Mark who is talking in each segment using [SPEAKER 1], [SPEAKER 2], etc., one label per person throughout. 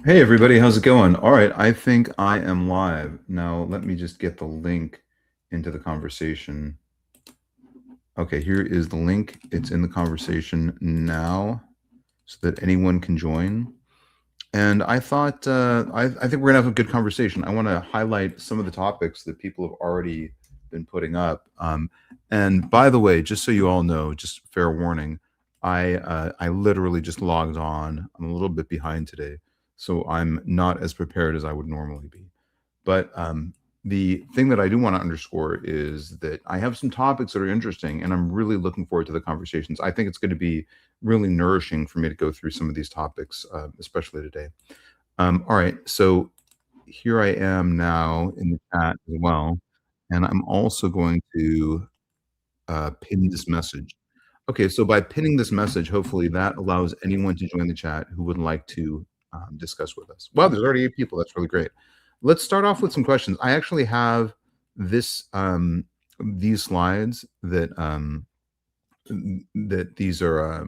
[SPEAKER 1] Hey everybody, how's it going? All right, I think I am live. Now let me just get the link into the conversation. Okay, here is the link. It's in the conversation now so that anyone can join. And I thought, I think we're gonna have a good conversation. I want to highlight some of the topics that people have already been putting up. And by the way, just so you all know, just fair warning, I literally just logged on. I'm a little bit behind today, so I'm not as prepared as I would normally be. But the thing that I do want to underscore is that I have some topics that are interesting, and I'm really looking forward to the conversations. I think it's going to be really nourishing for me to go through some of these topics, especially today. All right, so here I am now in the chat as well, and I'm also going to pin this message. Okay, so by pinning this message, hopefully that allows anyone to join the chat who would like to discuss with us. Wow, there's already 8 people. That's really great. Let's start off with some questions. I actually have this these slides that these are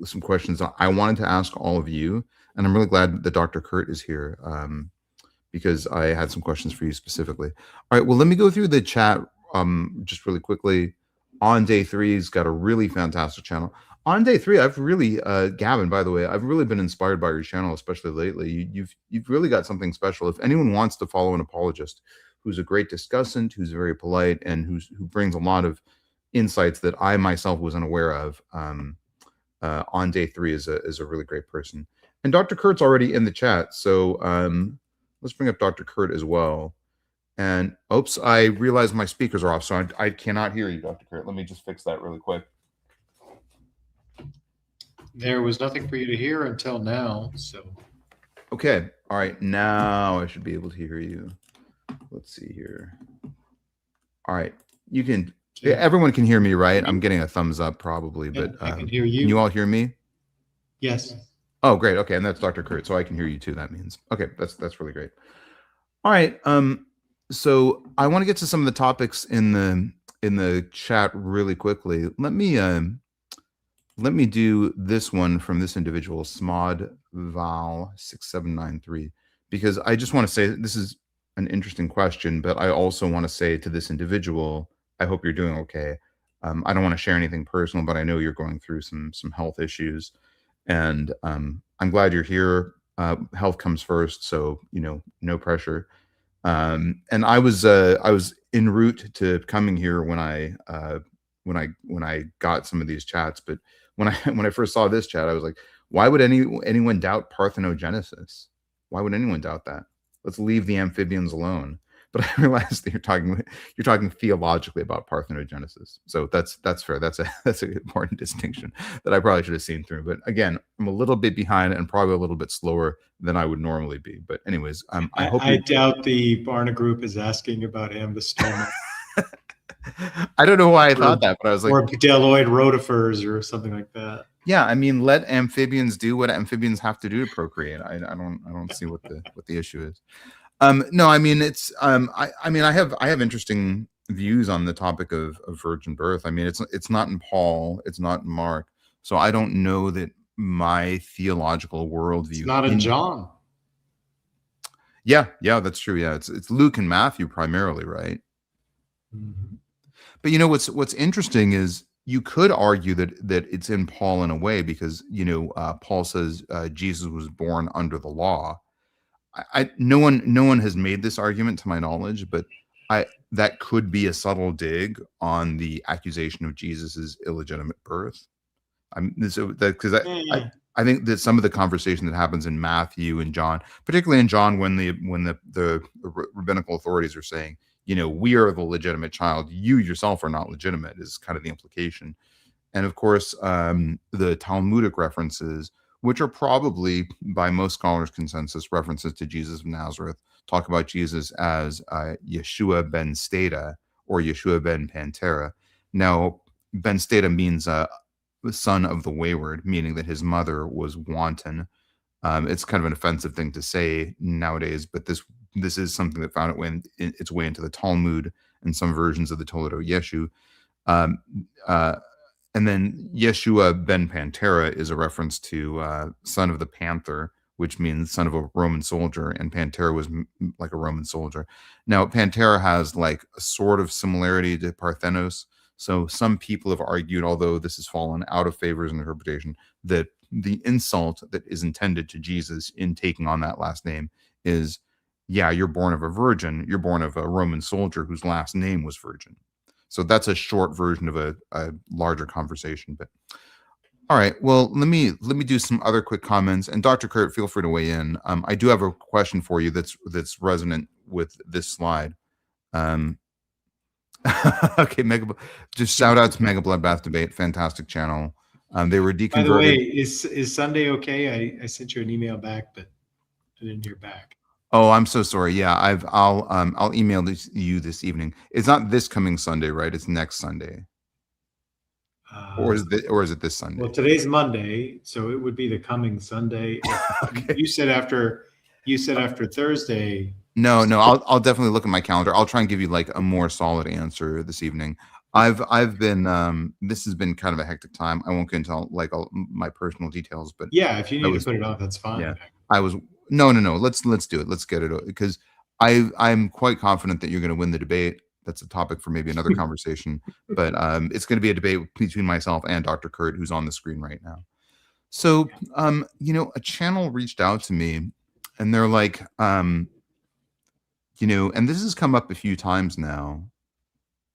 [SPEAKER 1] some questions that I wanted to ask all of you, and I'm really glad that Dr. Kurt is here because I had some questions for you specifically. All right, well, let me go through the chat just really quickly. On day 3, he's got a really fantastic channel. On day 3, I've really, Gavin, by the way, I've really been inspired by your channel, especially lately. You've really got something special. If anyone wants to follow an apologist who's a great discussant, who's very polite, and who brings a lot of insights that I myself was unaware of, on day 3 is a really great person. And Dr. Kurt's already in the chat, so let's bring up Dr. Kurt as well. And oops, I realized my speakers are off, so I cannot hear you, Dr. Kurt. Let me just fix that really quick.
[SPEAKER 2] There was nothing for you to hear until now, so.
[SPEAKER 1] Okay, all right, now I should be able to hear you. Let's see here. All right, you can, yeah, everyone can hear me, right? I'm getting a thumbs up probably, but
[SPEAKER 2] I can hear you.
[SPEAKER 1] Can you all hear me?
[SPEAKER 2] Yes.
[SPEAKER 1] Oh, great. Okay, and that's Dr. Kurt, so I can hear you too. That means okay. That's really great. All right. So I want to get to some of the topics in the chat really quickly. Let me do this one from this individual, Smod Val 6793, because I just want to say this is an interesting question, but I also want to say to this individual, I hope you're doing okay. I don't want to share anything personal, but I know you're going through some health issues. And I'm glad you're here. Health comes first, so no pressure. And I was en route to coming here when I got some of these chats. But when I first saw this chat, I was like, why would anyone doubt parthenogenesis? Why would anyone doubt that? Let's leave the amphibians alone. But I realized that you're talking theologically about parthenogenesis. So that's fair. That's an important distinction that I probably should have seen through. But again, I'm a little bit behind and probably a little bit slower than I would normally be. But anyways, I hope
[SPEAKER 2] I doubt the Barna Group is asking about ambystoma.
[SPEAKER 1] I don't know why I thought that, but I was like,
[SPEAKER 2] or bdelloid rotifers or something like that.
[SPEAKER 1] Yeah, I mean, let amphibians do what amphibians have to do to procreate. I don't see what the issue is. No, I mean it's I have interesting views on the topic of virgin birth. I mean, it's not in Paul, it's not in Mark, so I don't know that my theological worldview.
[SPEAKER 2] It's not in John.
[SPEAKER 1] Yeah, that's true. Yeah, it's Luke and Matthew primarily, right?
[SPEAKER 2] Mm-hmm.
[SPEAKER 1] But what's interesting is you could argue that it's in Paul in a way because Paul says Jesus was born under the law. No one has made this argument to my knowledge, but that could be a subtle dig on the accusation of Jesus's illegitimate birth. I think that some of the conversation that happens in Matthew and John, particularly in John, when the rabbinical authorities are saying, we are the legitimate child, you yourself are not legitimate, is kind of the implication. And of course, the Talmudic references, which are probably by most scholars' consensus references to Jesus of Nazareth, talk about Jesus as Yeshua ben Stata or Yeshua ben Pantera. Now, ben Stata means son of the wayward, meaning that his mother was wanton. It's kind of an offensive thing to say nowadays, but this is something that found its way into the Talmud and some versions of the Toledo Yeshu. And then Yeshua ben Pantera is a reference to son of the panther which means son of a Roman soldier, and Pantera was like a Roman soldier. Now, Pantera has like a sort of similarity to Parthenos. So some people have argued, although this has fallen out of favor as an interpretation, that the insult that is intended to Jesus in taking on that last name is, yeah, you're born of a virgin. You're born of a Roman soldier whose last name was virgin. So that's a short version of a larger conversation. But all right, well, let me do some other quick comments. And Dr. Kurt, feel free to weigh in. I do have a question for you that's resonant with this slide. Okay, just shout out to Mega Bloodbath Debate, fantastic channel. They were deconverted.
[SPEAKER 2] By the way, is Sunday okay? I sent you an email back, but I didn't hear back.
[SPEAKER 1] Oh, I'm so sorry. Yeah, I'll email you this evening. It's not this coming Sunday, right? It's next Sunday. Or is it this Sunday?
[SPEAKER 2] Well, today's Monday, so it would be the coming Sunday.
[SPEAKER 1] Okay.
[SPEAKER 2] You said after Thursday.
[SPEAKER 1] No, I'll definitely look at my calendar. I'll try and give you like a more solid answer this evening. I've been this has been kind of a hectic time. I won't get into like all my personal details, but
[SPEAKER 2] yeah, if you need to put it off, that's fine.
[SPEAKER 1] Yeah, no. Let's do it. Let's get it, because I'm quite confident that you're going to win the debate. That's a topic for maybe another conversation, but it's going to be a debate between myself and Dr. Kurt, who's on the screen right now. So, a channel reached out to me, and they're like, and this has come up a few times now,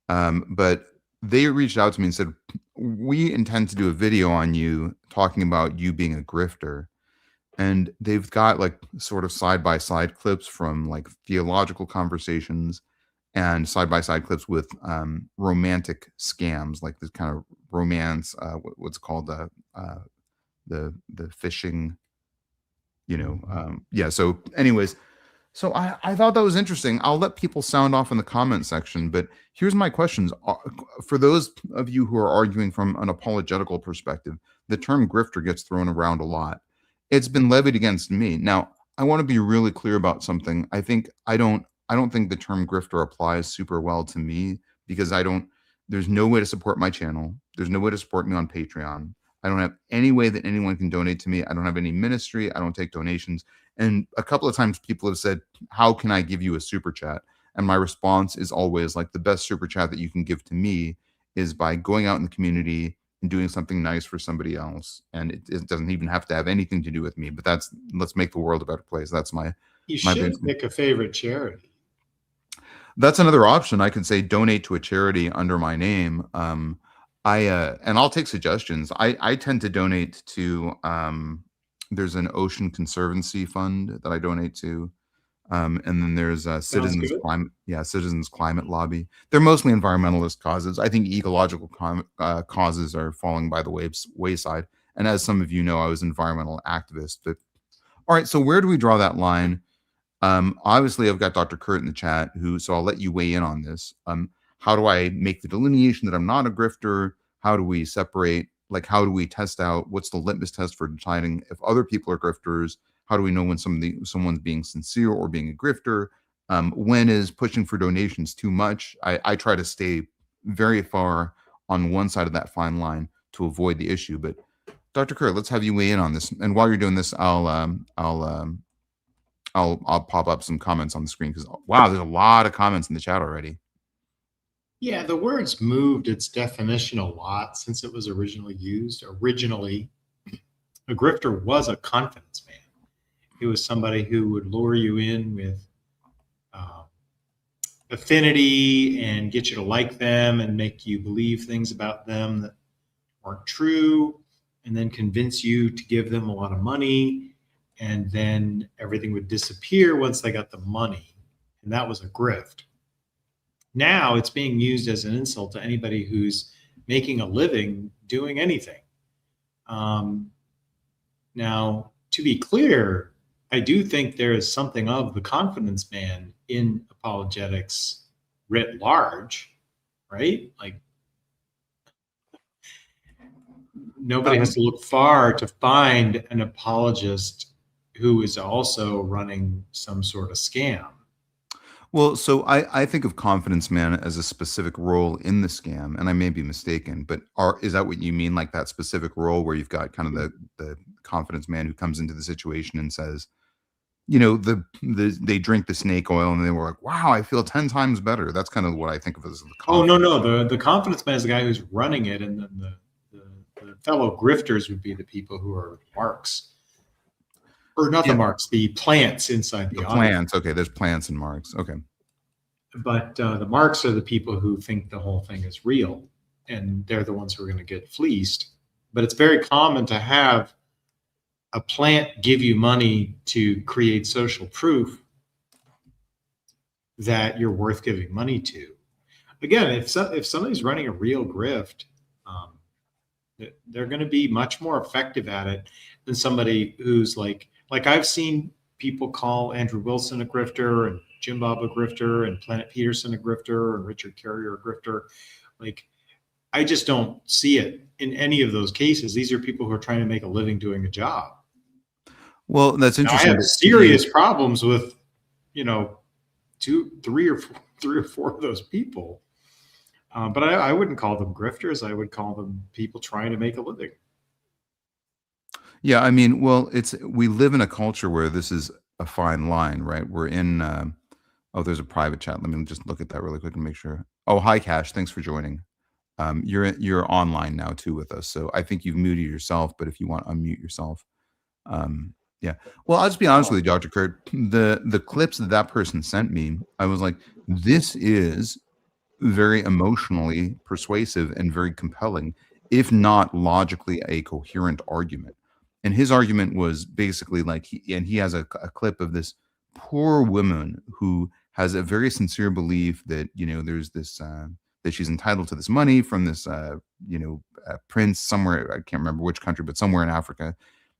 [SPEAKER 1] but they reached out to me and said, we intend to do a video on you talking about you being a grifter. And they've got like sort of side-by-side clips from like theological conversations and side-by-side clips with romantic scams, like this kind of romance, what's called the fishing, yeah. So anyways, so I thought that was interesting. I'll let people sound off in the comment section, but here's my questions. For those of you who are arguing from an apologetical perspective, the term grifter gets thrown around a lot. It's been levied against me. Now, I want to be really clear about something. I don't think the term grifter applies super well to me, because there's no way to support my channel. There's no way to support me on Patreon. I don't have any way that anyone can donate to me. I don't have any ministry. I don't take donations. And a couple of times people have said, how can I give you a super chat? And my response is always like, the best super chat that you can give to me is by going out in the community and doing something nice for somebody else. And it doesn't even have to have anything to do with me, but let's make the world a better place. That's
[SPEAKER 2] you should pick a favorite charity.
[SPEAKER 1] That's another option. I could say donate to a charity under my name. And I'll take suggestions. I tend to donate to, there's an Ocean Conservancy Fund that I donate to. And then there's Citizens Climate Lobby. They're mostly environmentalist causes. I think ecological causes are falling by the wayside. And as some of you know, I was an environmental activist. But all right, so where do we draw that line? Obviously, I've got Dr. Kurt in the chat, so I'll let you weigh in on this. How do I make the delineation that I'm not a grifter? How do we separate? Like, how do we test out? What's the litmus test for deciding if other people are grifters? How do we know when someone's being sincere or being a grifter? When is pushing for donations too much? I try to stay very far on one side of that fine line to avoid the issue. But Dr. Kurt, let's have you weigh in on this. And while you're doing this, I'll pop up some comments on the screen, because wow, there's a lot of comments in the chat already.
[SPEAKER 2] Yeah, the word's moved its definition a lot since it was originally used. Originally, a grifter was a confidence man. It was somebody who would lure you in with affinity and get you to like them and make you believe things about them that aren't true, and then convince you to give them a lot of money, and then everything would disappear once they got the money. And that was a grift. Now it's being used as an insult to anybody who's making a living doing anything. Now, to be clear, I do think there is something of the confidence man in apologetics writ large, right? Like, nobody has to look far to find an apologist who is also running some sort of scam.
[SPEAKER 1] Well, so I think of confidence man as a specific role in the scam, and I may be mistaken, but is that what you mean, like that specific role where you've got kind of the confidence man who comes into the situation and says, they drink the snake oil and they were like, "Wow, I feel 10 times better." That's kind of what I think of as the
[SPEAKER 2] Oh, no,
[SPEAKER 1] confidence.
[SPEAKER 2] no. The confidence man is the guy who's running it, and then the fellow grifters would be the people who are marks, or not the
[SPEAKER 1] Yeah,
[SPEAKER 2] marks, the plants inside the
[SPEAKER 1] the
[SPEAKER 2] audience.
[SPEAKER 1] plants. Okay, there's plants and marks. Okay.
[SPEAKER 2] But the marks are the people who think the whole thing is real, and they're the ones who are going to get fleeced. But it's very common to have a plant give you money to create social proof that you're worth giving money to. Again, if somebody's running a real grift, um, they're going to be much more effective at it than somebody who's like I've seen people call Andrew Wilson a grifter and Jim Bob a grifter and Planet Peterson a grifter and Richard Carrier a grifter. Like, I just don't see it in any of those cases. These are people who are trying to make a living doing a job.
[SPEAKER 1] Well, that's
[SPEAKER 2] Now, I
[SPEAKER 1] interesting
[SPEAKER 2] have
[SPEAKER 1] that you.
[SPEAKER 2] serious problems with, you know, three or four of those people. But I wouldn't call them grifters. I would call them people trying to make a living.
[SPEAKER 1] Yeah, I mean, well, we live in a culture where this is a fine line, right? We're in. Oh, there's a private chat. Let me just look at that really quick and make sure. Oh, hi, Cash. Thanks for joining. You're online now too with us, so I think you've muted yourself. But if you want, unmute yourself. Yeah. Well, I'll just be honest with you, Dr. Kurt. The clips that person sent me, I was like, this is very emotionally persuasive and very compelling, if not logically a coherent argument. And his argument was basically like he has a clip of this poor woman who has a very sincere belief that there's this that she's entitled to this money from this prince somewhere, I can't remember which country, but somewhere in Africa,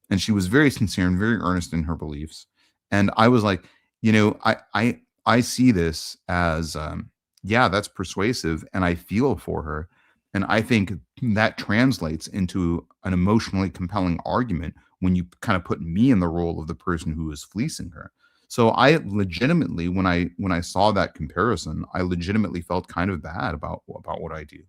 [SPEAKER 1] and she was very sincere and very earnest in her beliefs. And I was like, I see this as yeah, that's persuasive, and I feel for her, and I think that translates into an emotionally compelling argument when you kind of put me in the role of the person who is fleecing her. So I legitimately, when I saw that comparison, I legitimately felt kind of bad about what I do.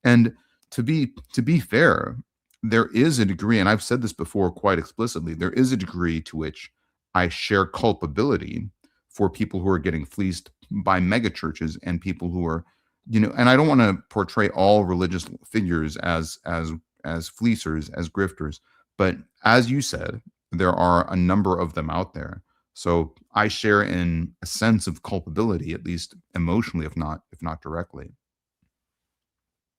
[SPEAKER 1] And to be fair, there is a degree, and I've said this before quite explicitly, there is a degree to which I share culpability for people who are getting fleeced by mega churches and people who are, and I don't want to portray all religious figures as fleecers, as grifters, but as you said, there are a number of them out there. So I share in a sense of culpability, at least emotionally, if not directly.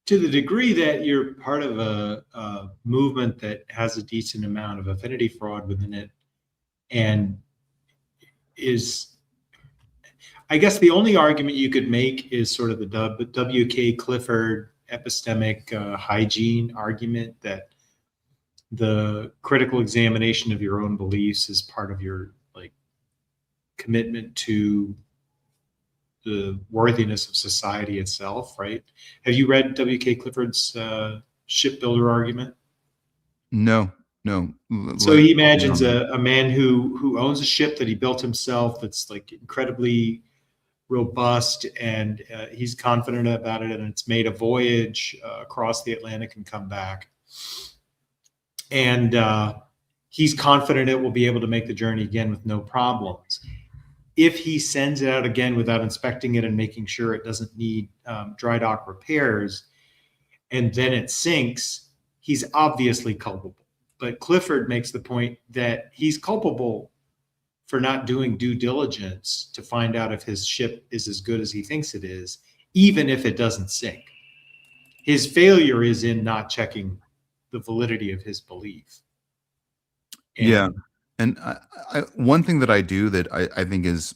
[SPEAKER 2] To the degree that you're part of a movement that has a decent amount of affinity fraud within it, and is, I guess the only argument you could make is sort of the W.K. Clifford epistemic hygiene argument, that the critical examination of your own beliefs is part of your commitment to the worthiness of society itself, right? Have you read W.K. Clifford's shipbuilder argument?
[SPEAKER 1] No, no.
[SPEAKER 2] So
[SPEAKER 1] Like,
[SPEAKER 2] he
[SPEAKER 1] help me
[SPEAKER 2] imagines
[SPEAKER 1] on that.
[SPEAKER 2] a man who owns a ship that he built himself that's like incredibly robust, and he's confident about it, and it's made a voyage across the Atlantic and come back. And he's confident it will be able to make the journey again with no problems. If he sends it out again without inspecting it and making sure it doesn't need dry dock repairs, and then it sinks, he's obviously culpable. But Clifford makes the point that he's culpable for not doing due diligence to find out if his ship is as good as he thinks it is, even if it doesn't sink. His failure is in not checking the validity of his belief.
[SPEAKER 1] Yeah.
[SPEAKER 2] And
[SPEAKER 1] And one thing that I do that I think is,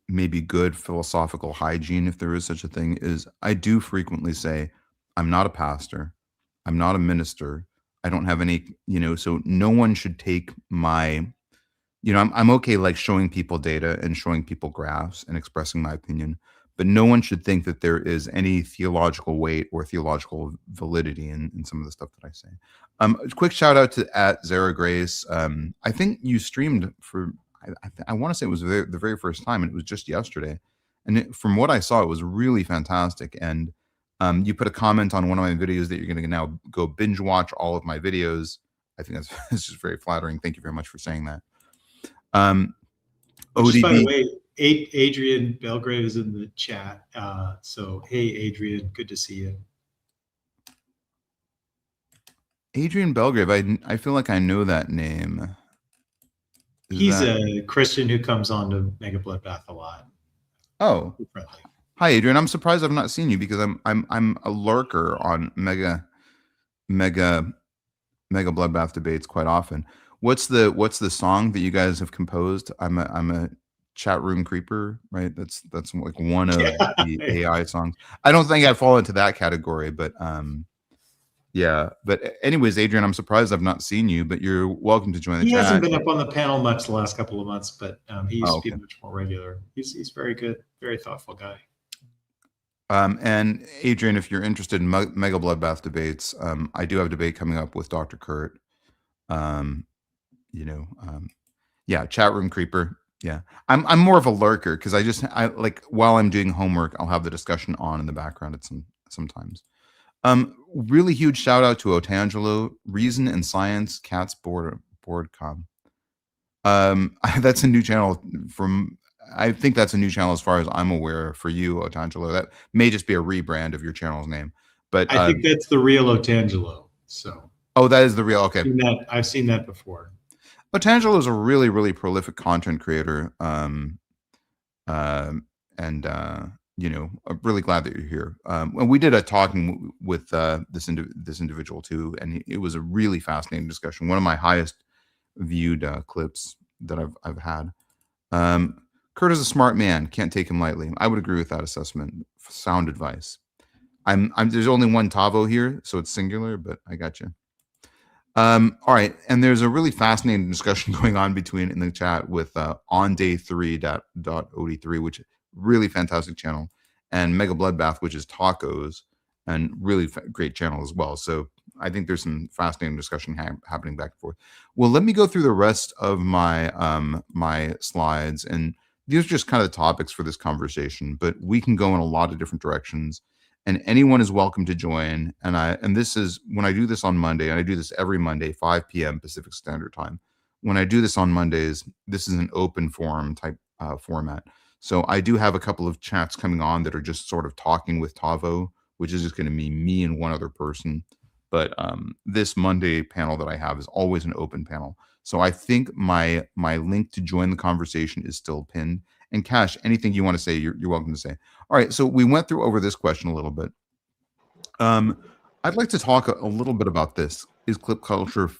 [SPEAKER 1] maybe good philosophical hygiene, if there is such a thing, is I do frequently say, I'm not a pastor. I'm not a minister. I don't have any, so no one should take my, I'm okay like showing people data and showing people graphs and expressing my opinion, but no one should think that there is any theological weight or theological validity in some of the stuff that I say. A quick shout out to at Zara Grace. I think you streamed for I want to say it was the very first time, and it was just yesterday. And from what I saw, it was really fantastic. And you put a comment on one of my videos that you're going to now go binge watch all of my videos. I think that's it's just very flattering. Thank you very much for saying that.
[SPEAKER 2] Which, by the
[SPEAKER 1] ODB.
[SPEAKER 2] way, Adrian Belgrave is in the chat. So, hey, Adrian, good to see you.
[SPEAKER 1] Adrian Belgrave. I feel like I know that name.
[SPEAKER 2] He's a Christian who comes on to Mega Bloodbath a lot.
[SPEAKER 1] Oh, hi, Adrian. I'm surprised I've not seen you because I'm a lurker on Mega Bloodbath debates quite often. What's the song that you guys have composed? I'm a chat room creeper, right? That's like one of the AI songs. I don't think I fall into that category, but yeah. But anyways, Adrian, I'm surprised I've not seen you, but you're welcome to join the chat.
[SPEAKER 2] He hasn't been up on the panel much the last couple of months, but he used to be
[SPEAKER 1] okay.
[SPEAKER 2] much more regular. He's very good, very thoughtful guy.
[SPEAKER 1] And Adrian, if you're interested in Mega Bloodbath debates, I do have a debate coming up with Dr. Kurt. Yeah, chat room creeper. Yeah, I'm more of a lurker because I like while I'm doing homework, I'll have the discussion on in the background at sometimes. Really huge shout out to Otangelo, Reason and Science, Cats Boardcom. That's a new channel from. I think that's a new channel as far as I'm aware for you, Otangelo. That may just be a rebrand of your channel's name, but
[SPEAKER 2] I think that's the real Otangelo. So.
[SPEAKER 1] Oh, that is the real. Okay,
[SPEAKER 2] I've seen that before.
[SPEAKER 1] Otangelo is a really, really prolific content creator, you know, I'm really glad that you're here. And we did a talking with this individual too, and it was a really fascinating discussion. One of my highest viewed clips that I've had. Kurt is a smart man. Can't take him lightly. I would agree with that assessment. Sound advice. I'm there's only one Tavo here, so it's singular, but I got you. All right, and there's a really fascinating discussion going on in the chat with on day 3.od3, which really fantastic channel, and Mega Bloodbath, which is tacos, and really great channel as well. So I think there's some fascinating discussion happening back and forth. Well, let me go through the rest of my my slides, and these are just kind of the topics for this conversation, but we can go in a lot of different directions. And anyone is welcome to join. And this is when I do this on Monday, and I do this every Monday, 5 p.m. Pacific Standard Time. When I do this on Mondays, this is an open forum type format. So I do have a couple of chats coming on that are just sort of talking with Tavo, which is just going to be me and one other person. But this Monday panel that I have is always an open panel. So I think my link to join the conversation is still pinned. And Cash, anything you want to say, you're welcome to say. All right, so we went through over this question a little bit. I'd like to talk a little bit about this. Is clip culture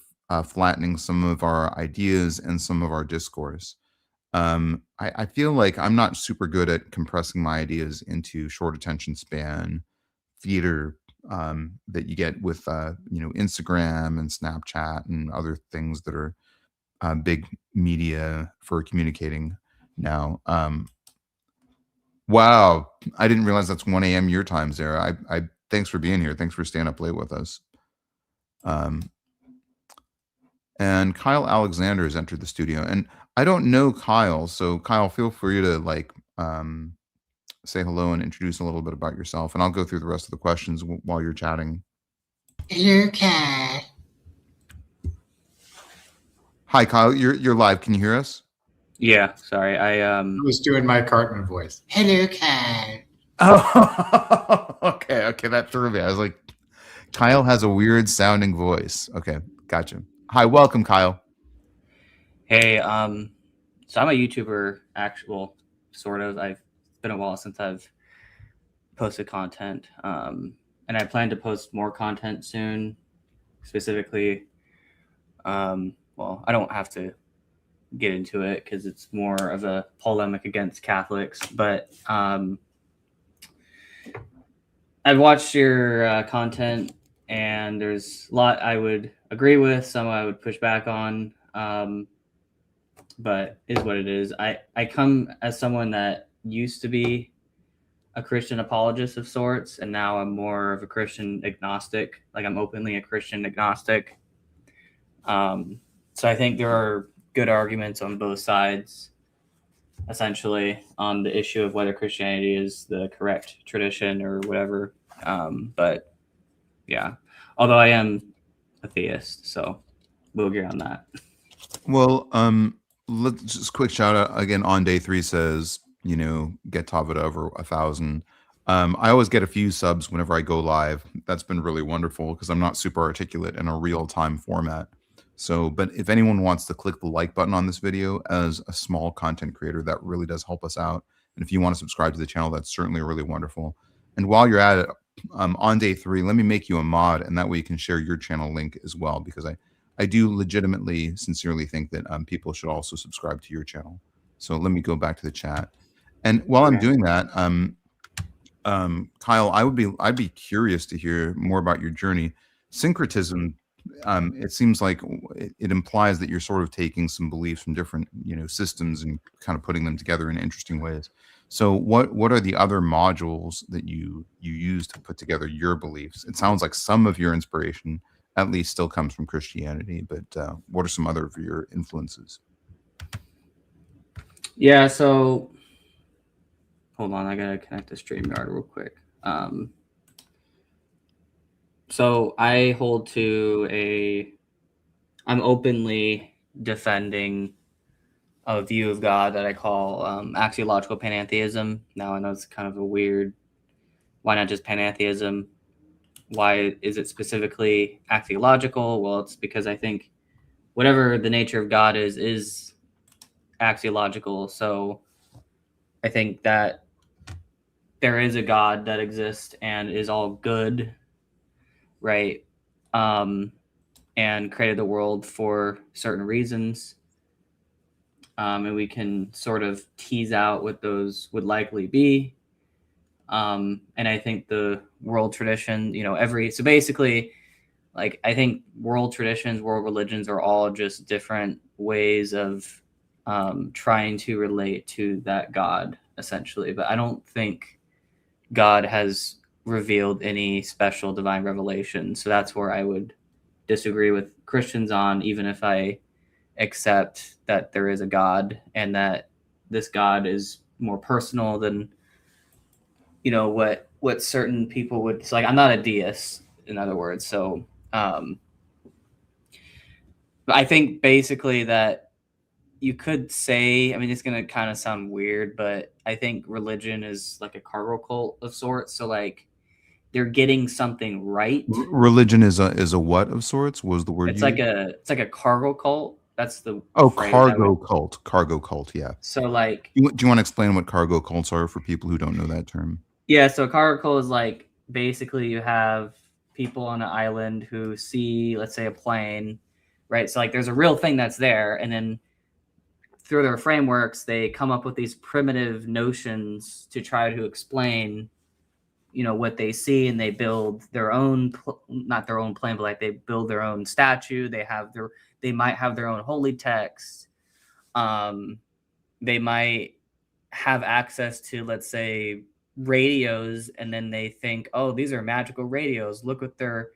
[SPEAKER 1] flattening some of our ideas and some of our discourse? I feel like I'm not super good at compressing my ideas into short attention span theater that you get with Instagram and Snapchat and other things that are big media for communicating now. Wow, I didn't realize that's 1 a.m. your time, Zara. I thanks for being here. Thanks for staying up late with us. And Kyle Alexander has entered the studio, and I don't know Kyle, so Kyle, feel free to say hello and introduce a little bit about yourself, and I'll go through the rest of the questions while you're chatting.
[SPEAKER 3] Hello, Kyle.
[SPEAKER 1] Hi, Kyle. You're live. Can you hear us?
[SPEAKER 4] Yeah, sorry. I
[SPEAKER 2] was doing my Cartman voice.
[SPEAKER 3] Hello, Kyle.
[SPEAKER 1] Oh, okay. That threw me. I was like, Kyle has a weird sounding voice. Okay, gotcha. Hi, welcome, Kyle.
[SPEAKER 4] Hey, so I'm a YouTuber, sort of. It's been a while since I've posted content, and I plan to post more content soon. Specifically, well, I don't have to get into it because it's more of a polemic against Catholics, but I've watched your content, and there's a lot I would agree with, some I would push back on, but is what it is. I come as someone that used to be a Christian apologist of sorts, and now I'm more of a Christian agnostic. Like, I'm openly a Christian agnostic. So I think there are good arguments on both sides, essentially, on the issue of whether Christianity is the correct tradition or whatever. But yeah, although I am a theist, so we'll agree on that.
[SPEAKER 1] Well, let's just quick shout out again. On day 3 says, get Tavo to over 1,000. I always get a few subs whenever I go live. That's been really wonderful because I'm not super articulate in a real time format. So, but if anyone wants to click the like button on this video as a small content creator, that really does help us out. And if you want to subscribe to the channel, that's certainly really wonderful. And while you're at it, on day 3, let me make you a mod, and that way you can share your channel link as well, because I do legitimately, sincerely think that people should also subscribe to your channel. So let me go back to the chat. And while I'm doing that, Kyle, I'd be curious to hear more about your journey. Syncretism, it seems like it implies that you're sort of taking some beliefs from different, systems and kind of putting them together in interesting ways. So what are the other modules that you use to put together your beliefs? It sounds like some of your inspiration at least still comes from Christianity, but what are some other of your influences?
[SPEAKER 4] Yeah, so hold on, I gotta connect to StreamYard real quick. So I hold to I'm openly defending a view of God that I call axiological panentheism. Now I know it's kind of a weird, why not just panentheism? Why is it specifically axiological? Well, it's because I think whatever the nature of God is axiological. So I think that there is a God that exists and is all good, right? And created the world for certain reasons. And we can sort of tease out what those would likely be. And I think the world tradition, so basically, like, I think world traditions, world religions are all just different ways of trying to relate to that God, essentially. But I don't think God has revealed any special divine revelation. So that's where I would disagree with Christians on, even if I accept that there is a God and that this God is more personal than what certain people would. So, like, I'm not a deist, in other words. So I think basically that you could say, I mean, it's going to kind of sound weird, but I think religion is like a cargo cult of sorts. So, like, they're getting something right.
[SPEAKER 1] Religion is a what of sorts? What was the word?
[SPEAKER 4] It's like a cargo cult. That's the phrase
[SPEAKER 1] cargo cult. Yeah.
[SPEAKER 4] So, like,
[SPEAKER 1] do you want to explain what cargo cults are for people who don't know that term?
[SPEAKER 4] Yeah. So cargo cult is like, basically you have people on an island who see, let's say, a plane, right? So, like, there's a real thing that's there, and then through their frameworks, they come up with these primitive notions to try to explain, what they see, and they build their own, not their own plane, but like they build their own statue. They might have their own holy text. They might have access to, let's say, radios, and then they think, oh, these are magical radios. Look what they're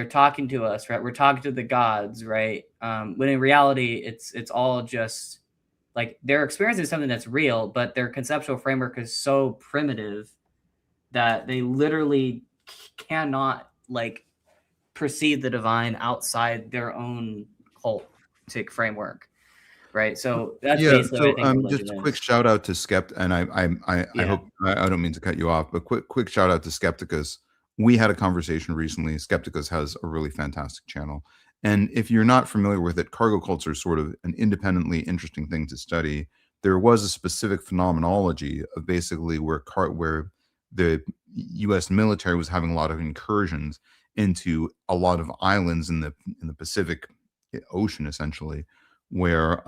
[SPEAKER 4] talking to us, right? We're talking to the gods, right? When in reality, it's all just like they're experiencing something that's real, but their conceptual framework is so primitive that they literally cannot, like, perceive the divine outside their own cultic framework, right? So that's basically what I think
[SPEAKER 1] just a quick
[SPEAKER 4] is.
[SPEAKER 1] shout out to Skeptic, and I hope I don't mean to cut you off, but quick shout out to Skepticus. We had a conversation recently. Skepticus has a really fantastic channel, and if you're not familiar with it, cargo cults are sort of an independently interesting thing to study. There was a specific phenomenology of basically where the U.S. military was having a lot of incursions into a lot of islands in the Pacific Ocean, essentially, where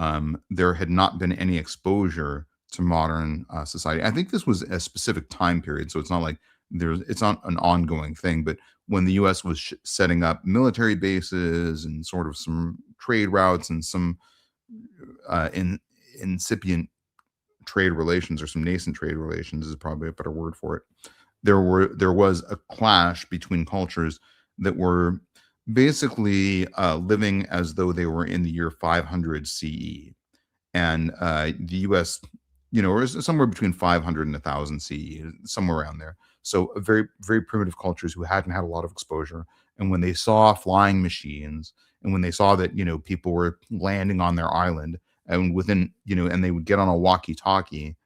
[SPEAKER 1] there had not been any exposure to modern society. I think this was a specific time period, so it's not like it's not an ongoing thing. But when the U.S. was setting up military bases and sort of some trade routes and some incipient trade relations, or some nascent trade relations is probably a better word for it, there was a clash between cultures that were basically living as though they were in the year 500 CE, and the U.S., or somewhere between 500 and 1,000 CE, somewhere around there. So very, very primitive cultures who hadn't had a lot of exposure. And when they saw flying machines, and when they saw that people were landing on their island, and and they would get on a walkie-talkie,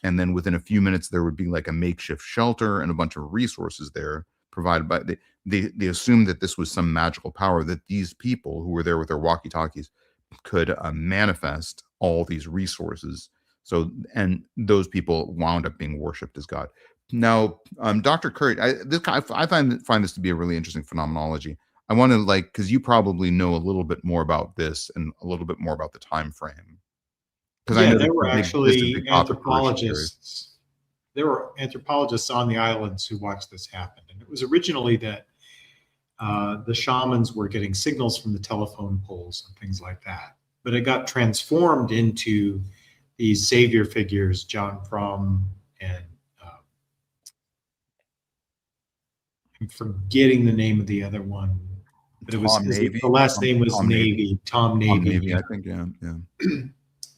[SPEAKER 1] and then within a few minutes there would be like a makeshift shelter and a bunch of resources there provided by they assumed that this was some magical power, that these people who were there with their walkie-talkies could manifest all these resources. So, and those people wound up being worshipped as God. Now, Dr. Kurt, I find this to be a really interesting phenomenology. I want to because you probably know a little bit more about this and a little bit more about the time frame. Because I know
[SPEAKER 2] there were
[SPEAKER 1] this is a
[SPEAKER 2] actually
[SPEAKER 1] big topic for recent years.
[SPEAKER 2] anthropologists. There were anthropologists on the islands who watched this happen, and it was originally that the shamans were getting signals from the telephone poles and things like that. But it got transformed into these savior figures, John Frum and I'm forgetting the name of the other one, but it was
[SPEAKER 1] Navy.
[SPEAKER 2] the last name was
[SPEAKER 1] Tom
[SPEAKER 2] Navy. Tom Navy.
[SPEAKER 1] Tom Navy, I think, yeah.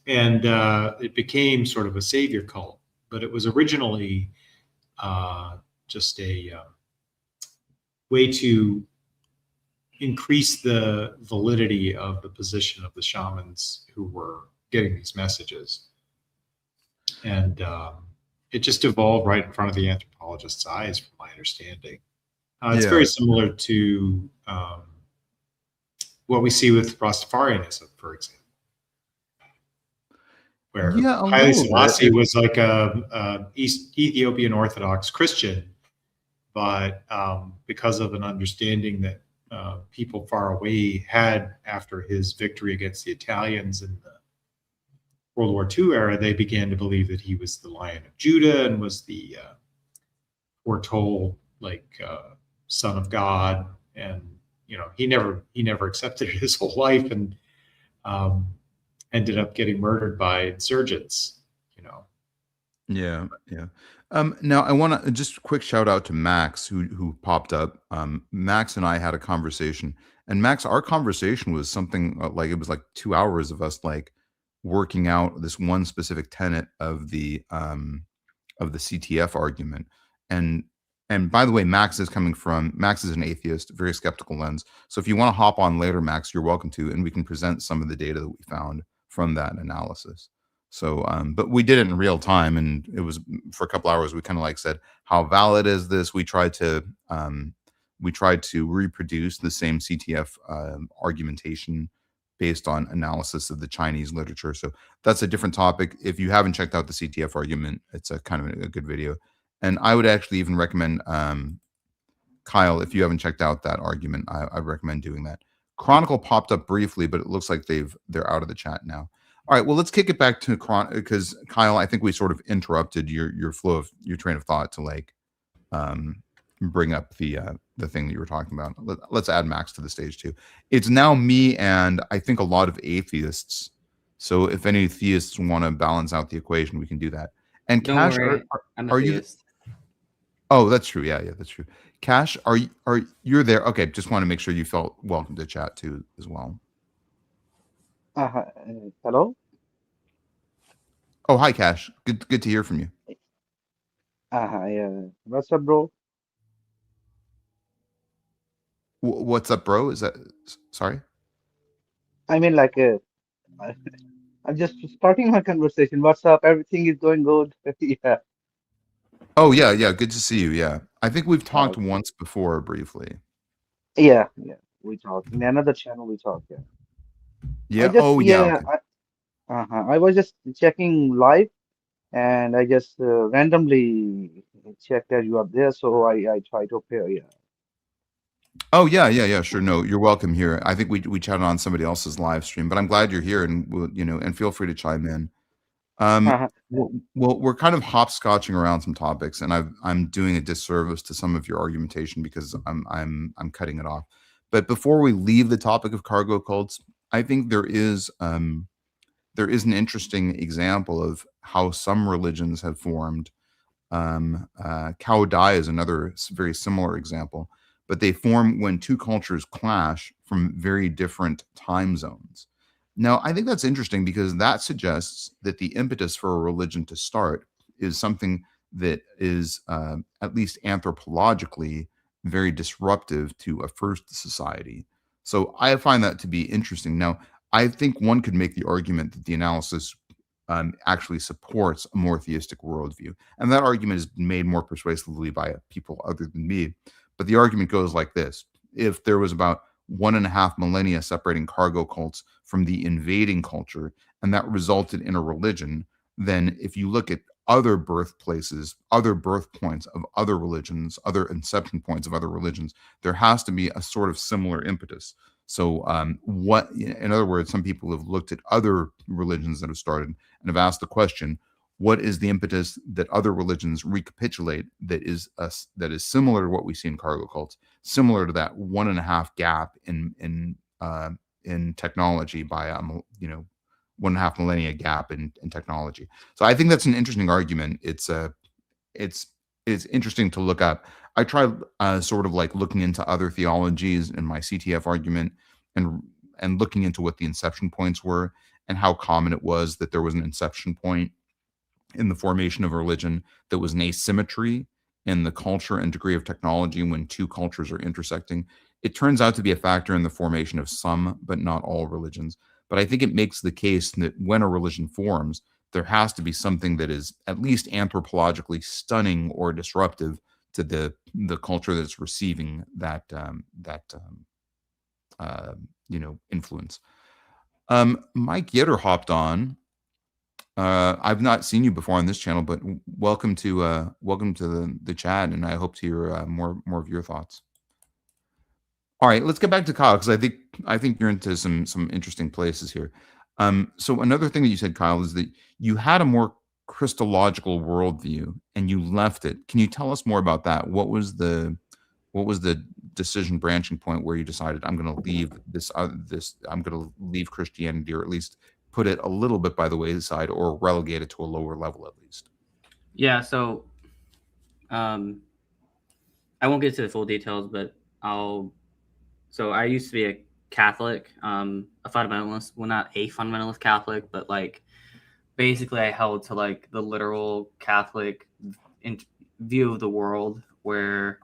[SPEAKER 2] And it became sort of a savior cult, but it was originally just a way to increase the validity of the position of the shamans who were getting these messages. And it just evolved right in front of the anthropologist's eyes, from my understanding. It's very similar to what we see with Rastafarianism, for example, where Haile Selassie was like a Ethiopian Orthodox Christian, but because of an understanding that people far away had after his victory against the Italians in the World War II era, they began to believe that he was the Lion of Judah and was the foretold Son of God. And he never accepted it his whole life, and ended up getting murdered by insurgents.
[SPEAKER 1] Yeah. Now I want to just a quick shout out to Max who popped up. Max and I had a conversation, and Max, our conversation was something it was like 2 hours of us working out this one specific tenet of the CTF argument. And by the way, Max is an atheist, very skeptical lens. So if you want to hop on later, Max, you're welcome to, and we can present some of the data that we found from that analysis. So, but we did it in real time, and it was for a couple hours. We kind of said, how valid is this? We tried to reproduce the same CTF argumentation based on analysis of the Chinese literature. So that's a different topic. If you haven't checked out the CTF argument, it's a kind of a good video. And I would actually even recommend, Kyle, if you haven't checked out that argument, I recommend doing that. Chronicle popped up briefly, but it looks like they're out of the chat now. All right, well, let's kick it back to because Kyle, I think we sort of interrupted your flow of your train of thought to bring up the thing that you were talking about. Let's add Max to the stage too. It's now me and I think a lot of atheists. So if any theists want to balance out the equation, we can do that. And
[SPEAKER 4] Don't
[SPEAKER 1] Cash,
[SPEAKER 4] worry, I'm a
[SPEAKER 1] are you?
[SPEAKER 4] theist.
[SPEAKER 1] Oh, that's true. Yeah, that's true. Cash, are you're there? Okay, just want to make sure you felt welcome to chat too as well.
[SPEAKER 5] Hello.
[SPEAKER 1] Oh, hi, Cash. Good to hear from you.
[SPEAKER 5] Yeah. What's up, bro?
[SPEAKER 1] What's up, bro? Is that sorry?
[SPEAKER 5] I mean, I'm just starting my conversation. What's up? Everything is going good. Yeah.
[SPEAKER 1] Oh, yeah. Good to see you. Yeah, I think we've talked once before briefly.
[SPEAKER 5] Yeah. We talked in another channel. We talked. Yeah.
[SPEAKER 1] Yeah.
[SPEAKER 5] Yeah.
[SPEAKER 1] Okay.
[SPEAKER 5] I was just checking live, and I just randomly checked that you are there, so I try to appear. Yeah.
[SPEAKER 1] Oh, yeah. Sure. No, you're welcome here. I think we chatted on somebody else's live stream, but I'm glad you're here, and and feel free to chime in. Well, we're kind of hopscotching around some topics, and I'm doing a disservice to some of your argumentation because I'm cutting it off. But before we leave the topic of cargo cults, I think there is an interesting example of how some religions have formed. Cao Dai is another very similar example. but they form when two cultures clash from very different time zones. Now, I think that's interesting because that suggests that the impetus for a religion to start is something that is, at least anthropologically, very disruptive to a first society. So I find that to be interesting. Now, I think one could make the argument that the analysis actually supports a more theistic worldview. And that argument has been made more persuasively by people other than me. But the argument goes like this: if there was about 1.5 millennia separating cargo cults from the invading culture, and that resulted in a religion, then if you look at other birthplaces, other birth points of other religions, other inception points of other religions, there has to be a sort of similar impetus. So, in other words, some people have looked at other religions that have started and have asked the question, what is the impetus that other religions recapitulate that is similar to what we see in cargo cults, similar to that 1.5 gap in technology by 1.5 millennia gap in technology. So I think that's an interesting argument. It's interesting to look up. I tried sort of like looking into other theologies in my CTF argument and looking into what the inception points were and how common it was that there was an inception point in the formation of a religion that was an asymmetry in the culture and degree of technology when two cultures are intersecting. It turns out to be a factor in the formation of some, but not all religions. But I think it makes the case that when a religion forms, there has to be something that is at least anthropologically stunning or disruptive to the culture that's receiving that influence. Mike Yetter hopped on. I've not seen you before on this channel, but welcome to the chat, and I hope to hear more of your thoughts. All right, let's get back to Kyle, because I think you're into some interesting places here. So another thing that you said, Kyle, is that you had a more Christological worldview and you left it. Can you tell us more about that? What was the decision branching point where you decided, I'm going to leave I'm going to leave Christianity, or at least put it a little bit by the wayside, or relegate it to a lower level at least?
[SPEAKER 4] Yeah, so I won't get to the full details, but so I used to be a Catholic, a fundamentalist. Well, not a fundamentalist Catholic, but like basically I held to like the literal Catholic view of the world, where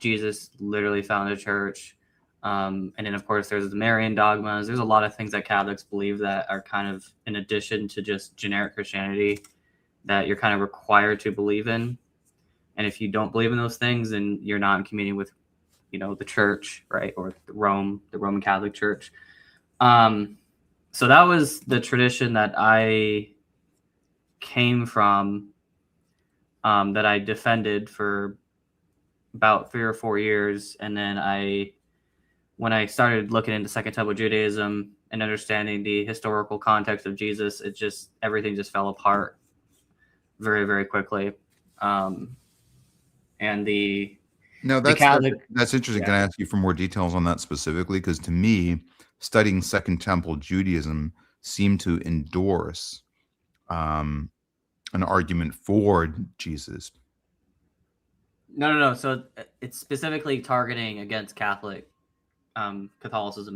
[SPEAKER 4] Jesus literally founded a church. And then, of course, there's the Marian dogmas. There's a lot of things that Catholics believe that are kind of in addition to just generic Christianity that you're kind of required to believe in. And if you don't believe in those things, then you're not in communion with, the church, right? Or the Roman Catholic Church. So that was the tradition that I came from, that I defended for about 3 or 4 years. And then when I started looking into Second Temple Judaism and understanding the historical context of Jesus, everything just fell apart very, very quickly.
[SPEAKER 1] No, that's interesting.
[SPEAKER 4] Yeah.
[SPEAKER 1] Can I ask you for more details on that specifically? Because to me, studying Second Temple Judaism seemed to endorse an argument for Jesus.
[SPEAKER 4] No. So it's specifically targeting against Catholicism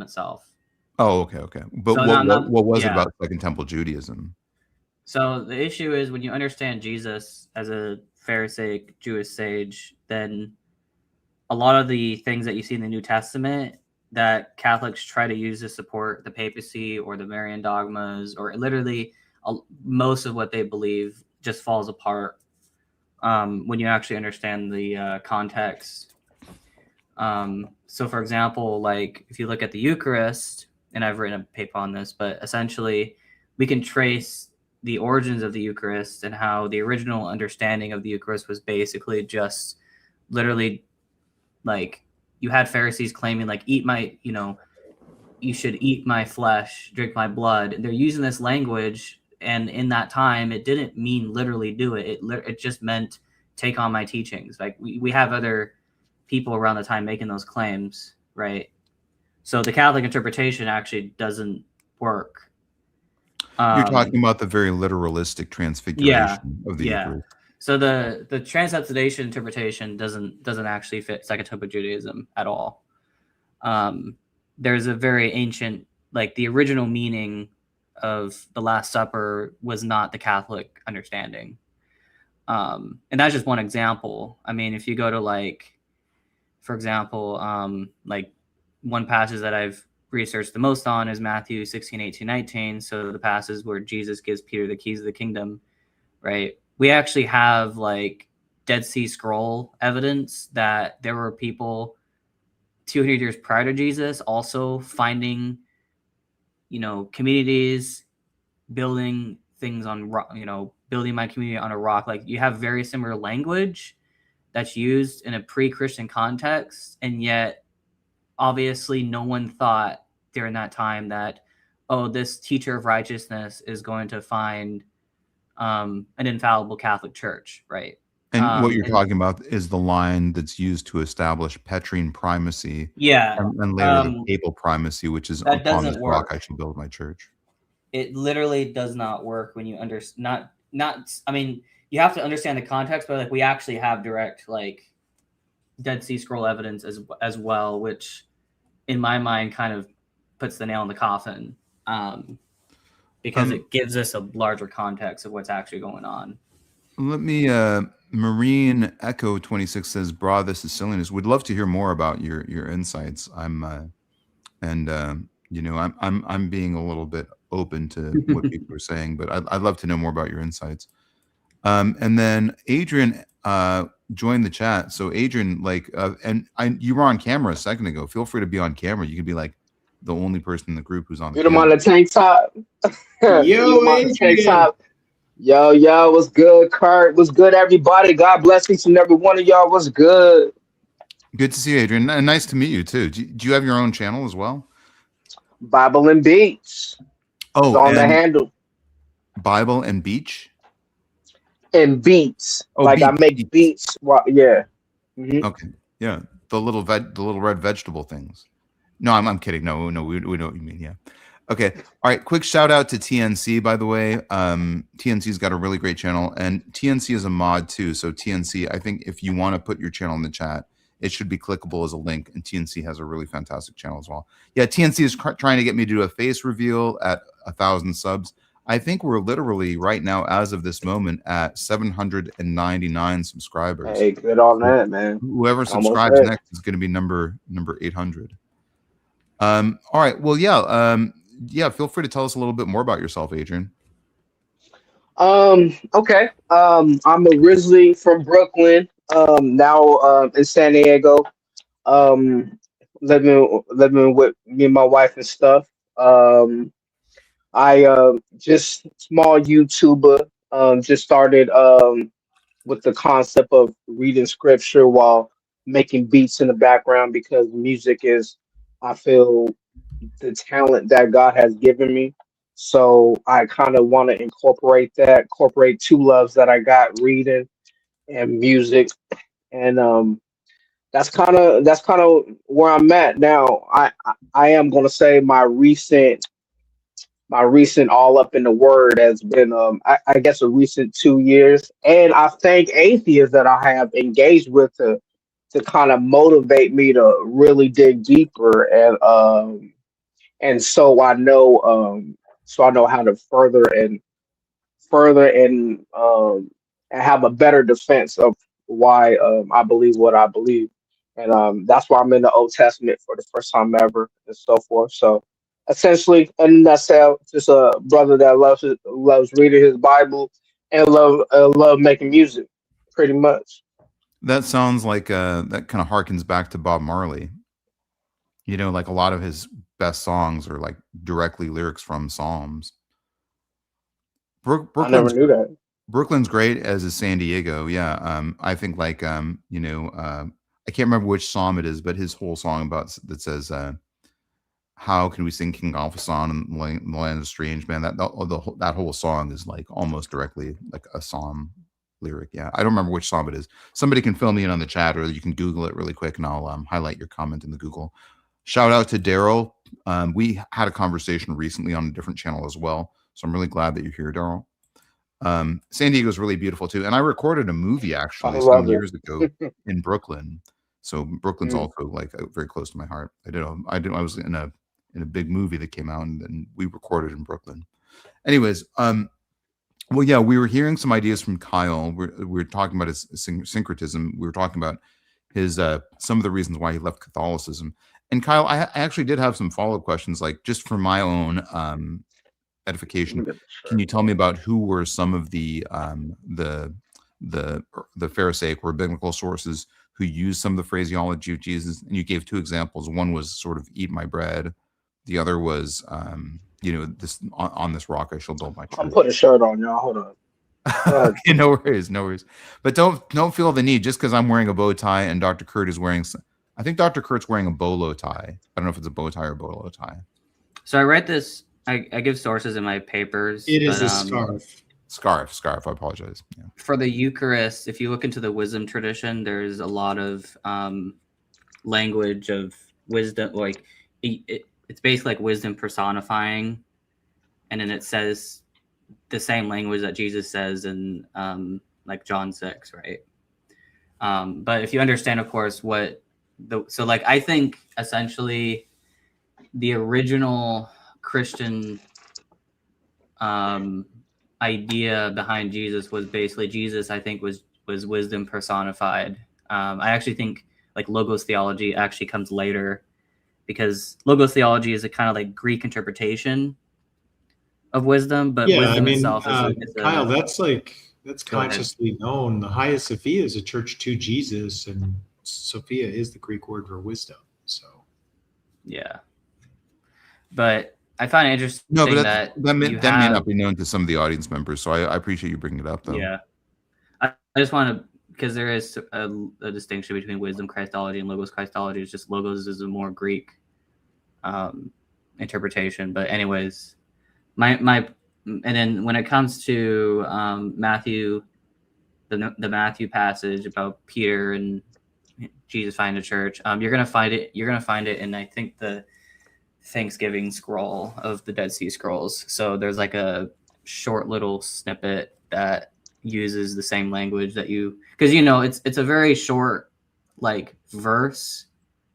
[SPEAKER 4] itself.
[SPEAKER 1] Oh, okay. But
[SPEAKER 4] So
[SPEAKER 1] what was it about Second Temple Judaism?
[SPEAKER 4] So the issue is, when you understand Jesus as a Pharisaic Jewish sage, then a lot of the things that you see in the New Testament that Catholics try to use to support the papacy or the Marian dogmas, or literally most of what they believe, just falls apart when you actually understand the context. So, for example, like if you look at the Eucharist, and I've written a paper on this, but essentially we can trace the origins of the Eucharist and how the original understanding of the Eucharist was basically just literally like you had Pharisees claiming like, you should eat my flesh, drink my blood. And they're using this language. And in that time, it didn't mean literally do it. It just meant take on my teachings. Like we have other people around the time making those claims, right? So the Catholic interpretation actually doesn't work.
[SPEAKER 1] You're talking about the very literalistic transfiguration of the Eucharist.
[SPEAKER 4] So the transubstantiation interpretation doesn't actually fit psychotropic Judaism at all. There's a very ancient, like the original meaning of the Last Supper was not the Catholic understanding. And that's just one example. I mean, if you go to like, for example, like one passage that I've researched the most on is Matthew 16, 18, 19. So the passage where Jesus gives Peter the keys of the kingdom, right? We actually have like Dead Sea Scroll evidence that there were people 200 years prior to Jesus also finding, communities, building things on rock, building my community on a rock. Like you have very similar language that's used in a pre-Christian context, and yet obviously no one thought during that time that, oh, this teacher of righteousness is going to find an infallible Catholic Church, right?
[SPEAKER 1] And what you're talking about is the line that's used to establish Petrine primacy,
[SPEAKER 4] Yeah,
[SPEAKER 1] and later the papal primacy, which is
[SPEAKER 4] that
[SPEAKER 1] upon this
[SPEAKER 4] doesn't
[SPEAKER 1] rock
[SPEAKER 4] work.
[SPEAKER 1] I shall build my church.
[SPEAKER 4] It literally does not work when you not. I mean, you have to understand the context, but like we actually have direct like Dead Sea Scroll evidence as well, which in my mind kind of puts the nail in the coffin, because it gives us a larger context of what's actually going on.
[SPEAKER 1] Let me Marine Echo 26 says, "Bra, this is silliness. Would love to hear more about your insights. I'm being a little bit open to what people are saying, but I'd love to know more about your insights." And then Adrian joined the chat. So Adrian, you were on camera a second ago. Feel free to be on camera. You could be like the only person in the group who's on the
[SPEAKER 6] Get him
[SPEAKER 1] camera.
[SPEAKER 6] on the tank top.
[SPEAKER 2] Yo, Adrian.
[SPEAKER 6] Yo, what's good, Kurt? What's good, everybody? God bless each and every one of y'all. What's good?
[SPEAKER 1] Good to see you, Adrian. And nice to meet you too. Do you have your own channel as well?
[SPEAKER 6] Bible and Beats.
[SPEAKER 1] Oh,
[SPEAKER 6] it's on the handle.
[SPEAKER 1] Bible and Beach?
[SPEAKER 6] And Beats.
[SPEAKER 1] Oh,
[SPEAKER 6] like
[SPEAKER 1] beats,
[SPEAKER 6] I make beats. Well, yeah. Mm-hmm.
[SPEAKER 1] Okay. Yeah. The little red vegetable things. No, I'm kidding. No, we know what you mean. Yeah. Okay. All right. Quick shout out to TNC, by the way. TNC's got a really great channel, and TNC is a mod too. So TNC, I think if you want to put your channel in the chat, it should be clickable as a link, and TNC has a really fantastic channel as well. Yeah, TNC is trying to get me to do a face reveal at 1,000 subs. I think we're literally right now, as of this moment, at 799 subscribers.
[SPEAKER 6] Hey, good on that, man.
[SPEAKER 1] Whoever subscribes next is going to be number 800. All right. Well, yeah. Feel free to tell us a little bit more about yourself, Adrian.
[SPEAKER 6] Okay. I'm originally from Brooklyn. Now in San Diego. Living with me and my wife and stuff. I just small YouTuber. Just started with the concept of reading scripture while making beats in the background, because music is, I feel, the talent that God has given me. So I kind of want to incorporate two loves that I got, reading and music. And that's kind of where I'm at now. I am going to say my recent all up in the word has been I guess a recent 2 years, and I thank atheists that I have engaged with to kind of motivate me to really dig deeper, and so I know how to further and have a better defense of why I believe what I believe, and that's why I'm in the Old Testament for the first time ever and so forth. So essentially, and that's how just a brother that loves reading his Bible and love making music, pretty much.
[SPEAKER 1] That sounds like that kind of harkens back to Bob Marley. Like a lot of his best songs are like directly lyrics from Psalms.
[SPEAKER 6] I never knew that.
[SPEAKER 1] Brooklyn's great, as is San Diego. Yeah. I think I can't remember which psalm it is, but his whole song that says, how can we sing King Alphason in the land of strange man? That whole song is like almost directly like a psalm lyric. Yeah, I don't remember which psalm it is. Somebody can fill me in on the chat, or you can Google it really quick, and I'll highlight your comment in the Google. Shout out to Daryl. We had a conversation recently on a different channel as well, so I'm really glad that you're here, Daryl. San Diego is really beautiful too, and I recorded a movie
[SPEAKER 6] I
[SPEAKER 1] actually
[SPEAKER 6] love
[SPEAKER 1] some
[SPEAKER 6] it.
[SPEAKER 1] years ago in Brooklyn. So Brooklyn's
[SPEAKER 6] Mm.
[SPEAKER 1] also like very close to my heart. I was in a big movie that came out, and we recorded in Brooklyn. Anyways, well, yeah, we were hearing some ideas from Kyle. We were talking about his syncretism. We were talking about his some of the reasons why he left Catholicism. And Kyle, I actually did have some follow-up questions, like just for my own edification. Can you tell me about who were some of the Pharisaic or biblical sources who used some of the phraseology of Jesus? And you gave two examples. One was sort of "eat my bread," the other was this on this rock I shall build my
[SPEAKER 6] I'm
[SPEAKER 1] church.
[SPEAKER 6] putting a shirt on, y'all. Hold on. Go ahead.
[SPEAKER 1] Okay, no worries. But don't feel the need just because I'm wearing a bow tie and Dr. Kurt is wearing. I think Dr. Kurt's wearing a bolo tie. I don't know if it's a bow tie or bolo tie.
[SPEAKER 4] So I write this. I give sources in my papers.
[SPEAKER 2] It is
[SPEAKER 4] but,
[SPEAKER 2] a scarf.
[SPEAKER 1] Scarf. I apologize. Yeah.
[SPEAKER 4] For the Eucharist, if you look into the wisdom tradition, there's a lot of language of wisdom. Like it's basically like wisdom personifying, and then it says the same language that Jesus says in like John 6, right? But if you understand, of course, I think essentially the original Christian idea behind Jesus was basically Jesus, I think, was wisdom personified. I actually think like logos theology actually comes later, because logos theology is a kind of like Greek interpretation of wisdom, but
[SPEAKER 2] Yeah,
[SPEAKER 4] wisdom
[SPEAKER 2] I mean,
[SPEAKER 4] itself is
[SPEAKER 2] Kyle, that's
[SPEAKER 4] Go ahead.
[SPEAKER 2] consciously known. The Hagia Sophia is a church to Jesus, and Sophia is the Greek word for wisdom. So
[SPEAKER 4] yeah. But I find it interesting
[SPEAKER 1] No, but
[SPEAKER 4] that
[SPEAKER 1] may
[SPEAKER 4] you
[SPEAKER 1] not be known to some of the audience members. So I appreciate you bringing it up, though.
[SPEAKER 4] Yeah, I just want to, because there is a distinction between wisdom Christology and logos Christology. It's just logos is a more Greek interpretation. But anyways, and then when it comes to Matthew, the Matthew passage about Peter and Jesus finding the church, you're gonna find it in, I think, the Thanksgiving scroll of the Dead Sea Scrolls. So there's like a short little snippet that uses the same language that because it's a very short like verse.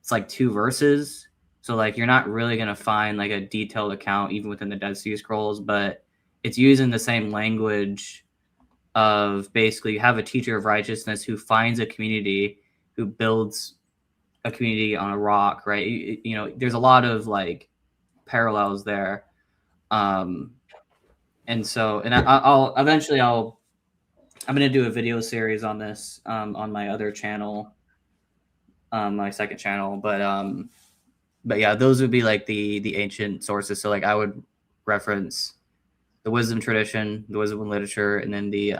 [SPEAKER 4] It's like 2 verses. So like you're not really gonna find like a detailed account even within the Dead Sea Scrolls, but it's using the same language of basically you have a teacher of righteousness who finds a community, who builds a community on a rock, right? There's a lot of like parallels there. And I'll eventually I'm going to do a video series on this on my other channel, my second channel. But yeah, those would be like the ancient sources. So like I would reference the wisdom tradition, the wisdom literature, and then the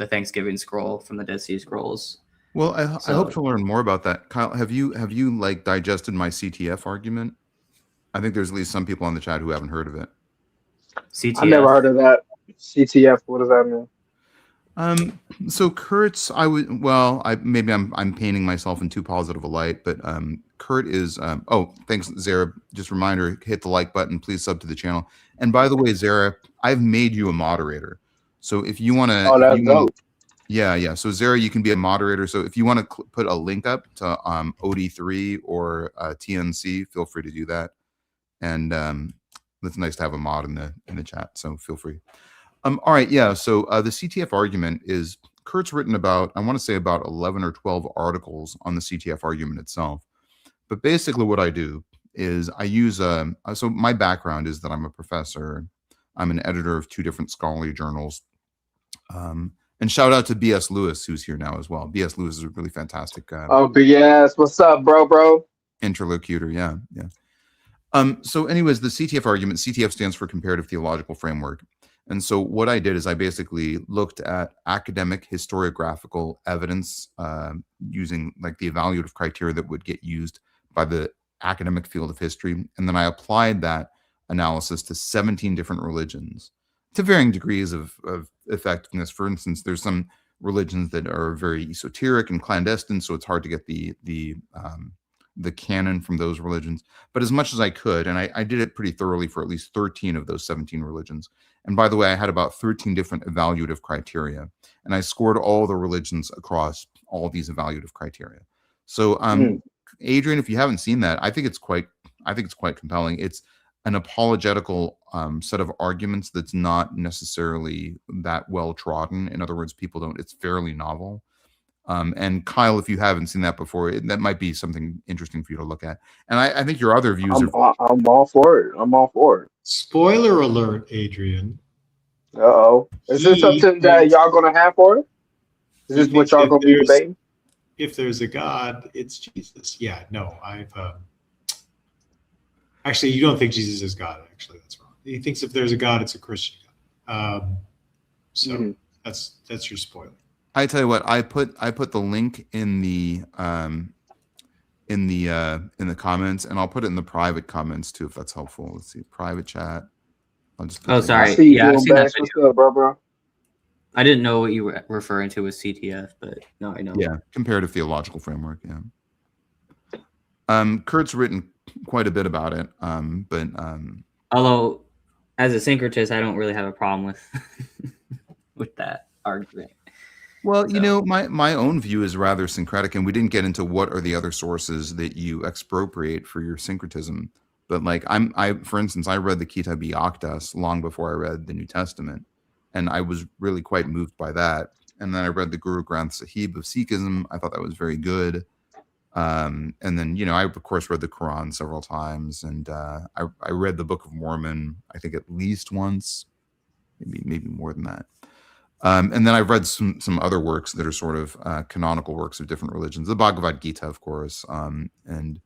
[SPEAKER 4] Thanksgiving scroll from the Dead Sea Scrolls.
[SPEAKER 1] Well, I hope to learn more about that. Kyle, have you like digested my CTF argument? I think there's at least some people on the chat who haven't heard of it.
[SPEAKER 4] CTF.
[SPEAKER 6] I never heard of that. CTF. What does that mean?
[SPEAKER 1] So Kurt's, maybe I'm painting myself in too positive a light, but Kurt is, thanks, Zara. Just a reminder, hit the like button, please sub to the channel. And by the way, Zara, I've made you a moderator. So if you want to,
[SPEAKER 6] that's dope.
[SPEAKER 1] Yeah. So Zara, you can be a moderator. So if you want to put a link up to OD3 or TNC, feel free to do that. And it's nice to have a mod in the chat. So feel free. All right, yeah. So the CTF argument is Kurt's written about, I want to say about 11 or 12 articles on the CTF argument itself. But basically what I do is I use so my background is that I'm a professor. I'm an editor of 2 different scholarly journals. And shout out to B.S. Lewis, who's here now as well. B.S. Lewis is a really fantastic
[SPEAKER 6] B.S. What's up, bro?
[SPEAKER 1] Interlocutor, yeah. So anyways, the CTF argument, CTF stands for Comparative Theological Framework. And so what I did is I basically looked at academic historiographical evidence using like the evaluative criteria that would get used by the academic field of history. And then I applied that analysis to 17 different religions to varying degrees of effectiveness. For instance, there's some religions that are very esoteric and clandestine, so it's hard to get the the canon from those religions, but as much as I could, and I did it pretty thoroughly for at least 13 of those 17 religions. And by the way, I had about 13 different evaluative criteria, and I scored all the religions across all these evaluative criteria. So, Adrian, if you haven't seen that, I think it's quite compelling. It's an apologetical set of arguments that's not necessarily that well trodden. In other words, people don't. It's fairly novel. And Kyle, if you haven't seen that before, that might be something interesting for you to look at. And I think your other views are.
[SPEAKER 6] I'm all for it. I'm all for it.
[SPEAKER 2] Spoiler alert, Adrian.
[SPEAKER 6] Uh-oh. Is this something that y'all gonna have for it? Is this what y'all gonna be debating?
[SPEAKER 2] If there's a God, it's Jesus. Yeah, no, actually, you don't think Jesus is God. Actually, that's wrong. He thinks if there's a God, it's a Christian God. So that's your spoiler.
[SPEAKER 1] I tell you what, I put the link in the comments, and I'll put it in the private comments too, if that's helpful. Let's see, private chat. I'll just put
[SPEAKER 4] sorry.
[SPEAKER 6] I see you
[SPEAKER 4] Yeah, I've
[SPEAKER 6] doing
[SPEAKER 4] seen that
[SPEAKER 6] best. What's up, bro?
[SPEAKER 4] I didn't know what you were referring to as CTF, but no, I know.
[SPEAKER 1] Yeah, comparative theological framework. Yeah. Kurt's written quite a bit about it.
[SPEAKER 4] Although, as a syncretist, I don't really have a problem with that argument.
[SPEAKER 1] Well, you know, my own view is rather syncretic, and we didn't get into what are the other sources that you expropriate for your syncretism. But like for instance, I read the Kitab Actas long before I read the New Testament, and I was really quite moved by that. And then I read the Guru Granth Sahib of Sikhism. I thought that was very good. And then, you know, I of course read the Quran several times, and I read the Book of Mormon, I think at least once, maybe more than that. And then I've read some other works that are sort of canonical works of different religions. The Bhagavad Gita, of course, and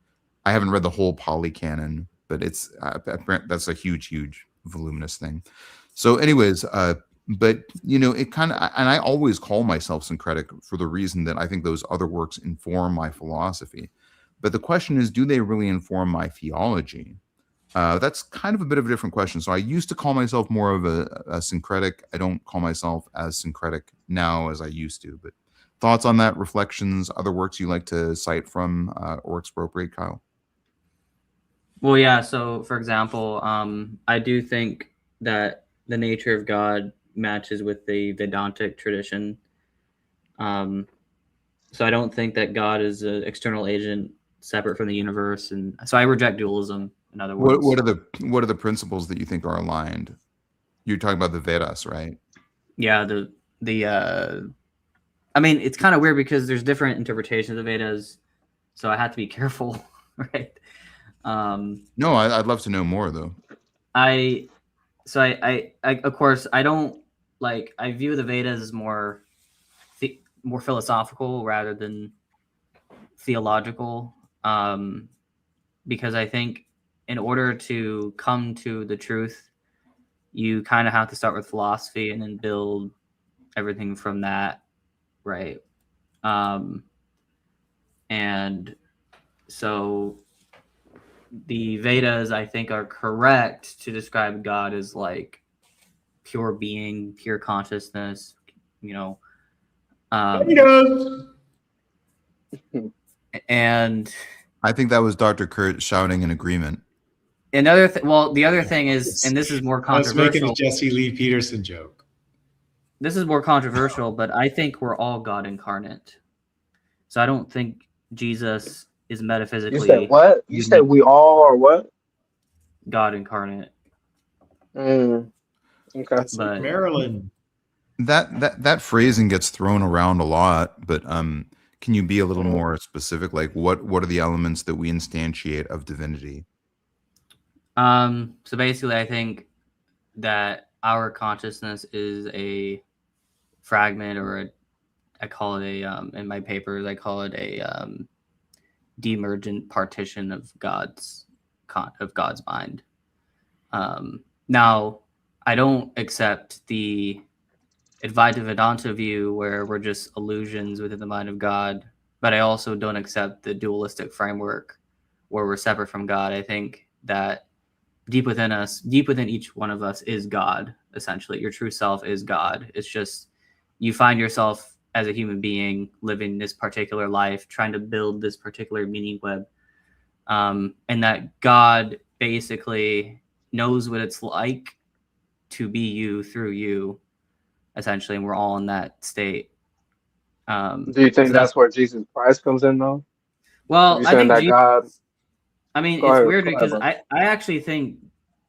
[SPEAKER 1] I haven't read the whole Pali Canon, but it's that's a huge voluminous thing. So, anyways, but you know, it kind of, and I always call myself syncretic for the reason that I think those other works inform my philosophy. But the question is, do they really inform my theology? That's kind of a bit of a different question. So I used to call myself more of a syncretic. I don't call myself as syncretic now as I used to. But thoughts on that, reflections, other works you like to cite from or expropriate, Kyle?
[SPEAKER 4] Well, yeah. So, for example, I do think that the nature of God matches with the Vedantic tradition. So I don't think that God is an external agent separate from the universe, and so I reject dualism. In other words,
[SPEAKER 1] what are the principles that you think are aligned? You're talking about the Vedas, right?
[SPEAKER 4] Yeah, I mean, it's kind of weird because there's different interpretations of the Vedas, so I have to be careful, right?
[SPEAKER 1] No, I'd love to know more though.
[SPEAKER 4] I of course I don't like. I view the Vedas as more philosophical rather than theological, because I think in order to come to the truth, you kind of have to start with philosophy and then build everything from that, right? And so the Vedas, I think, are correct to describe God as like pure being, pure consciousness, you know. And
[SPEAKER 1] I think that was Dr. Kurt shouting in agreement.
[SPEAKER 4] the other thing is, and this is more controversial.
[SPEAKER 2] I was making a Jesse Lee Peterson joke.
[SPEAKER 4] This is more controversial, but I think we're all God incarnate. So I don't think Jesus is metaphysically.
[SPEAKER 6] You said what? You said we all are what?
[SPEAKER 4] God incarnate.
[SPEAKER 6] Okay.
[SPEAKER 2] That's
[SPEAKER 4] But
[SPEAKER 2] Maryland.
[SPEAKER 1] That phrasing gets thrown around a lot, but can you be a little more specific? Like what are the elements that we instantiate of divinity?
[SPEAKER 4] So basically, I think that our consciousness is a fragment, or I call it in my papers, I call it a demergent partition of God's mind. Now, I don't accept the Advaita Vedanta view where we're just illusions within the mind of God, but I also don't accept the dualistic framework where we're separate from God. I think that deep within each one of us is God, essentially. Your true self is God. It's just you find yourself as a human being living this particular life, trying to build this particular meaning web and that God basically knows what it's like to be you through you, essentially, and we're all in that state.
[SPEAKER 6] Do you think
[SPEAKER 4] So that's
[SPEAKER 6] that's where Jesus Christ comes in, though? Are
[SPEAKER 4] well,
[SPEAKER 6] you
[SPEAKER 4] I
[SPEAKER 6] saying
[SPEAKER 4] think
[SPEAKER 6] that
[SPEAKER 4] Jesus.
[SPEAKER 6] God?
[SPEAKER 4] I mean,
[SPEAKER 6] Go
[SPEAKER 4] it's
[SPEAKER 6] ahead,
[SPEAKER 4] weird
[SPEAKER 6] go ahead,
[SPEAKER 4] because
[SPEAKER 6] bro.
[SPEAKER 4] I actually think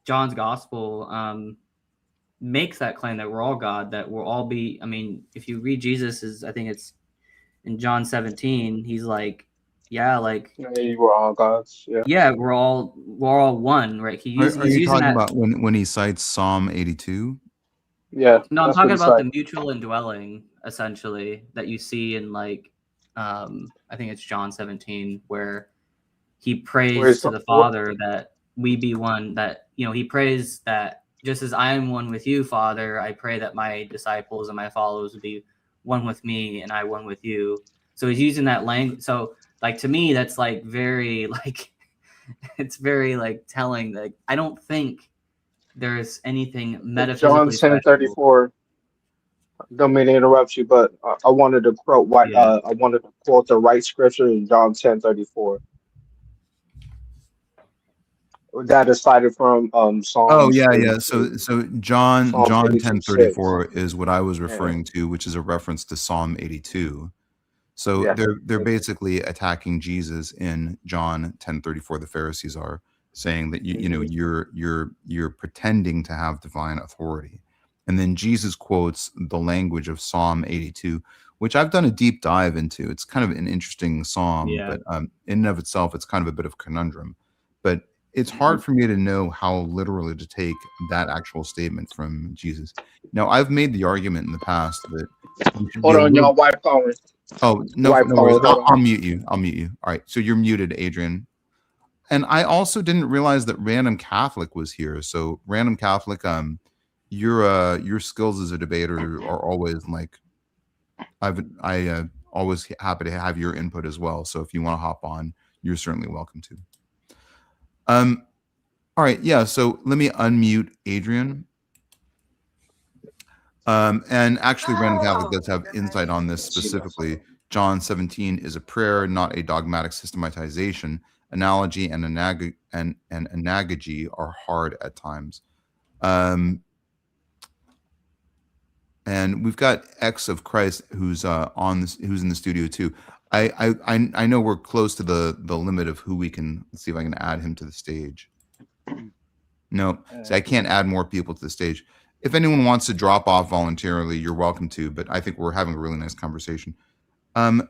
[SPEAKER 4] John's gospel makes that claim that we're all God, that we'll all be. I mean, if you read Jesus's, I think it's in John 17, he's like, yeah, like,
[SPEAKER 6] Yeah, you were all gods. Yeah.
[SPEAKER 4] yeah, we're all one, right?
[SPEAKER 1] Are
[SPEAKER 4] He's
[SPEAKER 1] you
[SPEAKER 4] using
[SPEAKER 1] talking
[SPEAKER 4] that.
[SPEAKER 1] about when he cites Psalm 82?
[SPEAKER 6] Yeah,
[SPEAKER 4] No, I'm
[SPEAKER 6] that's what
[SPEAKER 4] talking
[SPEAKER 6] he's
[SPEAKER 4] about the
[SPEAKER 6] like.
[SPEAKER 4] mutual indwelling, essentially, that you see in like, I think it's John 17, where he
[SPEAKER 6] Where
[SPEAKER 4] prays
[SPEAKER 6] he's
[SPEAKER 4] to the
[SPEAKER 6] what,
[SPEAKER 4] Father that we be one. That he prays that just as I am one with you, Father, I pray that my disciples and my followers would be one with me, and I one with you. So he's using that language. So, like, to me, that's like very like it's very like telling. Like, I don't think there's anything
[SPEAKER 6] John
[SPEAKER 4] metaphysically special.
[SPEAKER 6] 10:34. Don't mean to interrupt you, but I wanted to quote what
[SPEAKER 4] Yeah.
[SPEAKER 6] I wanted to quote the right scripture in John 10:34. That is cited from
[SPEAKER 1] Oh
[SPEAKER 6] Psalms
[SPEAKER 1] yeah, yeah.
[SPEAKER 6] 82,
[SPEAKER 1] So John
[SPEAKER 6] Psalms
[SPEAKER 1] John
[SPEAKER 6] 82:6.
[SPEAKER 1] 10:34 is what I was
[SPEAKER 6] Yeah,
[SPEAKER 1] referring to, which is a reference to Psalm 82. So
[SPEAKER 6] yeah.
[SPEAKER 1] they're basically attacking Jesus in John 10:34. The Pharisees are saying that you know
[SPEAKER 6] Hmm.
[SPEAKER 1] you're pretending to have divine authority. And then Jesus quotes the language of Psalm 82, which I've done a deep dive into. It's kind of an interesting psalm,
[SPEAKER 4] Yeah.
[SPEAKER 1] but in and of itself, it's kind of a bit of a conundrum. But it's hard for me to know how literally to take that actual statement from Jesus. Now, I've made the argument in the past that we should be
[SPEAKER 6] Hold
[SPEAKER 1] a
[SPEAKER 6] on,
[SPEAKER 1] little.
[SPEAKER 6] y'all. Wife calling.
[SPEAKER 1] Oh, no,
[SPEAKER 6] Wife
[SPEAKER 1] no worries.
[SPEAKER 6] calling. Hold on.
[SPEAKER 1] I'll mute you. I'll mute you. All right. So you're muted, Adrian. And I also didn't realize that Random Catholic was here. So Random Catholic, your skills as a debater are always like I always happy to have your input as well. So if you want to hop on, you're certainly welcome to. All right, yeah. So let me unmute Adrian. And actually, Random Catholic does have insight on this specifically. John 17 is a prayer, not a dogmatic systematization. Analogy and anagogy are hard at times. And we've got X of Christ who's who's in the studio too. I know we're close to the limit of who we can. Let's see if I can add him to the stage. No, see, I can't add more people to the stage. If anyone wants to drop off voluntarily, you're welcome to. But I think we're having a really nice conversation. I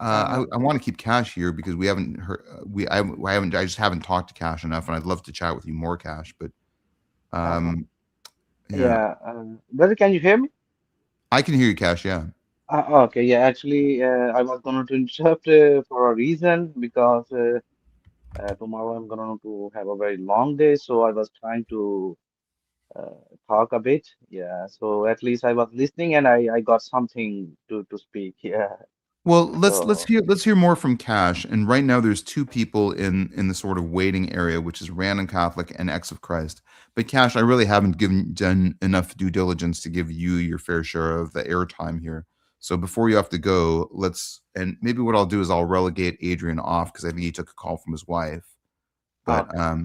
[SPEAKER 1] want to keep Cash here because we haven't heard. I just haven't talked to Cash enough, and I'd love to chat with you more, Cash. But yeah,
[SPEAKER 5] Yeah, brother, can you hear me?
[SPEAKER 1] I can hear you, Cash. Yeah.
[SPEAKER 5] Okay, yeah, actually, I was going to interrupt for a reason because tomorrow I'm going to have a very long day, so I was trying to talk a bit. Yeah, so at least I was listening and I got something to speak. Yeah,
[SPEAKER 1] Well,
[SPEAKER 5] so
[SPEAKER 1] let's hear more from Cash. And right now, there's two people in the sort of waiting area, which is Random Catholic and X of Christ. But Cash, I really haven't done enough due diligence to give you your fair share of the airtime here. So before you have to go, and maybe what I'll do is I'll relegate Adrian off because I think he took a call from his wife. But
[SPEAKER 5] okay.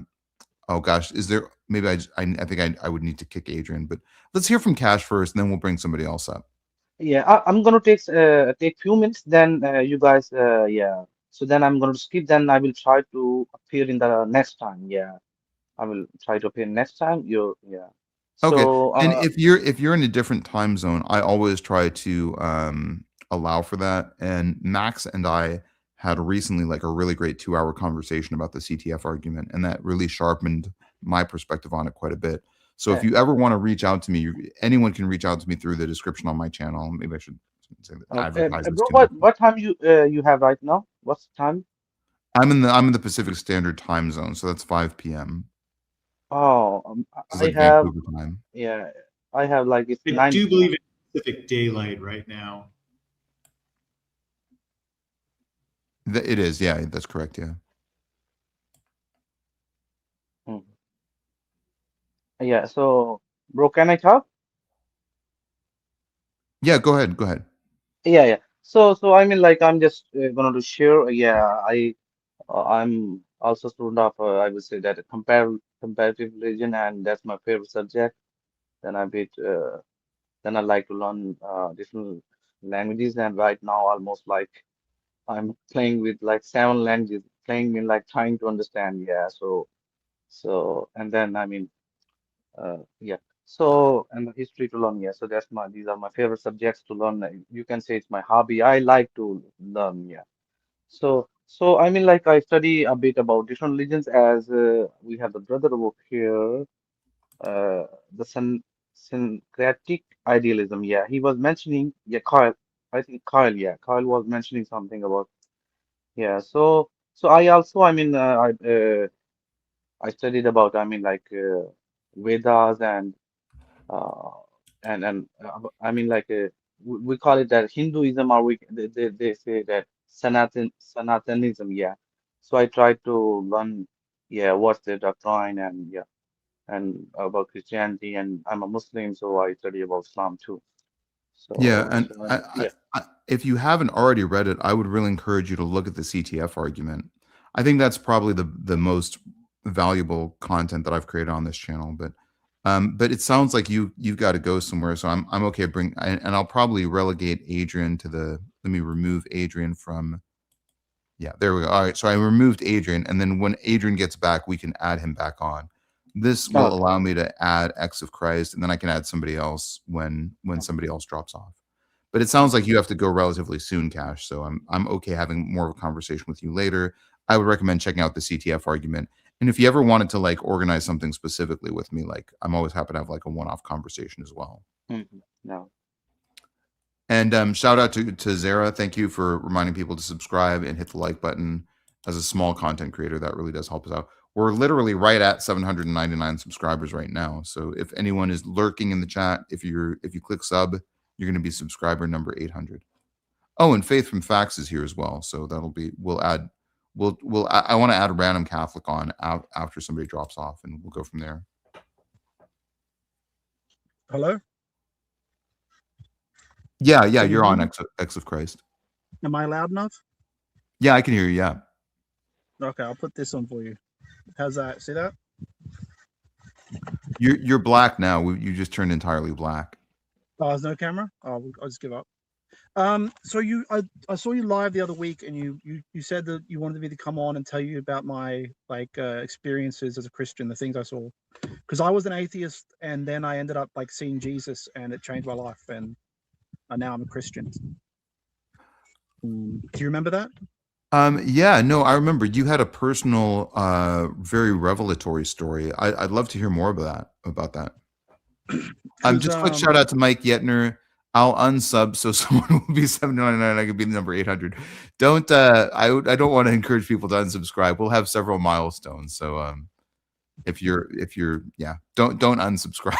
[SPEAKER 1] oh gosh, is there maybe I think I would need to kick Adrian. But let's hear from Cash first, and then we'll bring somebody else up.
[SPEAKER 5] Yeah, I'm gonna take few minutes. Then you guys, yeah. So then I'm gonna skip. Then I will try to appear in the next time. Yeah, I will try to appear next time. You, yeah.
[SPEAKER 1] Okay.
[SPEAKER 5] So
[SPEAKER 1] And if you're in a different time zone, I always try to allow for that. And Max and I had recently like a really great 2-hour conversation about the CTF argument, and that really sharpened my perspective on it quite a bit. So if
[SPEAKER 5] uh,
[SPEAKER 1] you ever want to reach out to me, anyone can reach out to me through the description on my channel. Maybe I should say that, advertise this
[SPEAKER 5] bro,
[SPEAKER 1] too much.
[SPEAKER 5] what time you have right now? What's the time?
[SPEAKER 1] I'm in the Pacific Standard Time Zone, so that's 5 p.m.
[SPEAKER 5] Oh,
[SPEAKER 1] This is
[SPEAKER 5] I
[SPEAKER 1] like
[SPEAKER 5] have,
[SPEAKER 1] Vancouver time.
[SPEAKER 5] yeah, I have like it's
[SPEAKER 2] I
[SPEAKER 5] 9
[SPEAKER 2] do believe
[SPEAKER 5] p.m.
[SPEAKER 2] it's Pacific daylight right now.
[SPEAKER 1] It is, yeah, that's correct, yeah.
[SPEAKER 5] Mhm. Yeah, so bro, can I talk?
[SPEAKER 1] Yeah, go ahead, go ahead.
[SPEAKER 5] Yeah, yeah. So I mean, like, I'm just gonna to share. Yeah, I I'm also student of, I would say that comparative religion, and that's my favorite subject. Then I bit, then I like to learn different languages, and right now almost like I'm playing with like 7 languages, playing in like trying to understand. Yeah, so and then I mean, yeah. So and the history to learn. Yeah, so these are my favorite subjects to learn. You can say it's my hobby. I like to learn. Yeah. So I mean, like I study a bit about different religions as we have the brother over here, the syncretic idealism. Yeah, he was mentioning. Yeah, Kyle. I think Kyle. Yeah, Kyle was mentioning something about. Yeah. So I also. I mean, I studied about. I mean, like Vedas uh, and I mean, like we call it that Hinduism, or they say that Sanatanism. Yeah. So I try to learn, yeah, what's the doctrine, and yeah, and about Christianity, and I'm a Muslim, so I study about Islam too.
[SPEAKER 1] Yeah,
[SPEAKER 5] So,
[SPEAKER 1] and
[SPEAKER 5] so yeah.
[SPEAKER 1] if you haven't already read it, I would really encourage you to look at the CTF argument. I think that's probably the most valuable content that I've created on this channel. But it sounds like you've got to go somewhere, so I'm okay. And I'll probably relegate Adrian to the. Let me remove Adrian from. Yeah, there we go. All right, so I removed Adrian, and then when Adrian gets back, we can add him back on. This will
[SPEAKER 5] Okay.
[SPEAKER 1] allow me to add X of Christ, and then I can add somebody else when somebody else drops off. But it sounds like you have to go relatively soon, Cash. So I'm okay having more of a conversation with you later. I would recommend checking out the CTF argument. And if you ever wanted to like organize something specifically with me, like I'm always happy to have like a one-off conversation as well.
[SPEAKER 5] No.
[SPEAKER 1] And shout out to Zara. Thank you for reminding people to subscribe and hit the like button. As a small content creator, that really does help us out. We're literally right at 799 subscribers right now. So if anyone is lurking in the chat, if you click sub, you're going to be subscriber number 800. Oh, and Faith from Fax is here as well. So I want to add a random Catholic on after somebody drops off, and we'll go from there.
[SPEAKER 7] Hello?
[SPEAKER 1] Yeah,
[SPEAKER 7] Can you
[SPEAKER 1] you're
[SPEAKER 7] hear
[SPEAKER 1] on
[SPEAKER 7] me?
[SPEAKER 1] X of Christ.
[SPEAKER 7] Am I loud enough?
[SPEAKER 1] Yeah, I can hear you. Yeah.
[SPEAKER 7] Okay, I'll put this on for you. How's that? See that?
[SPEAKER 1] You're black now. You just turned entirely black.
[SPEAKER 7] Oh, there's no camera? Oh, I'll just give up. So I saw you live the other week, and you said that you wanted me to come on and tell you about my experiences as a Christian, the things I saw, because I was an atheist, and then I ended up like seeing Jesus, and it changed my life, and now I'm a Christian. Do you remember that?
[SPEAKER 1] Yeah, no, I remember you had a personal, very revelatory story. I'd love to hear more about that. Just quick shout out to Mike Yetner. I'll unsub so someone will be 799. I could be the number 800. Don't I don't want to encourage people to unsubscribe. We'll have several milestones. So if you're don't unsubscribe.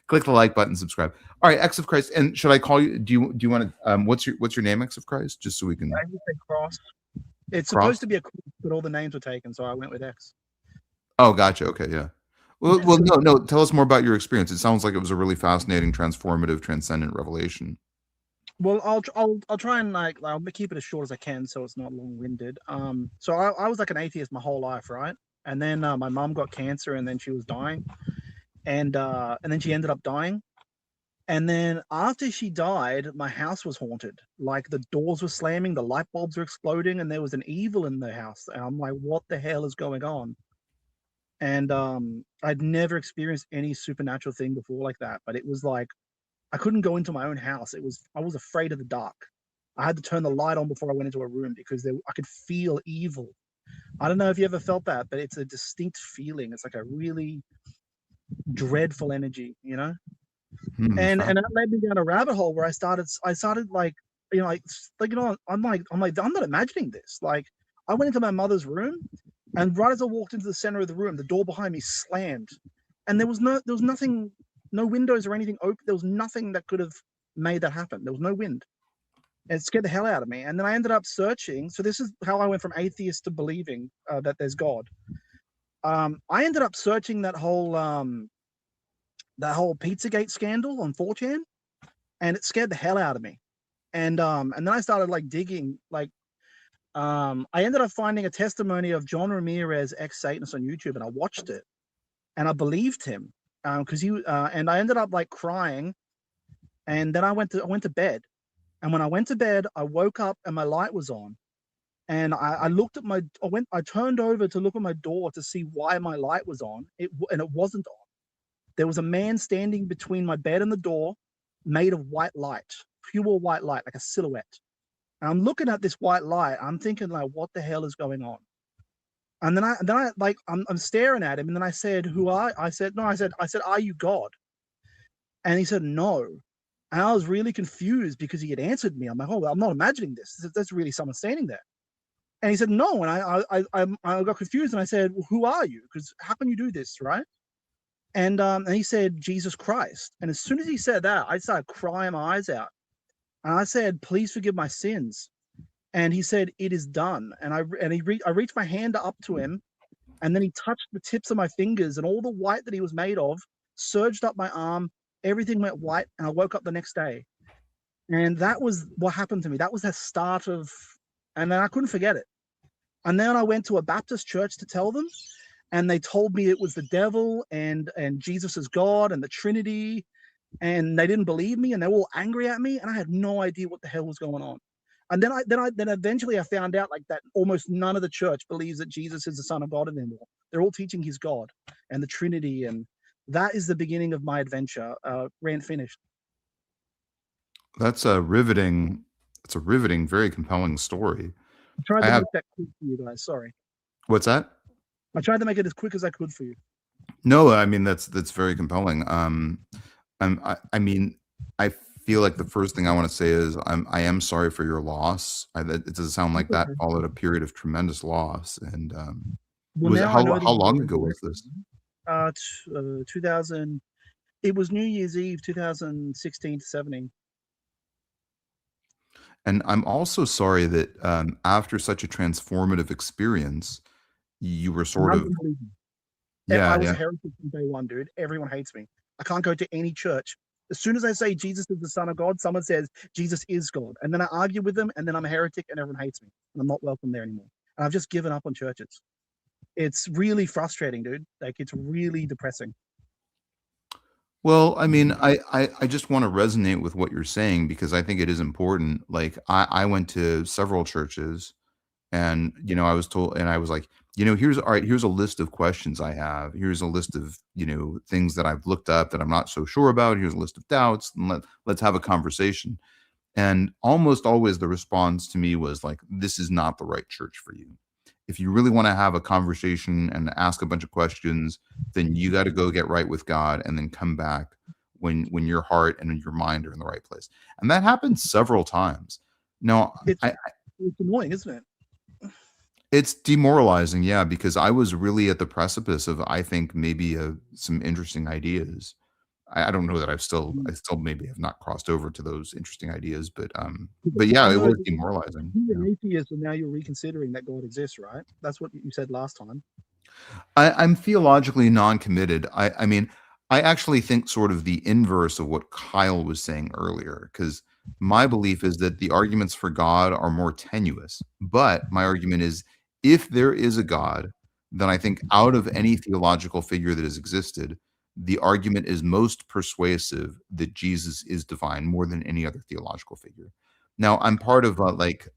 [SPEAKER 1] Click the like button, subscribe. All right, X of Christ. And should I call you? Do you want to what's your name, X of Christ? Just so we can
[SPEAKER 7] I just said cross. It's
[SPEAKER 1] Cross?
[SPEAKER 7] supposed to be a cross, but all the names were taken, so I went with X.
[SPEAKER 1] Oh, gotcha. Okay, yeah. Well, no. Tell us more about your experience. It sounds like it was a really fascinating, transformative, transcendent revelation.
[SPEAKER 7] Well, I'll try and I'll keep it as short as I can, so it's not long-winded. So I was like an atheist my whole life, right? And then my mom got cancer, and then she was dying, and then she ended up dying. And then after she died, my house was haunted. Like the doors were slamming, the light bulbs were exploding, and there was an evil in the house. And I'm like, what the hell is going on? And I'd never experienced any supernatural thing before like that, but it was like I couldn't go into my own house. I was afraid of the dark. I had to turn the light on before I went into a room because I could feel evil. I don't know if you ever felt that, but it's a distinct feeling. It's like a really dreadful energy, you know? And that led me down a rabbit hole where I started like, you know, I'm not imagining this. Like I went into my mother's room, and right as I walked into the center of the room, the door behind me slammed, and there was nothing, no windows or anything open. There was nothing that could have made that happen. There was no wind. And it scared the hell out of me. And then I ended up searching. So this is how I went from atheist to believing that there's God. I ended up searching that whole Pizzagate scandal on 4chan, and it scared the hell out of me. And then I started like digging, like I ended up finding a testimony of John Ramirez, ex-Satanist, on YouTube, and I watched it, and I believed him because and I ended up like crying, and then I went to bed, and when I went to bed, I woke up and my light was on, and I looked at I turned over to look at my door to see why my light was on, and it wasn't on. There was a man standing between my bed and the door, made of white light, pure white light, like a silhouette. And I'm looking at this white light. I'm thinking, like, what the hell is going on? And then I like, I'm staring at him. And then I said, I said, no, I said, are you God? And he said, no. And I was really confused because he had answered me. I'm like, oh, well, I'm not imagining this. That's really someone standing there. And he said, no. And I got confused. And I said, well, who are you? Because how can you do this, right? And he said, Jesus Christ. And as soon as he said that, I started crying my eyes out. And I said, please forgive my sins. And he said, it is done. And I reached my hand up to him, and then he touched the tips of my fingers, and all the white that he was made of surged up my arm. Everything went white, and I woke up the next day. And that was what happened to me. That was the start of, and then I couldn't forget it. And then I went to a Baptist church to tell them, and they told me it was the devil and Jesus is God and the Trinity. And they didn't believe me, and they were all angry at me, and I had no idea what the hell was going on. And then eventually I found out like that almost none of the church believes that Jesus is the Son of God anymore. They're all teaching he's God and the Trinity, and that is the beginning of my adventure. Rant finished.
[SPEAKER 1] That's a riveting. It's a riveting, very compelling story.
[SPEAKER 7] I tried to make that quick for you guys. Sorry.
[SPEAKER 1] What's that?
[SPEAKER 7] I tried to make it as quick as I could for you.
[SPEAKER 1] No, I mean that's very compelling. I mean, I feel like the first thing I want to say is I am sorry for your loss. It doesn't sound like that followed a period of tremendous loss. And how long ago was this?
[SPEAKER 7] 2000. It was New Year's Eve, 2016 to 17.
[SPEAKER 1] And I'm also sorry that after such a transformative experience, you were sort of
[SPEAKER 7] I was a heretic from day one, dude. Everyone hates me. I can't go to any church. As soon as I say Jesus is the Son of God, someone says Jesus is God. And then I argue with them, and then I'm a heretic, and everyone hates me. And I'm not welcome there anymore. And I've just given up on churches. It's really frustrating, dude. Like, it's really depressing.
[SPEAKER 1] Well, I mean, I just want to resonate with what you're saying because I think it is important. Like, I went to several churches, and I was told, and I was like, here's a list of questions I have. Here's a list of things that I've looked up that I'm not so sure about. Here's a list of doubts, and let's have a conversation. And almost always the response to me was like, this is not the right church for you. If you really want to have a conversation and ask a bunch of questions, then you got to go get right with God and then come back when your heart and your mind are in the right place. And that happened several times. No,
[SPEAKER 7] it's annoying, isn't it?
[SPEAKER 1] It's demoralizing, yeah, because I was really at the precipice of, I think, maybe some interesting ideas. I don't know that I still maybe have not crossed over to those interesting ideas, but yeah, it was demoralizing.
[SPEAKER 7] You're an atheist, and now you're reconsidering that God exists, right? That's what you said last time.
[SPEAKER 1] I'm theologically non-committed. I mean, I actually think sort of the inverse of what Kyle was saying earlier, because my belief is that the arguments for God are more tenuous. But my argument is, if there is a God, then I think out of any theological figure that has existed, the argument is most persuasive that Jesus is divine more than any other theological figure. Now, I'm part of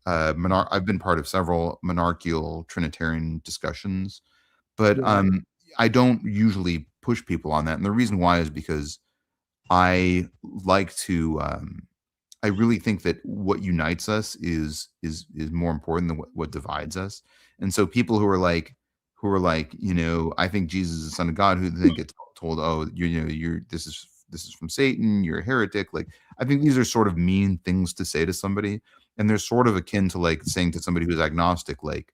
[SPEAKER 1] I've been part of several monarchical Trinitarian discussions, but I don't usually push people on that. And the reason why is because I like to I really think that what unites us is more important than what divides us. And so people who are like, I think Jesus is the Son of God, who then get told, oh, this is from Satan, you're a heretic. Like, I think these are sort of mean things to say to somebody, and they're sort of akin to like saying to somebody who's agnostic, like,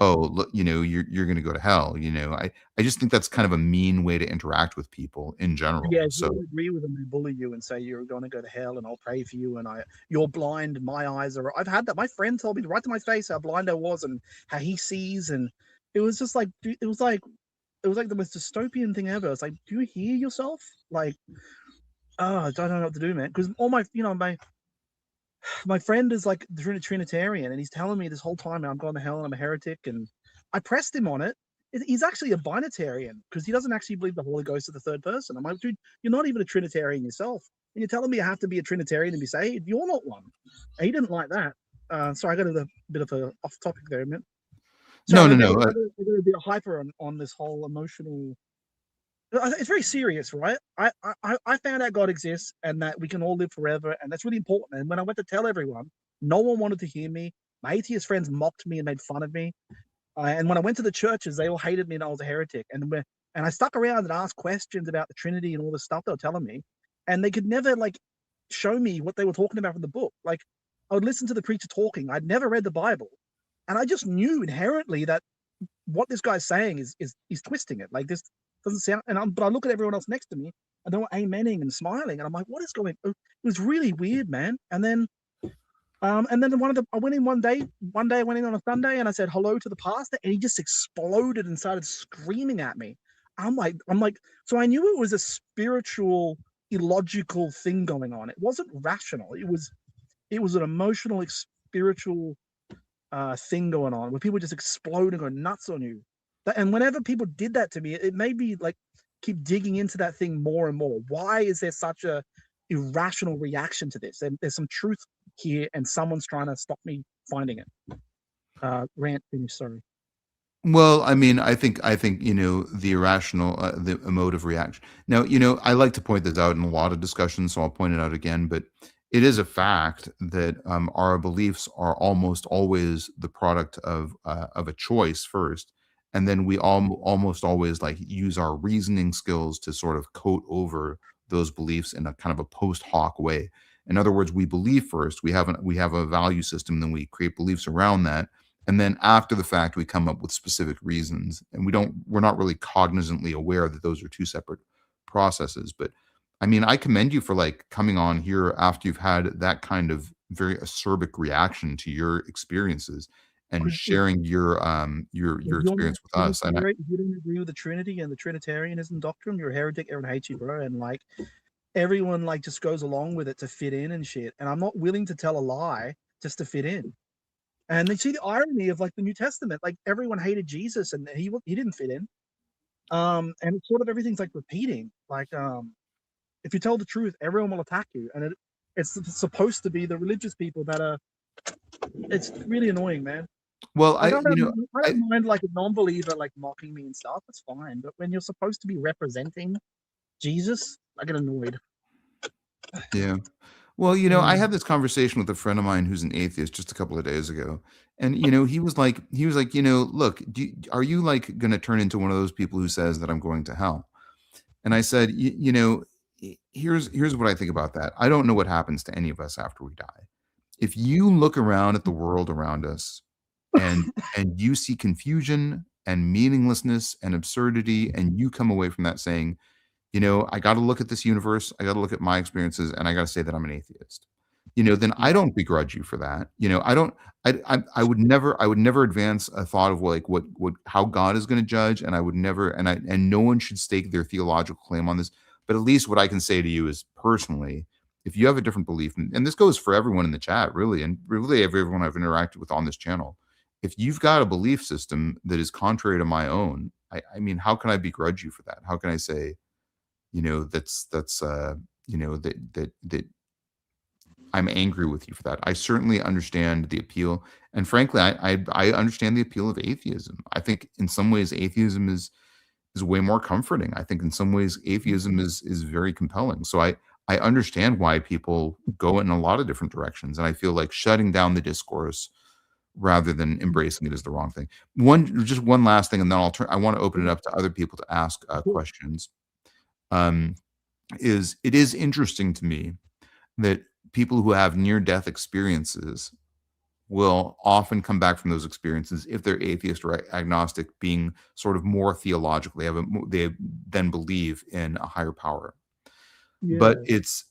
[SPEAKER 1] oh, look, you're going to go to hell. I just think that's kind of a mean way to interact with people in general.
[SPEAKER 7] Yeah,
[SPEAKER 1] so
[SPEAKER 7] you agree with them and bully you and say you're going to go to hell and I'll pray for you and you're blind and my eyes are. I've had that. My friend told me right to my face how blind I was and how he sees, and it was just like it was like the most dystopian thing ever. It's like, do you hear yourself? Like, I don't know what to do, man. Because all my my friend is like Trinitarian, and he's telling me this whole time I'm going to hell and I'm a heretic. And I pressed him on it. He's actually a binitarian because he doesn't actually believe the Holy Ghost is the third person. I'm like, dude, you're not even a Trinitarian yourself. And you're telling me I have to be a Trinitarian to be saved? You're not one. And he didn't like that. So I got a bit of a off topic there, man. So
[SPEAKER 1] No.
[SPEAKER 7] I got a bit hyper on this whole emotional. It's very serious, right? I found out God exists and that we can all live forever, and that's really important. And when I went to tell everyone, no one wanted to hear me. My atheist friends mocked me and made fun of me. And when I went to the churches, they all hated me and I was a heretic. And I stuck around and asked questions about the Trinity and all this stuff they were telling me, and they could never like show me what they were talking about from the book. Like I would listen to the preacher talking. I'd never read the Bible, and I just knew inherently that what this guy's saying is he's twisting it. Like this doesn't sound. But I look at everyone else next to me, and they were amening and smiling, and I'm like, what is going? It was really weird, man. And then I went in one day I went in on a Sunday and I said hello to the pastor, and he just exploded and started screaming at me. I'm like, so I knew it was a spiritual, illogical thing going on. It wasn't rational. It was an emotional, spiritual thing going on where people just explode and go nuts on you. And whenever people did that to me, it made me like keep digging into that thing more and more. Why is there such a irrational reaction to this? And there's some truth here, and someone's trying to stop me finding it. Rant finished. Sorry.
[SPEAKER 1] Well, I mean, I think the irrational, the emotive reaction. Now, I like to point this out in a lot of discussions, so I'll point it out again. But it is a fact that our beliefs are almost always the product of a choice first, and then we almost always like use our reasoning skills to sort of coat over those beliefs in a kind of a post hoc way. In other words, we believe first, we have a value system, then we create beliefs around that. And then after the fact, we come up with specific reasons, and we're not really cognizantly aware that those are two separate processes. But I mean, I commend you for like coming on here after you've had that kind of very acerbic reaction to your experiences and sharing your experience with us.
[SPEAKER 7] If you don't agree with the Trinity and the Trinitarianism doctrine, you're a heretic. Everyone hates you, bro. And like everyone like just goes along with it to fit in and shit. And I'm not willing to tell a lie just to fit in. And they see the irony of like the New Testament, like everyone hated Jesus and he didn't fit in. And it's sort of everything's like repeating. Like if you tell the truth, everyone will attack you, and it's supposed to be the religious people that are. It's really annoying, man.
[SPEAKER 1] Well,
[SPEAKER 7] I don't mind like a non-believer like mocking me and stuff. That's fine, but when you're supposed to be representing Jesus, I get annoyed.
[SPEAKER 1] Yeah. Well, I had this conversation with a friend of mine who's an atheist just a couple of days ago. And, he was like, look, are you like going to turn into one of those people who says that I'm going to hell? And I said, here's what I think about that. I don't know what happens to any of us after we die. If you look around at the world around us and you see confusion and meaninglessness and absurdity, and you come away from that saying, I got to look at this universe. I got to look at my experiences, and I got to say that I'm an atheist. Then I don't begrudge you for that. I would never advance a thought of like how God is going to judge, and I would never, and no one should stake their theological claim on this. But at least what I can say to you is personally, if you have a different belief, and this goes for everyone in the chat, really, and really everyone I've interacted with on this channel, if you've got a belief system that is contrary to my own, I mean, how can I begrudge you for that? How can I say, that I'm angry with you for that? I certainly understand the appeal, and frankly, I understand the appeal of atheism. I think in some ways atheism is way more comforting. I think in some ways atheism is very compelling. So I understand why people go in a lot of different directions, and I feel like shutting down the discourse rather than embracing it is the wrong thing. Just one last thing, and then I want to open it up to other people to ask questions. It is interesting to me that people who have near-death experiences will often come back from those experiences, if they're atheist or agnostic, being sort of more theological. They then believe in a higher power. Yeah. But it's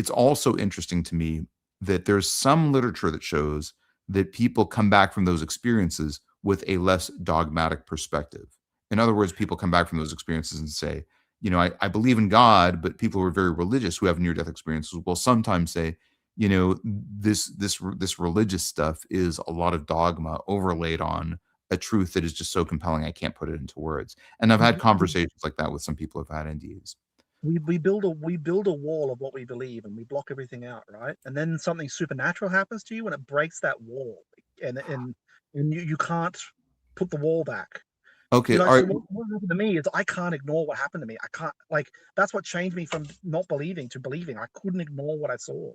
[SPEAKER 1] also interesting to me that there's some literature that shows that people come back from those experiences with a less dogmatic perspective. In other words, people come back from those experiences and say, I believe in God, but people who are very religious who have near-death experiences will sometimes say, this religious stuff is a lot of dogma overlaid on a truth that is just so compelling I can't put it into words. And I've had conversations like that with some people who've had NDEs.
[SPEAKER 7] We build a wall of what we believe, and we block everything out, right? And then something supernatural happens to you, and it breaks that wall, and you can't put the wall back.
[SPEAKER 1] Okay,
[SPEAKER 7] So
[SPEAKER 1] all right.
[SPEAKER 7] what happened to me is I can't ignore what happened to me. I can't, that's what changed me from not believing to believing. I couldn't ignore what I saw.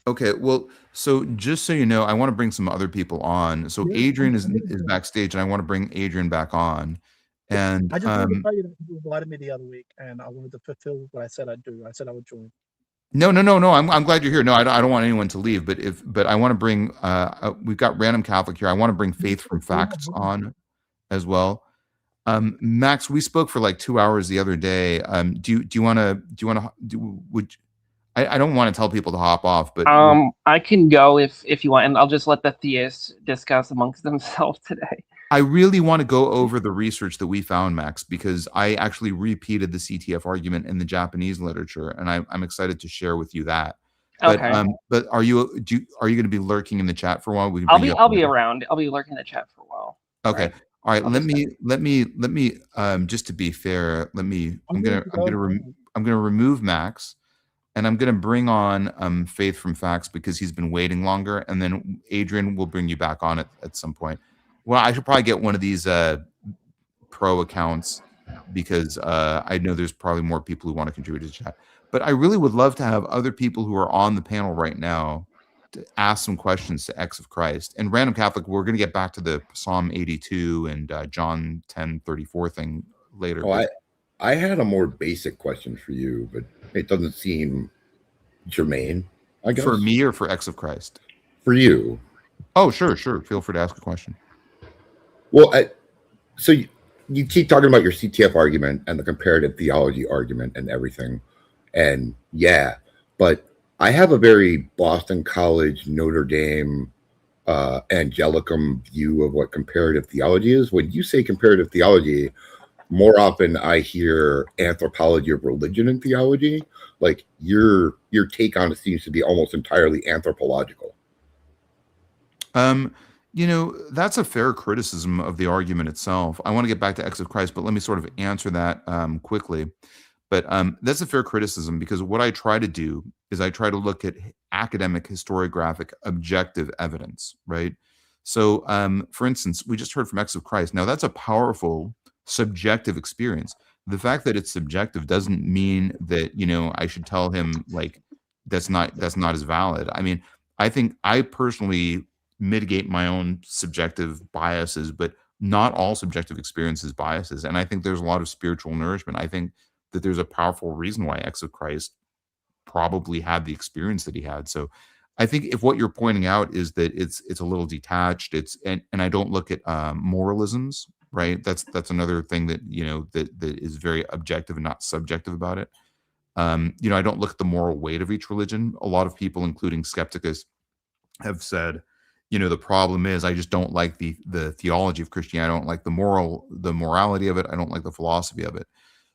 [SPEAKER 1] Okay, well, so just so you know, I want to bring some other people on. So
[SPEAKER 7] Yeah,
[SPEAKER 1] Adrian is backstage, and I want to bring Adrian back on. And
[SPEAKER 7] I just wanted to tell you that you invited me the other week, and I wanted to fulfill what I said I'd do. I said I would join.
[SPEAKER 1] No. I'm glad you're here. No, I don't want anyone to leave. But I want to bring. We've got Random Catholic here. I want to bring Faith from Facts on as well. Max, we spoke for like 2 hours the other day. Do you want to would I don't want to tell people to hop off, but
[SPEAKER 8] I can go if you want, and I'll just let the theists discuss amongst themselves today.
[SPEAKER 1] I really want to go over the research that we found, Max, because I actually repeated the CTF argument in the Japanese literature, and I'm excited to share with you that. But
[SPEAKER 8] Okay.
[SPEAKER 1] But are you going to be lurking in the chat for a while?
[SPEAKER 8] I'll be around. I'll be lurking in the chat for a while.
[SPEAKER 1] Okay. All right. Let me just to be fair, I'm gonna remove Max, and I'm gonna bring on Faith from Facts because he's been waiting longer, and then Adrian will bring you back on at some point. Well, I should probably get one of these pro accounts because I know there's probably more people who want to contribute to the chat. But I really would love to have other people who are on the panel right now to ask some questions to X of Christ. And Random Catholic, we're going to get back to the Psalm 82 and John 10:34 thing later.
[SPEAKER 9] Oh, I had a more basic question for you, but it doesn't seem germane, I guess.
[SPEAKER 1] For me or for X of Christ?
[SPEAKER 9] For you.
[SPEAKER 1] Oh, sure. Feel free to ask a question.
[SPEAKER 9] Well, so you keep talking about your CTF argument and the comparative theology argument and everything. And yeah, but I have a very Boston College, Notre Dame, Angelicum view of what comparative theology is. When you say comparative theology, more often I hear anthropology of religion and theology. Like your take on it seems to be almost entirely anthropological.
[SPEAKER 1] That's a fair criticism of the argument itself. I want to get back to X of Christ, but let me sort of answer that quickly. But that's a fair criticism because what I try to do is I try to look at academic, historiographic, objective evidence, right? So, for instance, we just heard from X of Christ. Now, that's a powerful subjective experience. The fact that it's subjective doesn't mean that, I should tell him like that's not as valid. I mean, I think I personally mitigate my own subjective biases, but not all subjective experiences biases. And I think there's a lot of spiritual nourishment. I think that there's a powerful reason why X of Christ probably had the experience that he had. So I think if what you're pointing out is that it's a little detached, and I don't look at moralisms, right? That's another thing that, that is very objective and not subjective about it. I don't look at the moral weight of each religion. A lot of people, including skeptics, have said, the problem is I just don't like the theology of Christianity. I don't like the morality of it. I don't like the philosophy of it.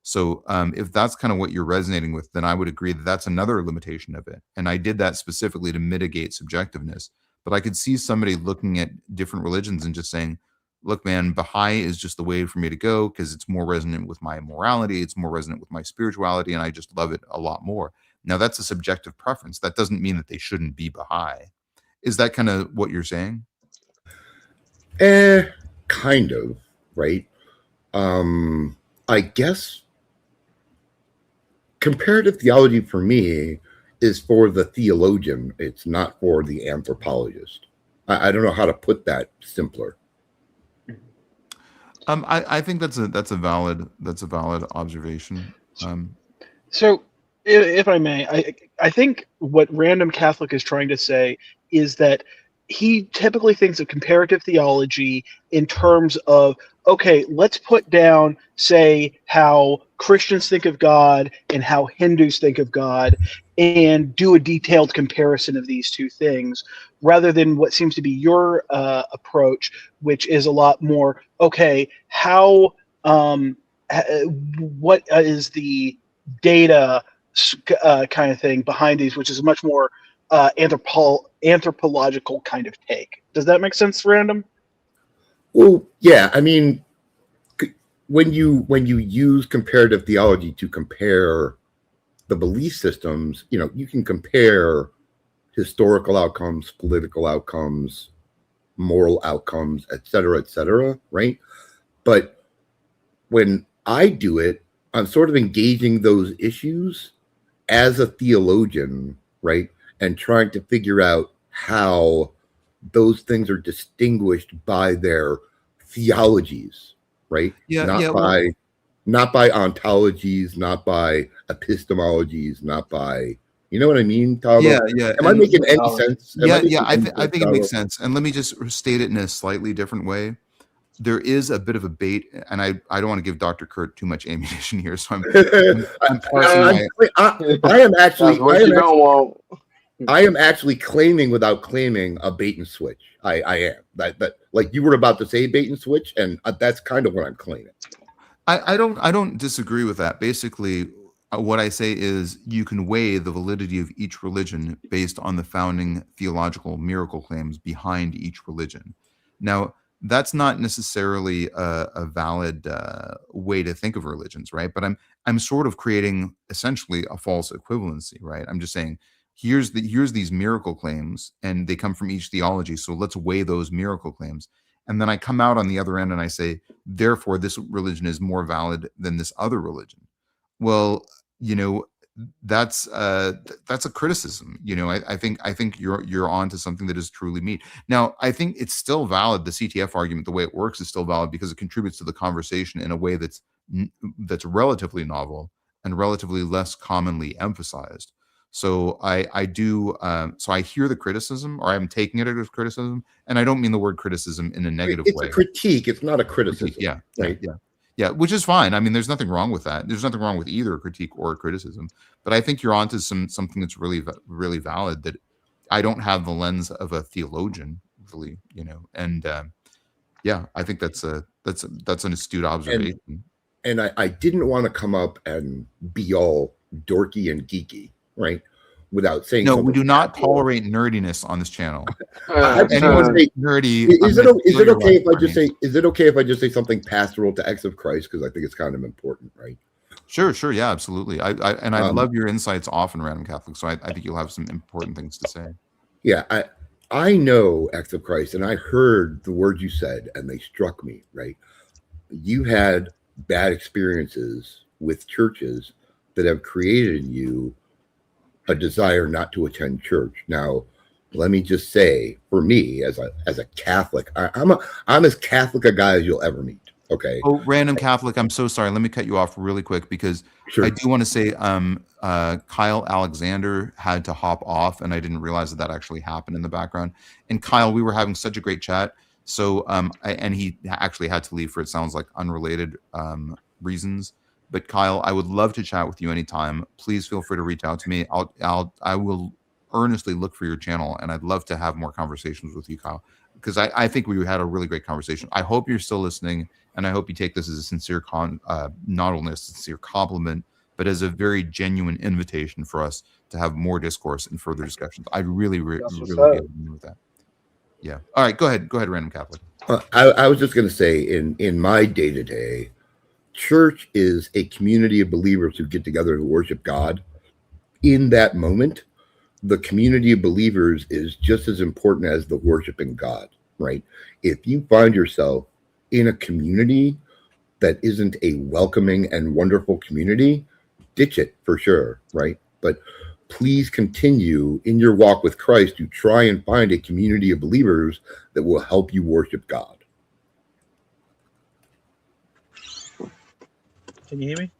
[SPEAKER 1] So if that's kind of what you're resonating with, then I would agree that that's another limitation of it. And I did that specifically to mitigate subjectiveness. But I could see somebody looking at different religions and just saying, look, man, Baha'i is just the way for me to go because it's more resonant with my morality. It's more resonant with my spirituality. And I just love it a lot more. Now, that's a subjective preference. That doesn't mean that they shouldn't be Baha'i. Is that kind of what you're saying?
[SPEAKER 9] Kind of, right? I guess comparative theology for me is for the theologian. It's not for the anthropologist. I don't know how to put that simpler.
[SPEAKER 1] I think that's a valid observation.
[SPEAKER 6] So, if I may, I think what Random Catholic is trying to say is that he typically thinks of comparative theology in terms of, okay, let's put down, say, how Christians think of God and how Hindus think of God and do a detailed comparison of these two things, rather than what seems to be your approach, which is a lot more, okay, how, what is the data kind of thing behind these, which is much more anthropological kind of take. Does that make sense, Random?
[SPEAKER 9] Well, yeah. I mean, when you use comparative theology to compare the belief systems, you can compare historical outcomes, political outcomes, moral outcomes, et cetera, right? But when I do it, I'm sort of engaging those issues as a theologian, right? And trying to figure out how those things are distinguished by their theologies, right?
[SPEAKER 1] Yeah,
[SPEAKER 9] Not
[SPEAKER 1] yeah.
[SPEAKER 9] by ontologies, not by epistemologies, not by, you know what I mean, Tavo?
[SPEAKER 1] Yeah, yeah.
[SPEAKER 9] Am I making any sense?
[SPEAKER 1] Yeah, I think it makes sense. And let me just state it in a slightly different way. There is a bit of a bait, and I don't want to give Dr. Kurt too much ammunition here, so I'm parsing
[SPEAKER 9] I am actually claiming without claiming a bait and switch. I am that like you were about to say bait and switch, and that's kind of what I'm claiming.
[SPEAKER 1] I don't disagree with that. Basically, what I say is you can weigh the validity of each religion based on the founding theological miracle claims behind each religion. Now, that's not necessarily a valid way to think of religions, right? But I'm sort of creating essentially a false equivalency, right? I'm just saying here's these miracle claims, and they come from each theology. So let's weigh those miracle claims. And then I come out on the other end and I say, therefore, this religion is more valid than this other religion. Well, that's a criticism. I think you're on to something that is truly meat. Now, I think it's still valid. The CTF argument, the way it works, is still valid because it contributes to the conversation in a way that's relatively novel and relatively less commonly emphasized. So I do. So I hear the criticism, or I'm taking it as criticism, and I don't mean the word criticism in a negative way.
[SPEAKER 9] It's a critique. It's not a criticism.
[SPEAKER 1] Yeah,
[SPEAKER 9] right?
[SPEAKER 1] Yeah, which is fine. I mean, there's nothing wrong with that. There's nothing wrong with either a critique or a criticism. But I think you're onto something that's really, really valid. That I don't have the lens of a theologian, really, And yeah, I think that's an astute observation.
[SPEAKER 9] And I didn't want to come up and be all dorky and geeky, right? Without saying
[SPEAKER 1] no, we do not tolerate nerdiness on this channel.
[SPEAKER 9] Anyone say
[SPEAKER 1] nerdy?
[SPEAKER 9] Is it okay if I just say? Is it okay if I just say something pastoral to X of Christ, because I think it's kind of important, right?
[SPEAKER 1] Sure, yeah, absolutely. I love your insights off in Random Catholic, so I think you'll have some important things to say.
[SPEAKER 9] Yeah, I know X of Christ, and I heard the words you said, and they struck me. Right, you had bad experiences with churches that have created in you a desire not to attend church. Now, let me just say, for me as a Catholic, I'm as Catholic a guy as you'll ever meet. Okay.
[SPEAKER 1] Oh, Random Catholic, I'm so sorry. Let me cut you off really quick because I do want to say Kyle Alexander had to hop off, and I didn't realize that actually happened in the background. And Kyle, we were having such a great chat. So and he actually had to leave for, it sounds like, unrelated reasons. But Kyle, I would love to chat with you anytime. Please feel free to reach out to me. I will earnestly look for your channel, and I'd love to have more conversations with you, Kyle, because I think we had a really great conversation. I hope you're still listening, and I hope you take this as a sincere not only a sincere compliment, but as a very genuine invitation for us to have more discourse and further discussions. I really agree with that. Yeah. All right. Go ahead, Random Catholic.
[SPEAKER 9] I was just going to say, in my day-to-day, church is a community of believers who get together to worship God. In that moment, the community of believers is just as important as the worshiping God, right? If you find yourself in a community that isn't a welcoming and wonderful community, ditch it for sure, right? But please continue in your walk with Christ to try and find a community of believers that will help you worship God.
[SPEAKER 7] Can you hear me?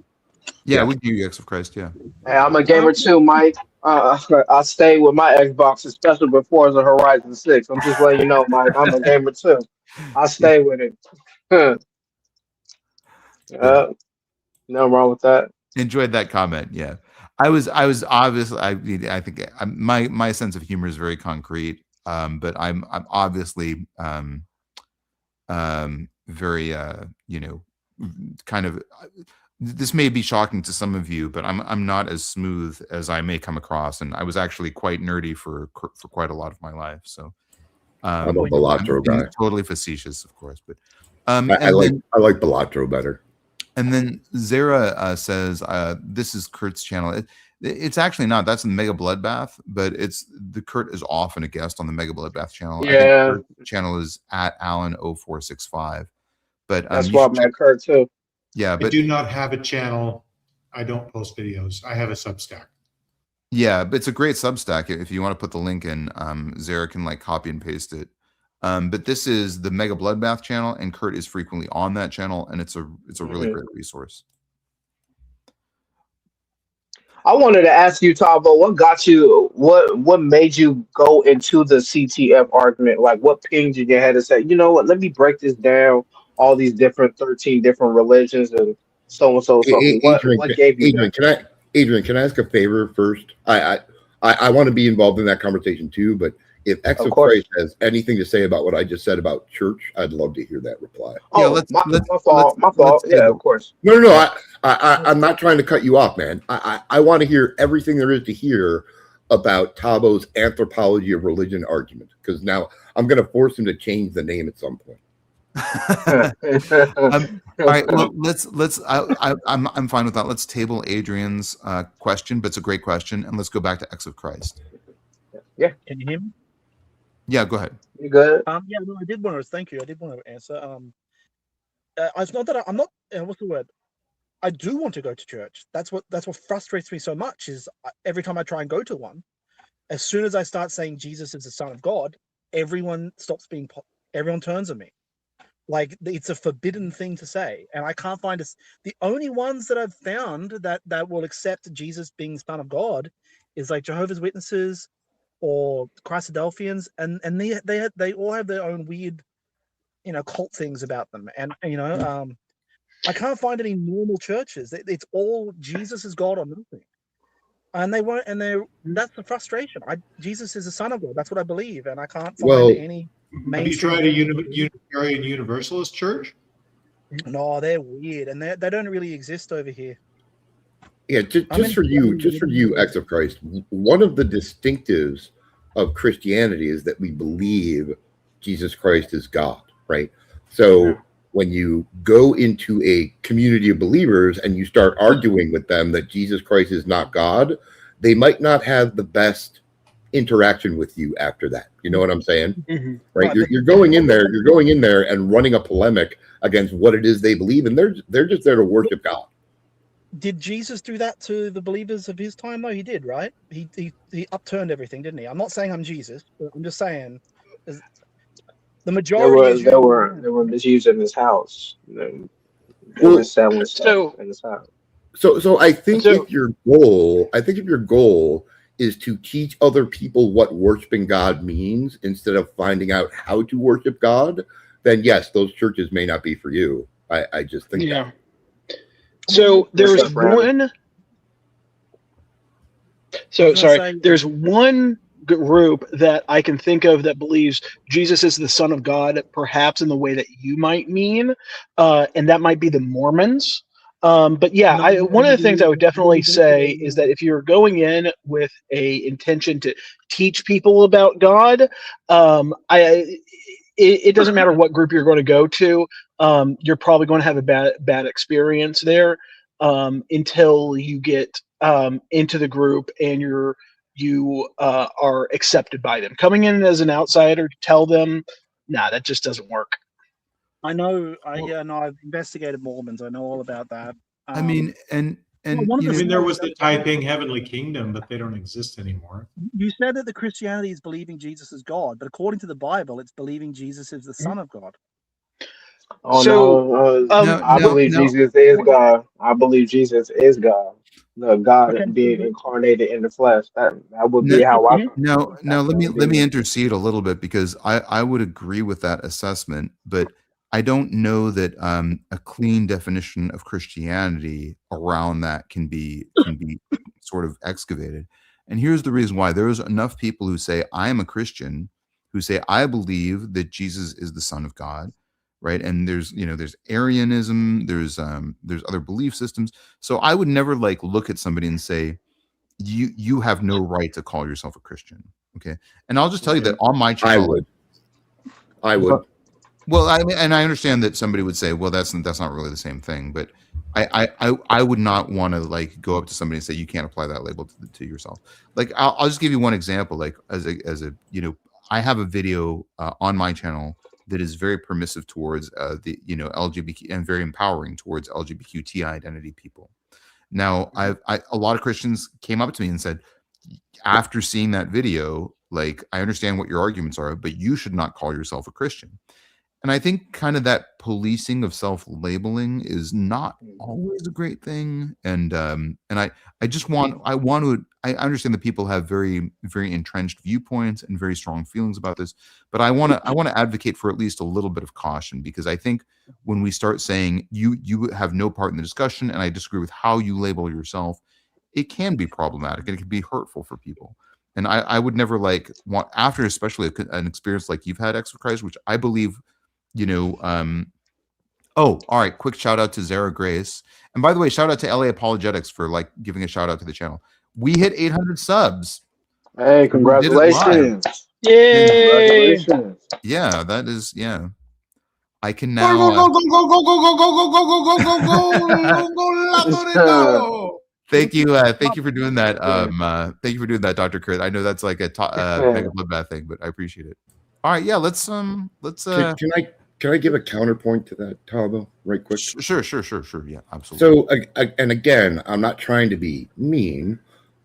[SPEAKER 1] Yeah, we do X of Christ. Yeah.
[SPEAKER 6] Hey, I'm a gamer too, Mike. I stay with my Xbox, especially before the Horizon 6. I'm just letting you know, Mike. I'm a gamer too. I stay with it. Nothing wrong with that.
[SPEAKER 1] Enjoyed that comment. Yeah, I was obviously. I think my sense of humor is very concrete. But I'm obviously very kind of this may be shocking to some of you, but I'm not as smooth as I may come across, and I was actually quite nerdy for quite a lot of my life. So
[SPEAKER 9] I'm a Balatro
[SPEAKER 1] being
[SPEAKER 9] guy.
[SPEAKER 1] totally facetious, of course, but
[SPEAKER 9] I like Balatro better.
[SPEAKER 1] And then Zara says, "This is Kurt's channel." It's actually not. That's the Mega Bloodbath, but Kurt is often a guest on the Mega Bloodbath channel.
[SPEAKER 6] Yeah.
[SPEAKER 1] I think Kurt's channel is at Alan0465. But
[SPEAKER 6] That's why I'm at Kurt too.
[SPEAKER 1] Yeah,
[SPEAKER 2] I
[SPEAKER 1] but
[SPEAKER 2] do not have a channel. I don't post videos. I have a Substack.
[SPEAKER 1] yeah, but it's a great Substack. If you want to put the link in, Zara can like copy and paste it. But this is the Mega Bloodbath channel, and Kurt is frequently on that channel, and it's a really great resource.
[SPEAKER 6] I wanted to ask you, Tavo, what made you go into the CTF argument? Like, what pinged in your head and said, you know what, let me break this down, all these 13 different religions and so and so. What gave you that?
[SPEAKER 9] Adrian, can I ask a favor first? I want to be involved in that conversation too, but if X of Christ has anything to say about what I just said about church, I'd love to hear that reply.
[SPEAKER 6] Oh, yeah, my fault. Yeah, of course.
[SPEAKER 9] No. I'm not trying to cut you off, man. I want to hear everything there is to hear about Tavo's anthropology of religion argument, because now I'm going to force him to change the name at some point.
[SPEAKER 1] All right, well, I'm fine with that. Let's table Adrian's question, but it's a great question, and let's go back to X of Christ.
[SPEAKER 6] Yeah,
[SPEAKER 7] can you hear me?
[SPEAKER 1] Yeah, go ahead.
[SPEAKER 6] You good?
[SPEAKER 7] Yeah, no, I did want to. Thank you. I did want to answer. It's not that I'm not. What's the word? I do want to go to church. That's what frustrates me so much. Is every time I try and go to one, as soon as I start saying Jesus is the Son of God, everyone stops being. Everyone turns on me. Like, it's a forbidden thing to say, and I can't find the only ones that I've found that will accept Jesus being Son of God is like Jehovah's Witnesses or Christadelphians, and they all have their own weird, cult things about them, and I can't find any normal churches. It's all Jesus is God or nothing, and they won't, and that's the frustration. Jesus is the Son of God. That's what I believe, and I can't find any.
[SPEAKER 2] Have you tried a Unitarian Universalist church?
[SPEAKER 7] No, they're weird, and they don't really exist over here.
[SPEAKER 9] Yeah, just for you, X of Christ, one of the distinctives of Christianity is that we believe Jesus Christ is God, right? So when you go into a community of believers and you start arguing with them that Jesus Christ is not God, they might not have the best interaction with you after that. You know what I'm saying? Mm-hmm. Right? You're going in there and running a polemic against what it is they believe, and they're just there to worship God.
[SPEAKER 7] Did Jesus do that to the believers of his time, though? He did, right? He upturned everything, didn't he? I'm not saying I'm Jesus, but I'm just saying the majority
[SPEAKER 6] there were misused in his house. They were selling stuff in his house.
[SPEAKER 9] So I think if your goal is to teach other people what worshiping God means instead of finding out how to worship God, then yes, those churches may not be for you. I just think that.
[SPEAKER 10] So there's one. So sorry, there's one group that I can think of that believes Jesus is the Son of God, perhaps in the way that you might mean, and that might be the Mormons. But yeah, one of the things I would definitely say is that if you're going in with a intention to teach people about God, it doesn't matter what group you're going to go to. You're probably going to have a bad experience there until you get into the group and you are accepted by them. Coming in as an outsider to tell them, nah, that just doesn't work.
[SPEAKER 7] I know. I've investigated Mormons. I know all about that.
[SPEAKER 1] I mean, and
[SPEAKER 2] there was the Taiping Heavenly Kingdom, but they don't exist anymore.
[SPEAKER 7] You said that the Christianity is believing Jesus is God, but according to the Bible, it's believing Jesus is the Son of God.
[SPEAKER 6] I believe Jesus is God. I believe Jesus is God. The God being incarnated in the flesh. That would be how I.
[SPEAKER 1] Now let me intercede a little bit, because I would agree with that assessment, but I don't know that a clean definition of Christianity around that can be sort of excavated. And here's the reason why. There's enough people who say, I am a Christian, who say, I believe that Jesus is the Son of God, right? And there's Arianism, there's other belief systems. So I would never like look at somebody and say, you have no right to call yourself a Christian. Okay. And I'll just tell you that on my channel,
[SPEAKER 9] I would.
[SPEAKER 1] Well, I mean, and I understand that somebody would say, well, that's not really the same thing, but I would not want to like go up to somebody and say you can't apply that label to yourself. Like I'll just give you one example. Like as a I have a video on my channel that is very permissive towards the LGBT and very empowering towards LGBTQI identity people. Now, a lot of Christians came up to me and said, after seeing that video, like I understand what your arguments are, but you should not call yourself a Christian. And I think kind of that policing of self-labeling is not always a great thing. And I understand that people have very, very entrenched viewpoints and very strong feelings about this, but I want to advocate for at least a little bit of caution, because I think when we start saying you have no part in the discussion and I disagree with how you label yourself, it can be problematic and it can be hurtful for people. And I would never like want, after especially an experience like you've had, X of Christ, which I believe, all right, quick shout out to Zara Grace. And by the way, shout out to LA Apologetics for like giving a shout out to the channel. We hit 800 subs.
[SPEAKER 6] Hey, congratulations.
[SPEAKER 10] Yay!
[SPEAKER 6] Congratulations.
[SPEAKER 1] Yeah, that is, yeah. I can
[SPEAKER 6] Go,
[SPEAKER 1] now
[SPEAKER 6] go, go, go, go, go, go, go, go, go, go, go, go, go.
[SPEAKER 1] Thank you for doing that. Thank you for doing that, Dr. Kurt. I know that's like a mega bloodbath thing, but I appreciate it. All right, yeah, let's
[SPEAKER 9] Can I give a counterpoint to that, Tavo, right quick?
[SPEAKER 1] Sure. Yeah, absolutely.
[SPEAKER 9] So, and again, I'm not trying to be mean,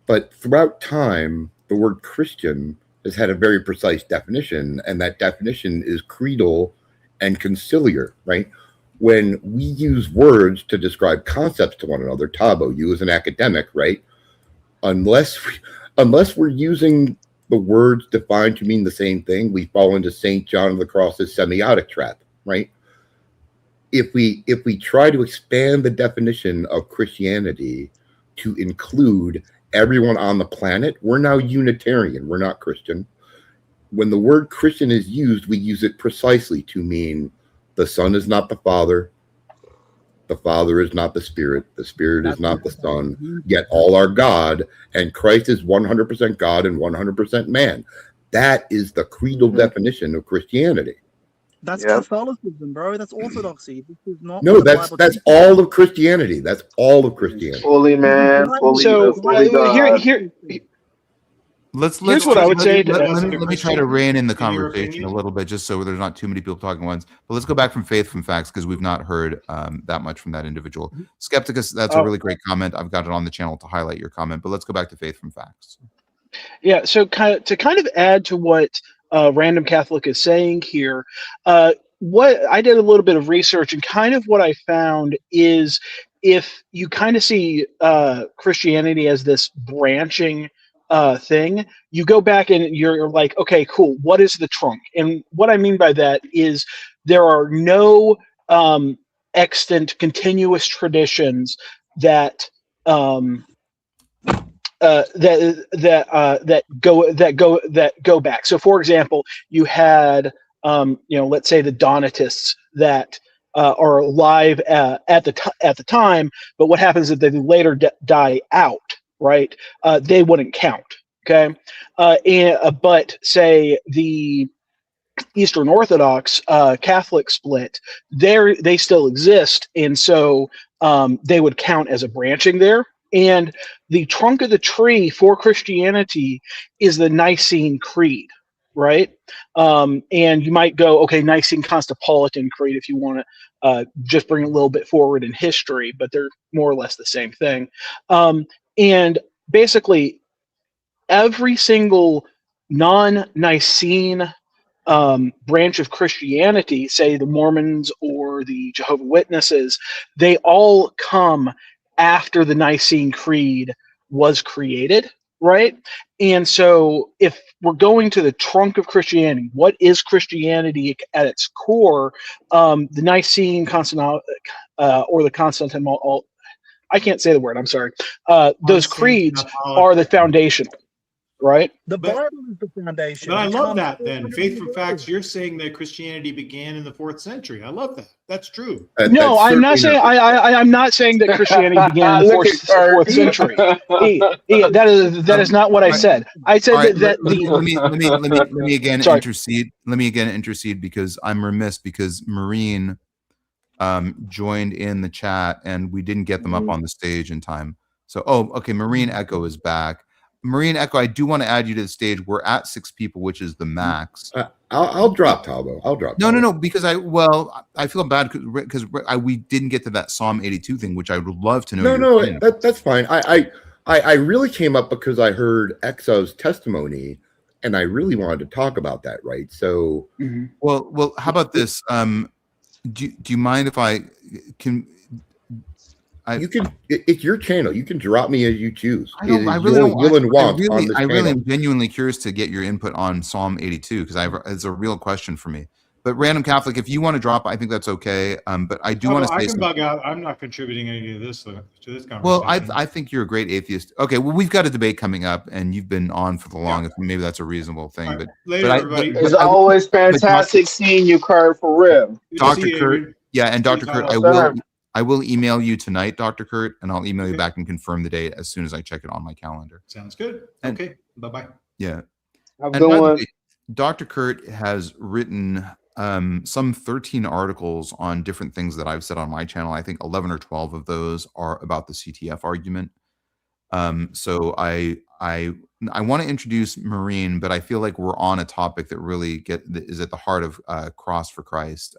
[SPEAKER 9] but throughout time, the word Christian has had a very precise definition, and that definition is creedal and conciliar, right? When we use words to describe concepts to one another, Tavo, you as an academic, right? Unless we're using the words defined to mean the same thing, we fall into St. John of the Cross's semiotic trap, right? If we try to expand the definition of Christianity to include everyone on the planet, we're now Unitarian, we're not Christian. When the word Christian is used, we use it precisely to mean the Son is not the Father is not the Spirit is not the Son, yet all are God, and Christ is 100% God and 100% man. That is the creedal definition of Christianity.
[SPEAKER 7] That's Catholicism, bro. That's orthodoxy. This is not.
[SPEAKER 9] No, that's all of Christianity. That's all of Christianity.
[SPEAKER 6] Fully man, fully God.
[SPEAKER 1] Here's
[SPEAKER 10] what I would say.
[SPEAKER 1] Let me try to rein in the conversation a little bit, just so there's not too many people talking at once. But let's go back from Faith from Facts, because we've not heard that much from that individual. Skepticus, that's a really great comment. I've got it on the channel to highlight your comment. But let's go back to Faith from Facts.
[SPEAKER 10] Yeah. So kind of add to what Random Catholic is saying here. What I did a little bit of research, and kind of what I found is, if you kind of see Christianity as this branching thing, you go back and you're like, okay, cool, what is the trunk? And what I mean by that is there are no extant continuous traditions that go back. So for example, you had let's say the Donatists that are alive at the time, but what happens if they later die out, right? They wouldn't count. Okay. But say the Eastern Orthodox Catholic split, they still exist, and so they would count as a branching there. And the trunk of the tree for Christianity is the Nicene Creed, right? And you might go, okay, Nicene Constantinopolitan Creed if you want to just bring a little bit forward in history, but they're more or less the same thing. And basically, every single non-Nicene branch of Christianity, say the Mormons or the Jehovah's Witnesses, they all come after the Nicene Creed was created, right? And so if we're going to the trunk of Christianity, what is Christianity at its core? The Nicene or the Constantinople, I can't say the word, I'm sorry. Those creeds are the foundational. right?
[SPEAKER 7] The
[SPEAKER 2] But-
[SPEAKER 7] Bible is the foundation.
[SPEAKER 2] But I
[SPEAKER 7] It
[SPEAKER 2] love
[SPEAKER 7] comes
[SPEAKER 2] that then.
[SPEAKER 7] 400
[SPEAKER 2] Faith
[SPEAKER 7] years
[SPEAKER 2] for
[SPEAKER 7] ago.
[SPEAKER 2] facts, you're saying that Christianity began in the 4th century. I love that. That's true.
[SPEAKER 10] No,
[SPEAKER 9] That's
[SPEAKER 10] I'm not
[SPEAKER 9] certainly
[SPEAKER 10] saying I'm not saying that Christianity began in the
[SPEAKER 6] Look at Kurt.
[SPEAKER 10] fourth century. That is not what I said. I said
[SPEAKER 1] All right,
[SPEAKER 10] that
[SPEAKER 1] let me again
[SPEAKER 10] Sorry.
[SPEAKER 1] intercede. Let me again intercede because I'm remiss because Marine joined in the chat and we didn't get them up on the stage in time. So, okay, Marine Echo is back. Marine Echo, I do want to add you to the stage. We're at 6 people, which is the max.
[SPEAKER 9] I'll drop Tavo. I'll drop.
[SPEAKER 1] No,
[SPEAKER 9] Tavo.
[SPEAKER 1] no, because I feel bad because we didn't get to that Psalm 82 thing, which I would love to know.
[SPEAKER 9] No, that's fine. I really came up because I heard Exo's testimony, and I really wanted to talk about that. Right. So,
[SPEAKER 1] well, how about this? Do you mind if I can?
[SPEAKER 9] You can. It's your channel. You can drop me as you choose.
[SPEAKER 1] I really am genuinely curious to get your input on Psalm 82 because it's a real question for me. But Random Catholic, if you want to drop, I think that's okay. But I do want to say
[SPEAKER 2] I can
[SPEAKER 1] something.
[SPEAKER 2] bug out. I'm not contributing any of this to this conversation.
[SPEAKER 1] Well, I think you're a great atheist. Okay, well, we've got a debate coming up, and you've been on for the longest. Maybe that's a reasonable thing.
[SPEAKER 2] Right.
[SPEAKER 1] But
[SPEAKER 2] Later, everybody.
[SPEAKER 6] It's always fantastic seeing you, Kurt, for real.
[SPEAKER 1] Dr. Kurt, and Dr. Kurt, I will email you tonight, Dr. Kurt, and I'll email you back and confirm the date as soon as I check it on my calendar.
[SPEAKER 2] Sounds good. Okay, bye-bye.
[SPEAKER 1] Yeah.
[SPEAKER 6] Have a good one.
[SPEAKER 1] Dr. Kurt has written some 13 articles on different things that I've said on my channel. I think 11 or 12 of those are about the CTF argument. So I want to introduce Marine, but I feel like we're on a topic that really is at the heart of Cross for Christ.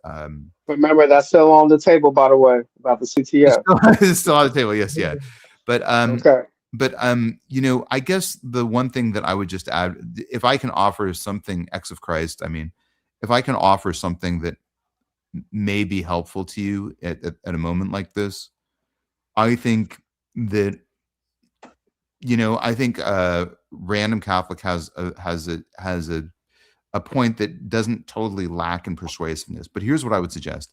[SPEAKER 6] Remember, that's still on the table, by the way, about the CTF.
[SPEAKER 1] It's still on the table, yes, yeah. But
[SPEAKER 6] okay.
[SPEAKER 1] But I guess the one thing that I would just add, if I can offer something X of Christ, I mean, if I can offer something that may be helpful to you at a moment like this, I think that Random Catholic has a point that doesn't totally lack in persuasiveness. But here's what I would suggest.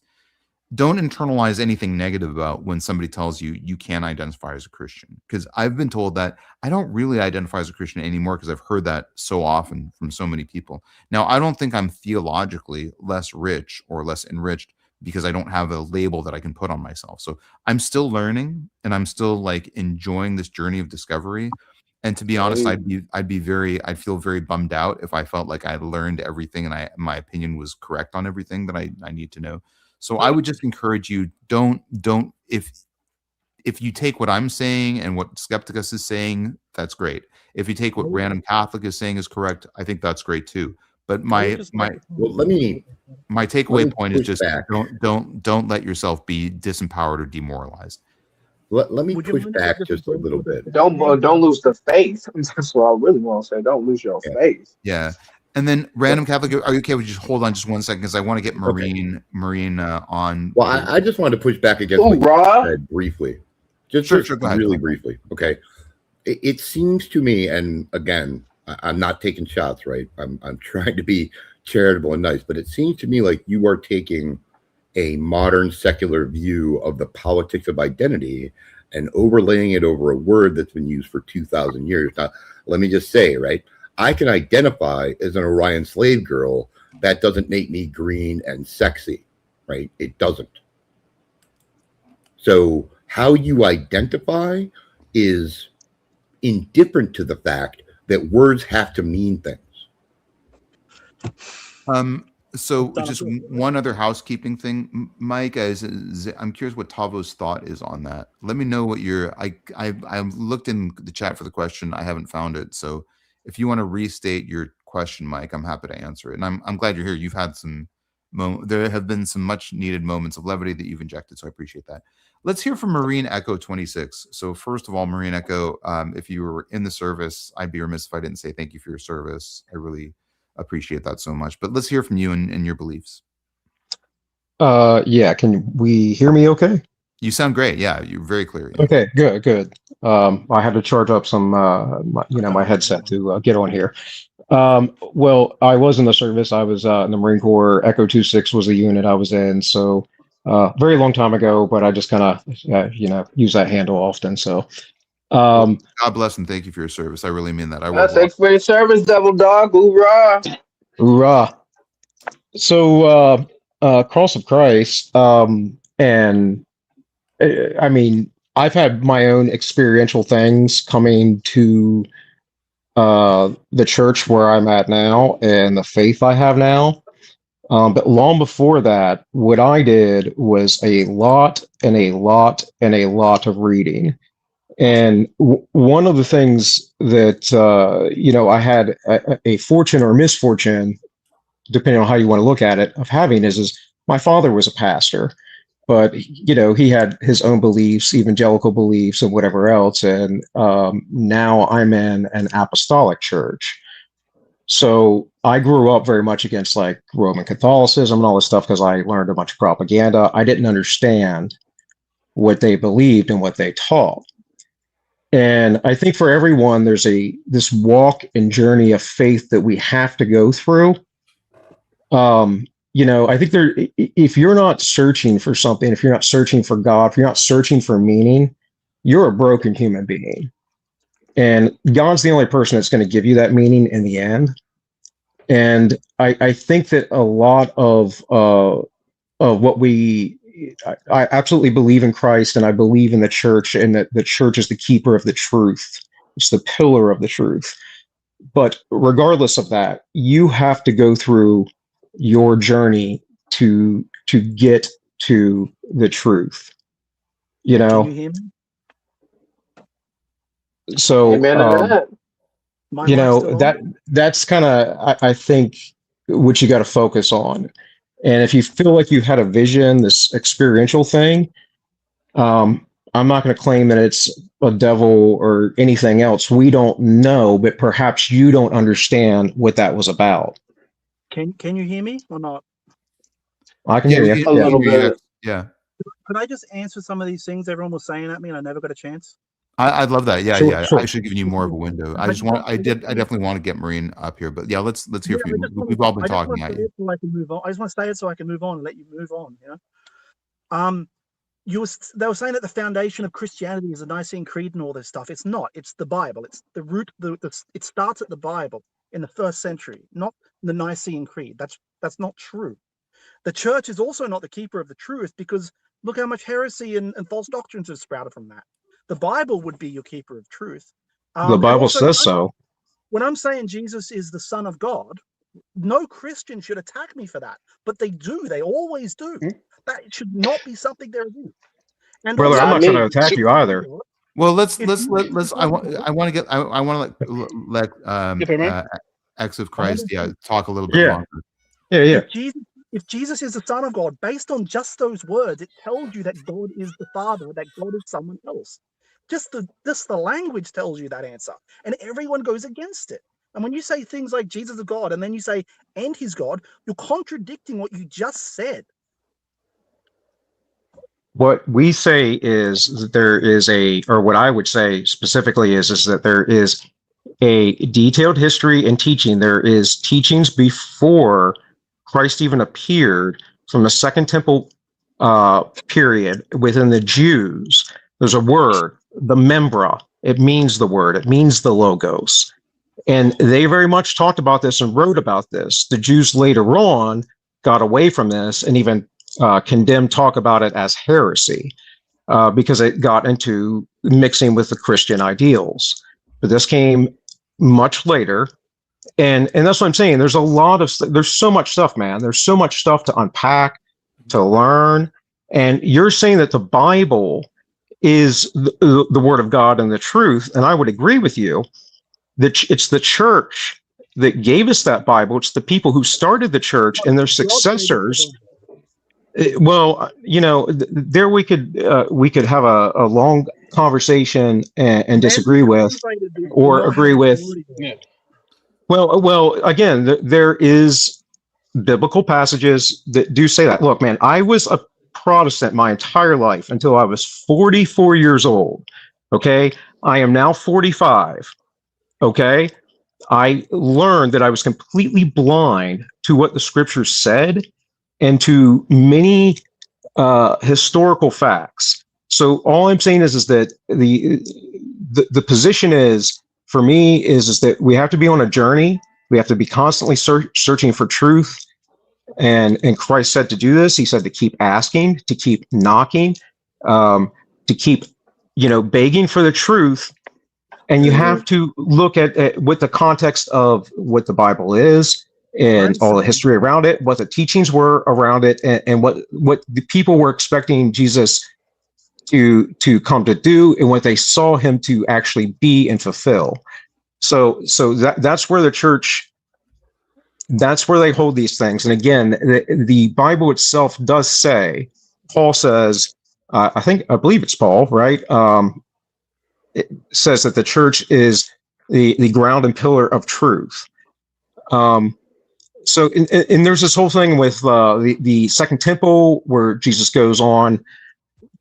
[SPEAKER 1] Don't internalize anything negative about when somebody tells you you can't identify as a Christian. Because I've been told that I don't really identify as a Christian anymore because I've heard that so often from so many people. Now, I don't think I'm theologically less rich or less enriched because I don't have a label that I can put on myself. So I'm still learning and I'm still like enjoying this journey of discovery. And to be honest, I'd feel very bummed out if I felt like I had learned everything and my opinion was correct on everything that I need to know. So I would just encourage you, if you take what I'm saying and what Skepticus is saying, that's great. If you take what Random Catholic is saying is correct, I think that's great too. But my takeaway point is just don't let yourself be disempowered or demoralized.
[SPEAKER 9] Let me push back just a little bit.
[SPEAKER 6] Don't lose the faith. That's what I really want to say. Don't lose your faith.
[SPEAKER 1] Yeah. And then Random Catholic, are you okay? Would you just hold on just 1 second because I want to get Marine on.
[SPEAKER 9] Well, I just wanted to push back against what you said briefly, just really briefly. Okay, it seems to me, and again, I'm not taking shots, right? I'm trying to be charitable and nice, but it seems to me like you are taking a modern secular view of the politics of identity and overlaying it over a word that's been used for 2,000 years. Now, let me just say, right? I can identify as an Orion slave girl. That doesn't make me green and sexy, right? It doesn't. So how you identify is indifferent to the fact that words have to mean things.
[SPEAKER 1] So just one other housekeeping thing, Mike, I'm curious what Tavo's thought is on that. Let me know what I looked in the chat for the question. I haven't found it. So if you want to restate your question, Mike, I'm happy to answer it. And I'm glad you're here. You've had there have been some much needed moments of levity that you've injected. So I appreciate that. Let's hear from Marine Echo 26. So first of all, Marine Echo, if you were in the service, I'd be remiss if I didn't say thank you for your service. I really appreciate that so much. But let's hear from you and your beliefs.
[SPEAKER 11] Yeah. Can we hear me okay?
[SPEAKER 1] You sound great. Yeah, you're very clear. Yeah.
[SPEAKER 11] Okay, good. I had to charge up some, my headset to get on here. Well, I was in the service. I was in the Marine Corps. Echo 26 was the unit I was in. So very long time ago, but I just kind of, use that handle often. So
[SPEAKER 1] God bless and thank you for your service. I really mean that. I work.
[SPEAKER 6] Thanks for your service, Double Dog. Hoorah!
[SPEAKER 11] Hoorah! So, Cross of Christ, and I mean, I've had my own experiential things coming to the church where I'm at now and the faith I have now. But long before that, what I did was a lot and a lot and a lot of reading. And one of the things that, I had a fortune or misfortune, depending on how you want to look at it, of having is my father was a pastor, but, he had his own beliefs, evangelical beliefs and whatever else. And now I'm in an apostolic church. So I grew up very much against like Roman Catholicism and all this stuff because I learned a bunch of propaganda. I didn't understand what they believed and what they taught. And I think for everyone, there's this walk and journey of faith that we have to go through. I think if you're not searching for something, if you're not searching for God, if you're not searching for meaning, you're a broken human being. And God's the only person that's going to give you that meaning in the end. And I think that a lot of what I absolutely believe in Christ, and I believe in the church, and that the church is the keeper of the truth. It's the pillar of the truth. But regardless of that, you have to go through your journey to get to the truth. Can you hear me? So, that's kind of, I think, what you got to focus on. And if you feel like you've had a vision, this experiential thing, I'm not going to claim that it's a devil or anything else. We don't know, but perhaps you don't understand what that was about.
[SPEAKER 7] Can you hear me or not?
[SPEAKER 11] I can hear you.
[SPEAKER 6] A little bit.
[SPEAKER 1] Yeah.
[SPEAKER 7] Could I just answer some of these things everyone was saying at me and I never got a chance?
[SPEAKER 1] I'd love that. Yeah,
[SPEAKER 11] Sure,
[SPEAKER 1] yeah.
[SPEAKER 11] sure.
[SPEAKER 1] I should give you more of a window. I definitely want to get Marine up here, but yeah, let's hear from you. We've all been talking at you.
[SPEAKER 7] So I can move on. I just want to stay it so I can move on and let you move on. They were saying that the foundation of Christianity is the Nicene Creed and all this stuff. It's not. It's the Bible. It's the root. It starts at the Bible in the 1st century, not the Nicene Creed. That's not true. The church is also not the keeper of the truth because look how much heresy and false doctrines have sprouted from that. The Bible would be your keeper of truth.
[SPEAKER 11] The Bible says so.
[SPEAKER 7] When I'm saying Jesus is the Son of God, no Christian should attack me for that, but they do. They always do. That should not be something they're doing. And
[SPEAKER 11] Brother, I'm not going to attack you either.
[SPEAKER 1] Well, let's. I want to let X of Christ, talk a little bit longer.
[SPEAKER 11] Yeah.
[SPEAKER 7] If Jesus is the Son of God, based on just those words, it tells you that God is the Father, that God is someone else. Just the language tells you that answer, and everyone goes against it. And when you say things like Jesus is God, and then you say and He's God, you're contradicting what you just said.
[SPEAKER 11] What we say is that there is or what I would say specifically is that there is a detailed history and teaching. There is teachings before Christ even appeared from the Second Temple period within the Jews. There's a word, the membra. It means the word. It means the logos. And they very much talked about this and wrote about this. The Jews later on got away from this and even condemned talk about it as heresy because it got into mixing with the Christian ideals. But this came much later. And that's what I'm saying. There's so much stuff, man. There's so much stuff to unpack, to learn. And you're saying that the Bible is the word of God and the truth. And I would agree with you that it's the church that gave us that Bible. It's the people who started the church and their successors. Well, there we could have a long conversation and disagree with or agree with. Well, again, there is biblical passages that do say that. Look, man, I was a Protestant my entire life until I was 44 years old. Okay. I am now 45. Okay. I learned that I was completely blind to what the scriptures said and to many historical facts. So all I'm saying is that the position is, for me, is that we have to be on a journey. We have to be constantly searching for truth. And Christ said to do this. He said to keep asking, to keep knocking, to keep, begging for the truth. And you have to look at with the context of what the Bible is and all the history around it, what the teachings were around it, and what the people were expecting Jesus to come to do, and what they saw him to actually be and fulfill. So that's where the church, that's where they hold these things. And again, the Bible itself does say, Paul says, I believe it's Paul, right? It says that the church is the ground and pillar of truth. So there's this whole thing with the Second Temple, where Jesus goes on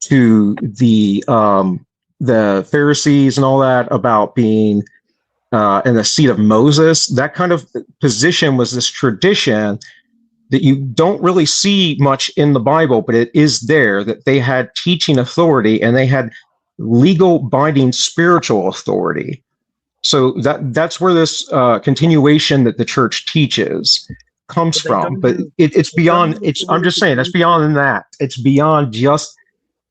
[SPEAKER 11] to the Pharisees and all that about being in the seat of Moses. That kind of position was this tradition that you don't really see much in the Bible, but it is there, that they had teaching authority and they had legal binding spiritual authority. So that's where this continuation that the church teaches comes from. But it's beyond, I'm just saying, it's beyond that. It's beyond just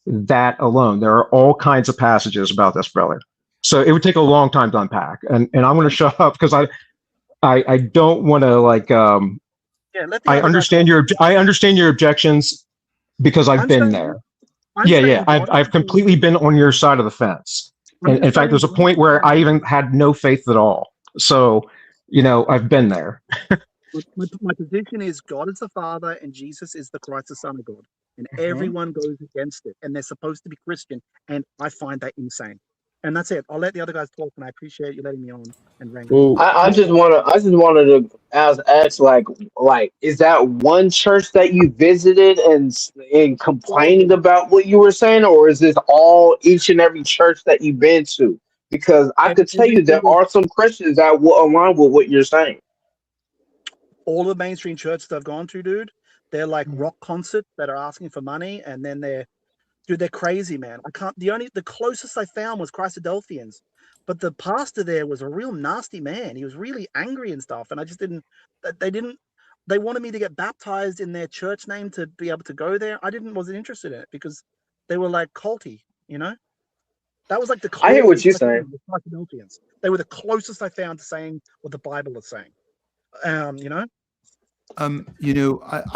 [SPEAKER 11] that alone. There are all kinds of passages about this, brother. So it would take a long time to unpack. And I'm going to shut up because I don't want to I understand your objections because I've been there. I've completely been on your side of the fence. And in fact, there's a point where I even had no faith at all. So, I've been there.
[SPEAKER 7] My position is God is the Father and Jesus is the Christ, the Son of God. And everyone goes against it. And they're supposed to be Christian. And I find that insane. And that's it. I'll let the other guys talk, and I appreciate you letting me on and wrangle.
[SPEAKER 6] I just wanted to ask like, is that one church that you visited and complaining about what you were saying, or is this each and every church that you've been to? Because I could tell you there are some Christians that will align with what you're saying.
[SPEAKER 7] All the mainstream churches I've gone to, dude, they're like rock concerts that are asking for money, and then they're crazy, man. The closest I found was Christadelphians, but the pastor there was a real nasty man. He was really angry and stuff, and I just they wanted me to get baptized in their church name to be able to go there. Wasn't interested in it because they were like culty, That was like the closest
[SPEAKER 6] I hear what you're saying.
[SPEAKER 7] The Christadelphians. They were the closest I found to saying what the Bible is saying.
[SPEAKER 1] I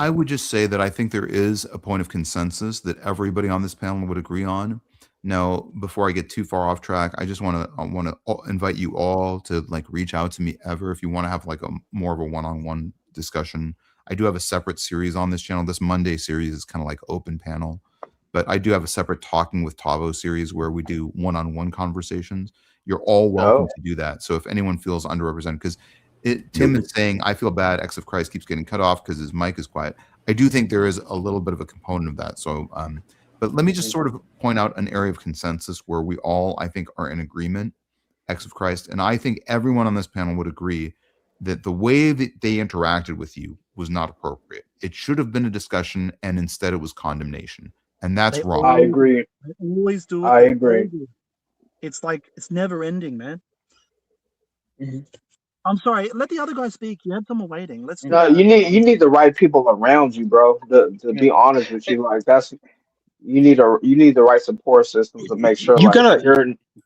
[SPEAKER 1] would just say that I think there is a point of consensus that everybody on this panel would agree on. Now, before I get too far off track, I just want to invite you all to reach out to me if you want to have more of a one-on-one discussion. I do have a separate series on this channel. This Monday series is kind of like open panel, but I do have a separate Talking with Tavo series where we do one-on-one conversations. You're all welcome to do that. So if anyone feels underrepresented, because Tim is saying, I feel bad, X of Christ keeps getting cut off because his mic is quiet. I do think there is a little bit of a component of that. So, but let me just sort of point out an area of consensus where we all, I think, are in agreement, X of Christ. And I think everyone on this panel would agree that the way that they interacted with you was not appropriate. It should have been a discussion, and instead it was condemnation. And that's wrong.
[SPEAKER 6] I agree.
[SPEAKER 7] They always do it.
[SPEAKER 6] I agree.
[SPEAKER 7] It's it's never ending, man.
[SPEAKER 6] Mm-hmm.
[SPEAKER 7] I'm sorry. Let the other guy speak. You had someone waiting. Let's.
[SPEAKER 6] You need the right people around you, bro. To be honest with you, you need the right support system to make sure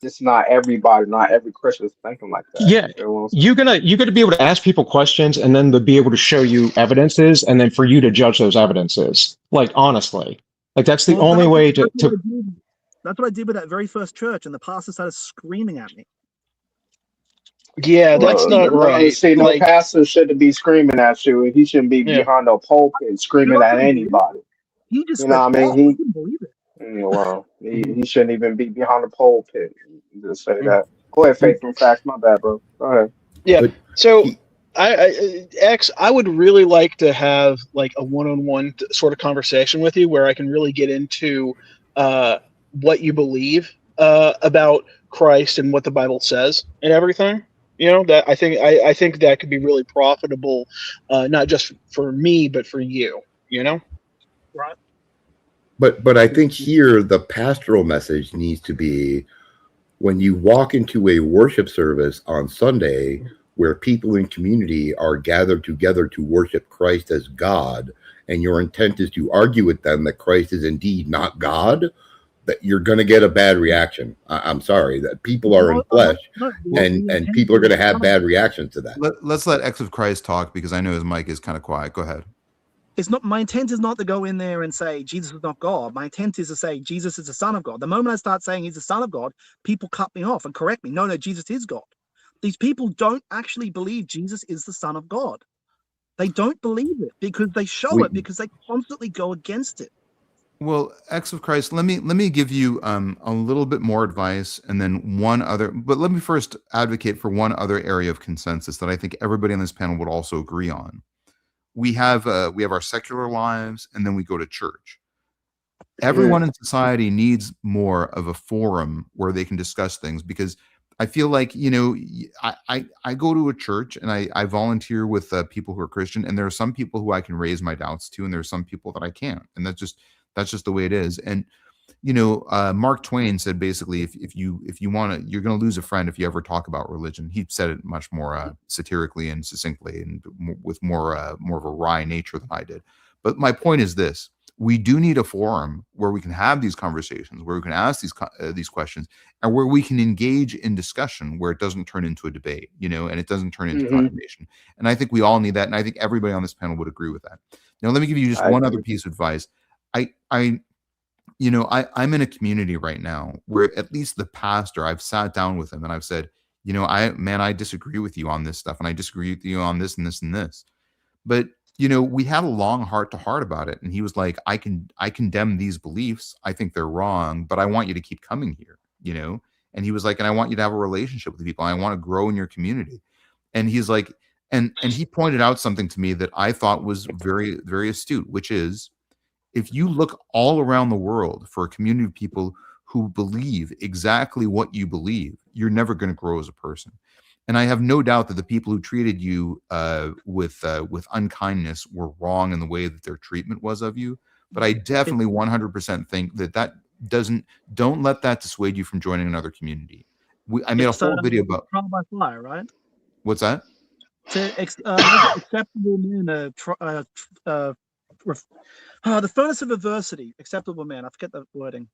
[SPEAKER 6] it's not everybody, not every Christian is thinking like that.
[SPEAKER 11] Yeah, you're gonna be able to ask people questions and then to be able to show you evidences and then for you to judge those evidences. Honestly, that's the only way to.
[SPEAKER 7] That's what I did with that very first church, and the pastor started screaming at me.
[SPEAKER 10] Yeah, that's not right.
[SPEAKER 6] See, no pastor shouldn't be screaming at you. He shouldn't be behind a pulpit screaming at anybody.
[SPEAKER 7] He just,
[SPEAKER 6] I mean,
[SPEAKER 7] I couldn't believe it.
[SPEAKER 6] Well, he shouldn't even be behind the pulpit. Just say that. Go ahead, Faithful Facts. My bad, bro. Go ahead.
[SPEAKER 10] Yeah. So, I would really like to have a one-on-one sort of conversation with you where I can really get into what you believe about Christ and what the Bible says and everything. That I think that could be really profitable, not just for me but for you.
[SPEAKER 7] Right.
[SPEAKER 9] But I think here the pastoral message needs to be When you walk into a worship service on Sunday where people in community are gathered together to worship Christ as God, and your intent is to argue with them that Christ is indeed not God, that you're going to get a bad reaction. I'm sorry, that people are in flesh, and people are going to have bad reactions to that.
[SPEAKER 1] Let's let X of Christ talk, because I know his mic is kind of quiet. Go ahead.
[SPEAKER 7] It's not, my intent is not to go in there and say Jesus is not God. My intent is to say Jesus is the Son of God. The moment I start saying he's the Son of God, people cut me off and correct me. No, Jesus is God. These people don't actually believe Jesus is the Son of God. They don't believe it because they show it, because they constantly go against it.
[SPEAKER 1] Well, X of Christ, let me give you a little bit more advice, and then one other. But let me first advocate for one other area of consensus that I think everybody on this panel would also agree on. We have our secular lives, and then we go to church. Everyone in society needs more of a forum where they can discuss things, because I feel like, I go to a church and I volunteer with people who are Christian, and there are some people who I can raise my doubts to, and there are some people that I can't, and that's just the way it is. And Mark Twain said basically, if you want to, you're going to lose a friend if you ever talk about religion. He said it much more satirically and succinctly, and with more of a wry nature than I did. But my point is this: we do need a forum where we can have these conversations, where we can ask these questions, and where we can engage in discussion, where it doesn't turn into a debate, and it doesn't turn into condemnation. And I think we all need that, and I think everybody on this panel would agree with that. Now, let me give you just one other piece of advice. I'm in a community right now where at least the pastor, I've sat down with him and I've said, I disagree with you on this stuff, and I disagree with you on this and this and this. But, we had a long heart to heart about it. And he was like, I condemn these beliefs. I think they're wrong, but I want you to keep coming here, And he was like, and I want you to have a relationship with the people. I want to grow in your community. And he's like, and he pointed out something to me that I thought was very, very astute, which is, if you look all around the world for a community of people who believe exactly what you believe, you're never going to grow as a person. And I have no doubt that the people who treated you with unkindness were wrong in the way that their treatment was of you. But I definitely 100% think that don't let that dissuade you from joining another community. I made a whole video about
[SPEAKER 7] trial by fire, right?
[SPEAKER 1] What's that?
[SPEAKER 7] Acceptable men, the furnace of adversity, acceptable man. I forget the wording.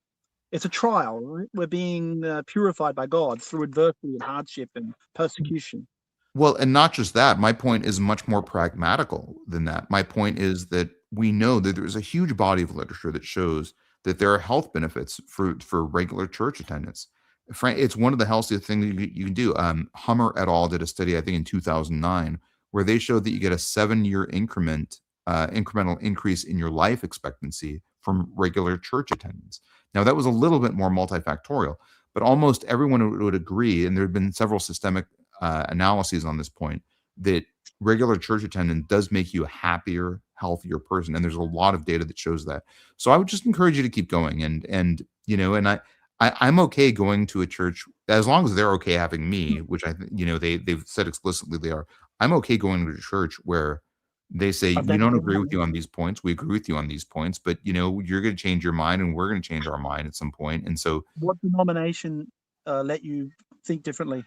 [SPEAKER 7] It's a trial, right? We're being purified by God through adversity and hardship and persecution.
[SPEAKER 1] Well, and not just that. My point is much more pragmatical than that. My point is that we know that there's a huge body of literature that shows that there are health benefits for regular church attendance. It's one of the healthiest things you can do. Hummer et al. Did a study, I think in 2009, where they showed that you get a 7-year incremental increase in your life expectancy from regular church attendance. Now, that was a little bit more multifactorial, but almost everyone would agree, and there have been several systemic analyses on this point, that regular church attendance does make you a happier, healthier person, and there's a lot of data that shows that. So I would just encourage you to keep going, and I'm okay going to a church as long as they're okay having me, which they've said explicitly they are. I'm okay going to a church where they say, we don't agree with you on these points. We agree with you on these points, but you're going to change your mind, and we're going to change our mind at some point. And so,
[SPEAKER 7] what denomination let you think differently?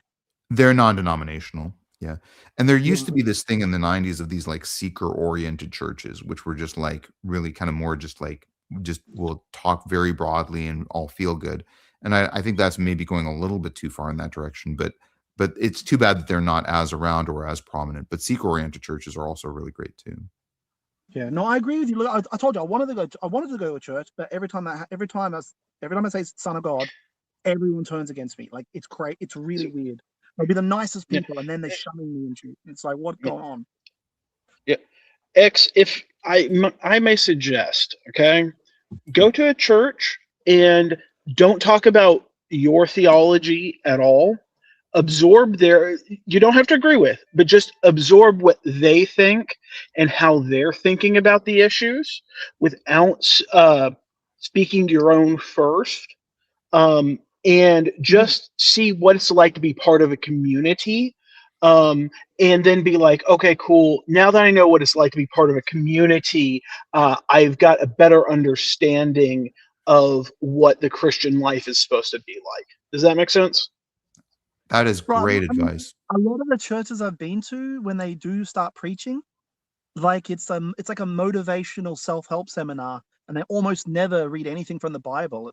[SPEAKER 1] They're non-denominational. Yeah. And there used to be this thing in the 90s of these like seeker-oriented churches, which were just like really kind of more just will talk very broadly and all feel good. And I think that's maybe going a little bit too far in that direction, but it's too bad that they're not as around or as prominent. But seeker-oriented churches are also really great too.
[SPEAKER 7] Yeah, no, I agree with you. Look, I told you I wanted to go to a church, but every time I say Son of God, everyone turns against me. Like it's great. It's really weird. They'll be the nicest people, and then they're shunning me and shit. It's like, what's going on?
[SPEAKER 10] Yeah, X. If I may suggest, okay, go to a church and don't talk about your theology at all. Absorb you don't have to agree with, but just absorb what they think and how they're thinking about the issues without speaking to your own first. And just see what it's like to be part of a community. And then be like, okay, cool. Now that I know what it's like to be part of a community, I've got a better understanding of what the Christian life is supposed to be like. Does that make sense?
[SPEAKER 1] That is
[SPEAKER 7] Right,
[SPEAKER 1] great
[SPEAKER 7] I mean,
[SPEAKER 1] advice.
[SPEAKER 7] a lot of the churches I've been to, when they do start preaching, like it's like a motivational self-help seminar, and they almost never read anything from the Bible.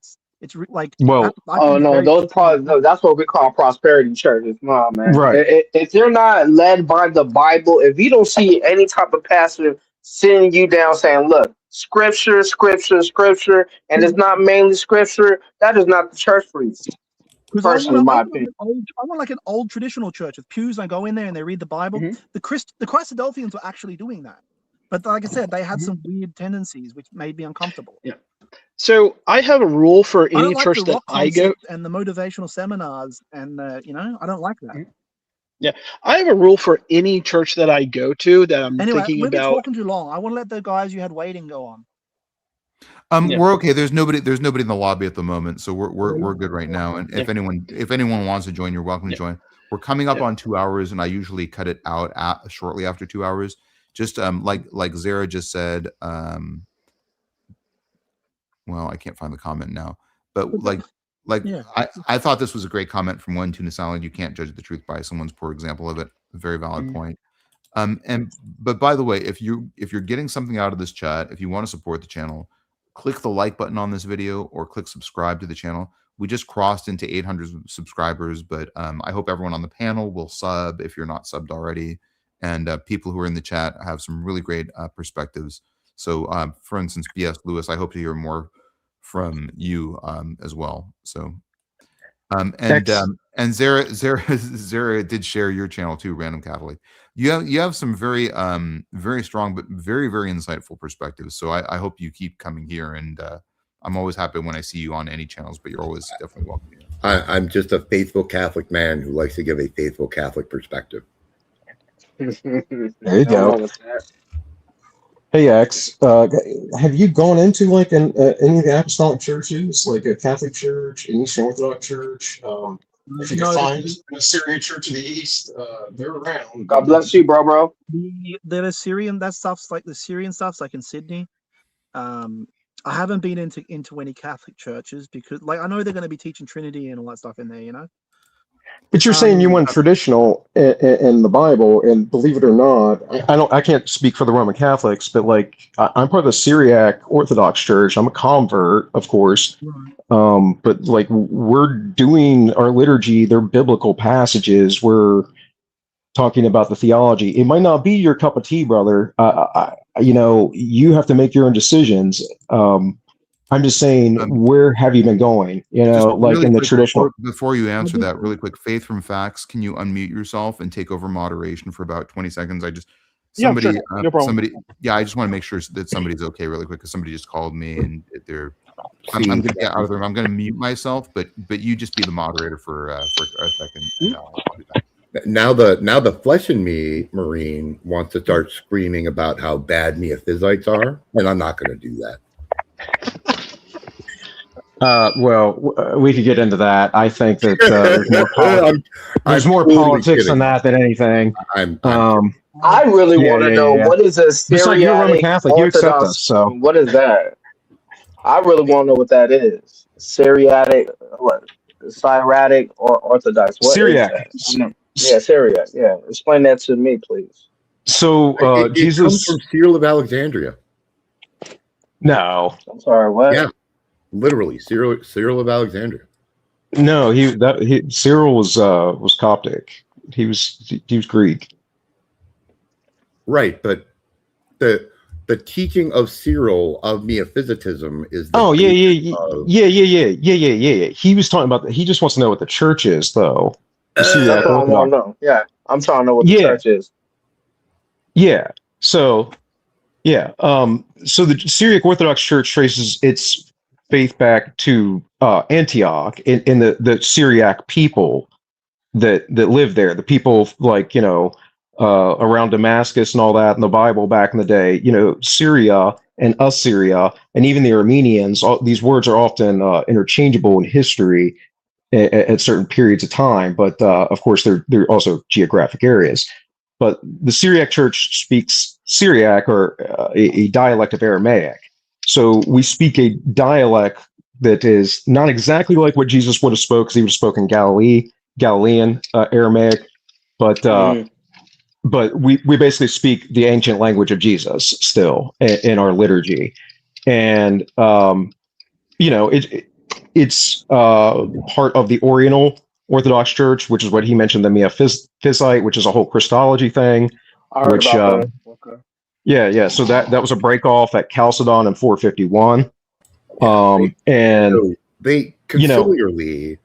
[SPEAKER 7] Like
[SPEAKER 11] Well,
[SPEAKER 7] I
[SPEAKER 6] Oh
[SPEAKER 7] think it's
[SPEAKER 6] no,
[SPEAKER 7] very
[SPEAKER 6] those
[SPEAKER 7] frustrating.
[SPEAKER 6] no, that's what we call prosperity churches. No, man.
[SPEAKER 11] right.
[SPEAKER 6] If you're not led by the Bible, if you don't see any type of pastor sitting you down saying, "Look, scripture, scripture, scripture," and it's not mainly scripture, that is not the church for you.
[SPEAKER 7] Because
[SPEAKER 6] Personally, in my opinion.
[SPEAKER 7] I want like an old traditional church with pews, and I go in there and they read the Bible.
[SPEAKER 10] Mhm.
[SPEAKER 7] The Christadelphians were actually doing that, but like I said, they had
[SPEAKER 10] Mhm.
[SPEAKER 7] some weird tendencies which made me uncomfortable.
[SPEAKER 10] Yeah. So I have a rule for
[SPEAKER 7] I
[SPEAKER 10] any
[SPEAKER 7] don't like
[SPEAKER 10] church
[SPEAKER 7] the
[SPEAKER 10] that
[SPEAKER 7] rock
[SPEAKER 10] I go.
[SPEAKER 7] concept and the motivational seminars, and I don't like that.
[SPEAKER 10] Yeah, I have a rule for any church that I go to that I'm
[SPEAKER 7] Anyway,
[SPEAKER 10] thinking
[SPEAKER 7] we've been
[SPEAKER 10] about.
[SPEAKER 7] talking too long. I want to let the guys you had waiting go on.
[SPEAKER 10] Yeah.
[SPEAKER 1] We're okay. There's nobody in the lobby at the moment, so we're good right now. And if anyone wants to join, you're welcome to join. We're coming up on 2 hours, and I usually cut it out shortly after 2 hours. Just like Zara just said. Well, I can't find the comment now, but
[SPEAKER 7] Yeah.
[SPEAKER 1] I thought this was a great comment from One Tuna Salad. You can't judge the truth by someone's poor example of it. A very valid point. But by the way, if you're getting something out of this chat, if you want to support the channel, click the like button on this video or click subscribe to the channel. We just crossed into 800 subscribers, but I hope everyone on the panel will sub if you're not subbed already. And people who are in the chat have some really great perspectives. So, for instance, B.S. Lewis, I hope to hear more from you as well. So, and Zara did share your channel too, Random Catholic. You have some very very strong but very very insightful perspectives. So I hope you keep coming here, and I'm always happy when I see you on any channels. But you're always definitely welcome here.
[SPEAKER 9] I'm just a faithful Catholic man who likes to give a faithful Catholic perspective.
[SPEAKER 11] There you go. Hey X, have you gone into like any of the apostolic churches, like a Catholic church, an Eastern Orthodox church? If you can find a Syrian church in the East, they're around.
[SPEAKER 6] God bless you, bro.
[SPEAKER 7] The Assyrian, that stuff's like the Syrian stuff's like in Sydney. I haven't been into any Catholic churches because, like, I know they're going to be teaching Trinity and all that stuff in there,
[SPEAKER 11] But you're saying you went traditional in the Bible, and believe it or not, I can't speak for the Roman Catholics, but like I'm part of the Syriac Orthodox Church. I'm a convert, of course, but like we're doing our liturgy. They're biblical passages. We're talking about the theology. It might not be your cup of tea, brother. You have to make your own decisions. I'm just saying, where have you been going? Like in the traditional.
[SPEAKER 1] Before you answer that, really quick, Faith from Facts, can you unmute yourself and take over moderation for about 20 seconds? I just somebody,
[SPEAKER 10] sure. No problem.
[SPEAKER 1] somebody, I just want to make sure that somebody's okay, really quick, because somebody just called me and they're. I'm going to get out of the room. I'm going to mute myself, but you just be the moderator for a second. And I'll be back.
[SPEAKER 9] Now the flesh in me, Marine, wants to start screaming about how bad Miaphysites are, and I'm not going to do that.
[SPEAKER 11] We could get into that. I think that there's more politics than that than anything.
[SPEAKER 6] I really want to know what is a Syriac
[SPEAKER 11] like you're Roman Catholic, you accept us, so
[SPEAKER 6] what is that? I really want to know what that is. Syriac, what? Syriac or Orthodox? What
[SPEAKER 11] Syriac.
[SPEAKER 6] Is that? Yeah, Syriac. Yeah, explain that to me, please.
[SPEAKER 11] So
[SPEAKER 9] it
[SPEAKER 11] Jesus
[SPEAKER 9] comes from Cyril of Alexandria.
[SPEAKER 11] No,
[SPEAKER 6] I'm sorry. What?
[SPEAKER 9] Yeah, literally Cyril of Alexandria.
[SPEAKER 11] No, Cyril was Coptic. He was Greek.
[SPEAKER 9] Right, but the teaching of Cyril of Miaphysitism is.
[SPEAKER 11] Yeah. He was talking about that. He just wants to know what the church is, though.
[SPEAKER 6] No. Yeah, I'm trying to know what the church is.
[SPEAKER 11] Yeah. So, yeah. So the Syriac Orthodox Church traces its faith back to Antioch in the Syriac people that live there. The people around Damascus and all that in the Bible back in the day. Syria and Assyria and even the Armenians. These words are often interchangeable in history at certain periods of time, but of course they're also geographic areas. But the Syriac Church speaks Syriac, or a dialect of Aramaic. So we speak a dialect that is not exactly like what Jesus would have spoke, because he would have spoken Galilean Aramaic, but we basically speak the ancient language of Jesus still in our liturgy, and it's part of the Oriental Orthodox Church, which is what he mentioned, the Miaphysite, which is a whole Christology thing.
[SPEAKER 6] I heard
[SPEAKER 11] Which
[SPEAKER 6] about that. Okay.
[SPEAKER 11] yeah. So that was a break off at Chalcedon in 451. And
[SPEAKER 9] so they conciliarly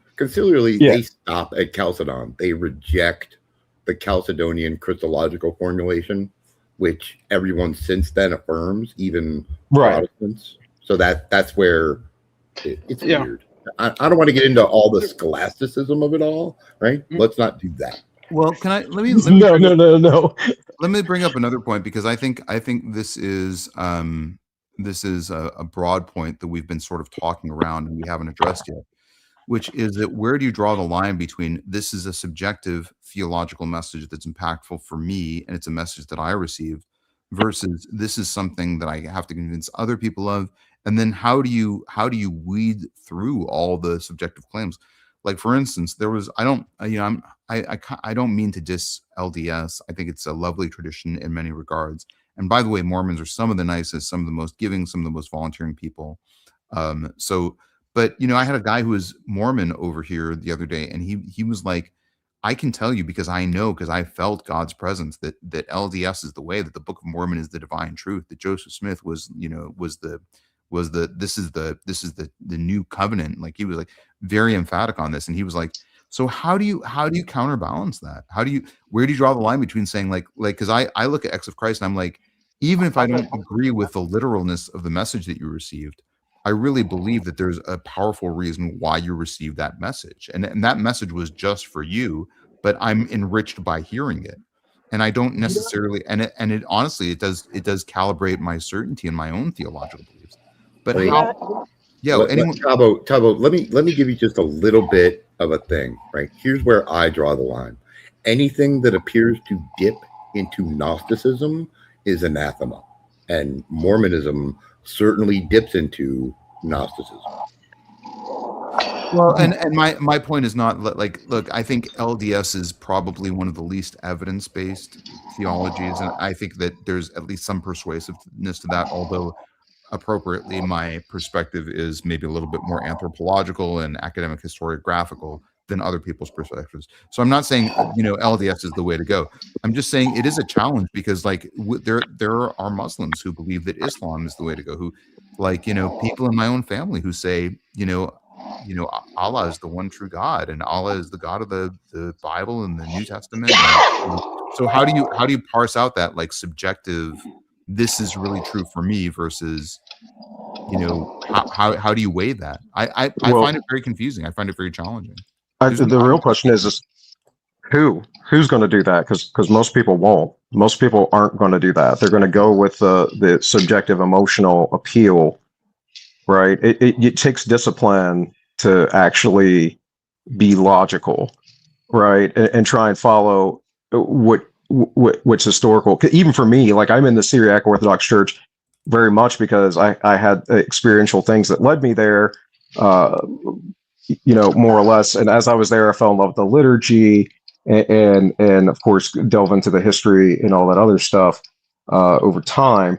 [SPEAKER 9] they stop at Chalcedon. They reject the Chalcedonian Christological formulation, which everyone since then affirms, even Protestants. So that's where it's weird. I don't want to get into all the scholasticism of it all, right? Let's not do that.
[SPEAKER 1] Well, can I let me
[SPEAKER 11] no.
[SPEAKER 1] Let me bring up another point, because I think this is a broad point that we've been sort of talking around and we haven't addressed yet, which is that where do you draw the line between this is a subjective theological message that's impactful for me and it's a message that I received, versus this is something that I have to convince other people of, and then how do you weed through all the subjective claims? Like, for instance, there was I don't mean to diss LDS. I think it's a lovely tradition in many regards. And by the way, Mormons are some of the nicest, some of the most giving, some of the most volunteering people. But I had a guy who was Mormon over here the other day, and he was like, I can tell you, because I know, because I felt God's presence, that LDS is the way, that the Book of Mormon is the divine truth, that Joseph Smith was the new covenant. Like, he was like very emphatic on this, and he was like, so how do you counterbalance that? Where do you draw the line between saying like because I look at X of Christ and I'm like, even if I don't agree with the literalness of the message that you received, I really believe that there's a powerful reason why you received that message, and that message was just for you, but I'm enriched by hearing it. And I don't necessarily, and it honestly, it does calibrate my certainty in my own theological beliefs. But
[SPEAKER 9] Tavo, let me give you just a little bit of a thing, right? Here's where I draw the line. Anything that appears to dip into Gnosticism is anathema, and Mormonism certainly dips into Gnosticism.
[SPEAKER 1] Well, and my point is not like, look, I think LDS is probably one of the least evidence-based theologies, and I think that there's at least some persuasiveness to that, although appropriately my perspective is maybe a little bit more anthropological and academic historiographical than other people's perspectives. So I'm not saying LDS is the way to go. I'm just saying it is a challenge, because like there are Muslims who believe that Islam is the way to go, who people in my own family who say Allah is the one true God, and Allah is the God of the Bible and the New Testament. So how do you parse out that like subjective, this is really true for me, versus how do you weigh that? I find it very confusing. I find it very challenging.
[SPEAKER 11] The real question is who's going to do that? Because most people won't. Most people aren't going to do that. They're going to go with the subjective emotional appeal, right? It takes discipline to actually be logical, right, and try and follow what's historical. Even for me, like, I'm in the Syriac Orthodox Church very much because I had experiential things that led me there, more or less. And as I was there, I fell in love with the liturgy and of course delve into the history and all that other stuff over time.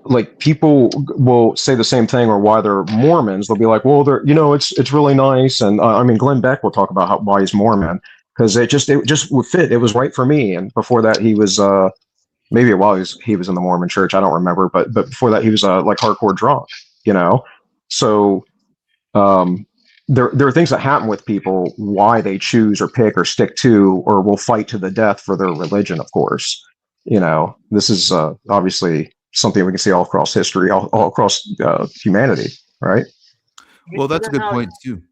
[SPEAKER 11] Like, people will say the same thing, or why they're Mormons. They'll be like, well, it's really nice. And I mean, Glenn Beck will talk about why he's Mormon, because it just would fit. It was right for me. And before that, he was maybe while he was in the Mormon church, I don't remember, but before that, he was like hardcore drunk, So there are things that happen with people, why they choose or pick or stick to or will fight to the death for their religion. Of course, this is obviously something we can see all across history, all across humanity, right?
[SPEAKER 1] Well, that's a good point too.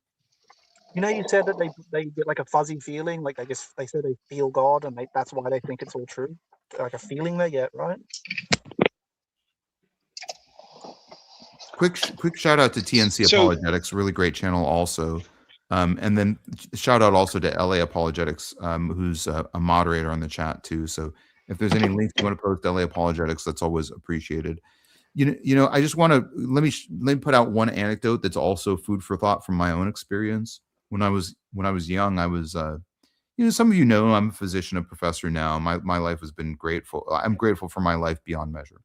[SPEAKER 7] You said that they get like a fuzzy feeling, like they say they feel God, and that's why they think it's all true. Like a feeling they get, right?
[SPEAKER 1] Quick shout out to TNC Apologetics, really great channel also. And then shout out also to LA Apologetics, who's a moderator on the chat too. So If there's any links you want to post to LA Apologetics, that's always appreciated. I just want to let me put out one anecdote that's also food for thought from my own experience. When I was young, I was some of you know I'm a physician, a professor now. My life has been grateful. I'm grateful for my life beyond measure.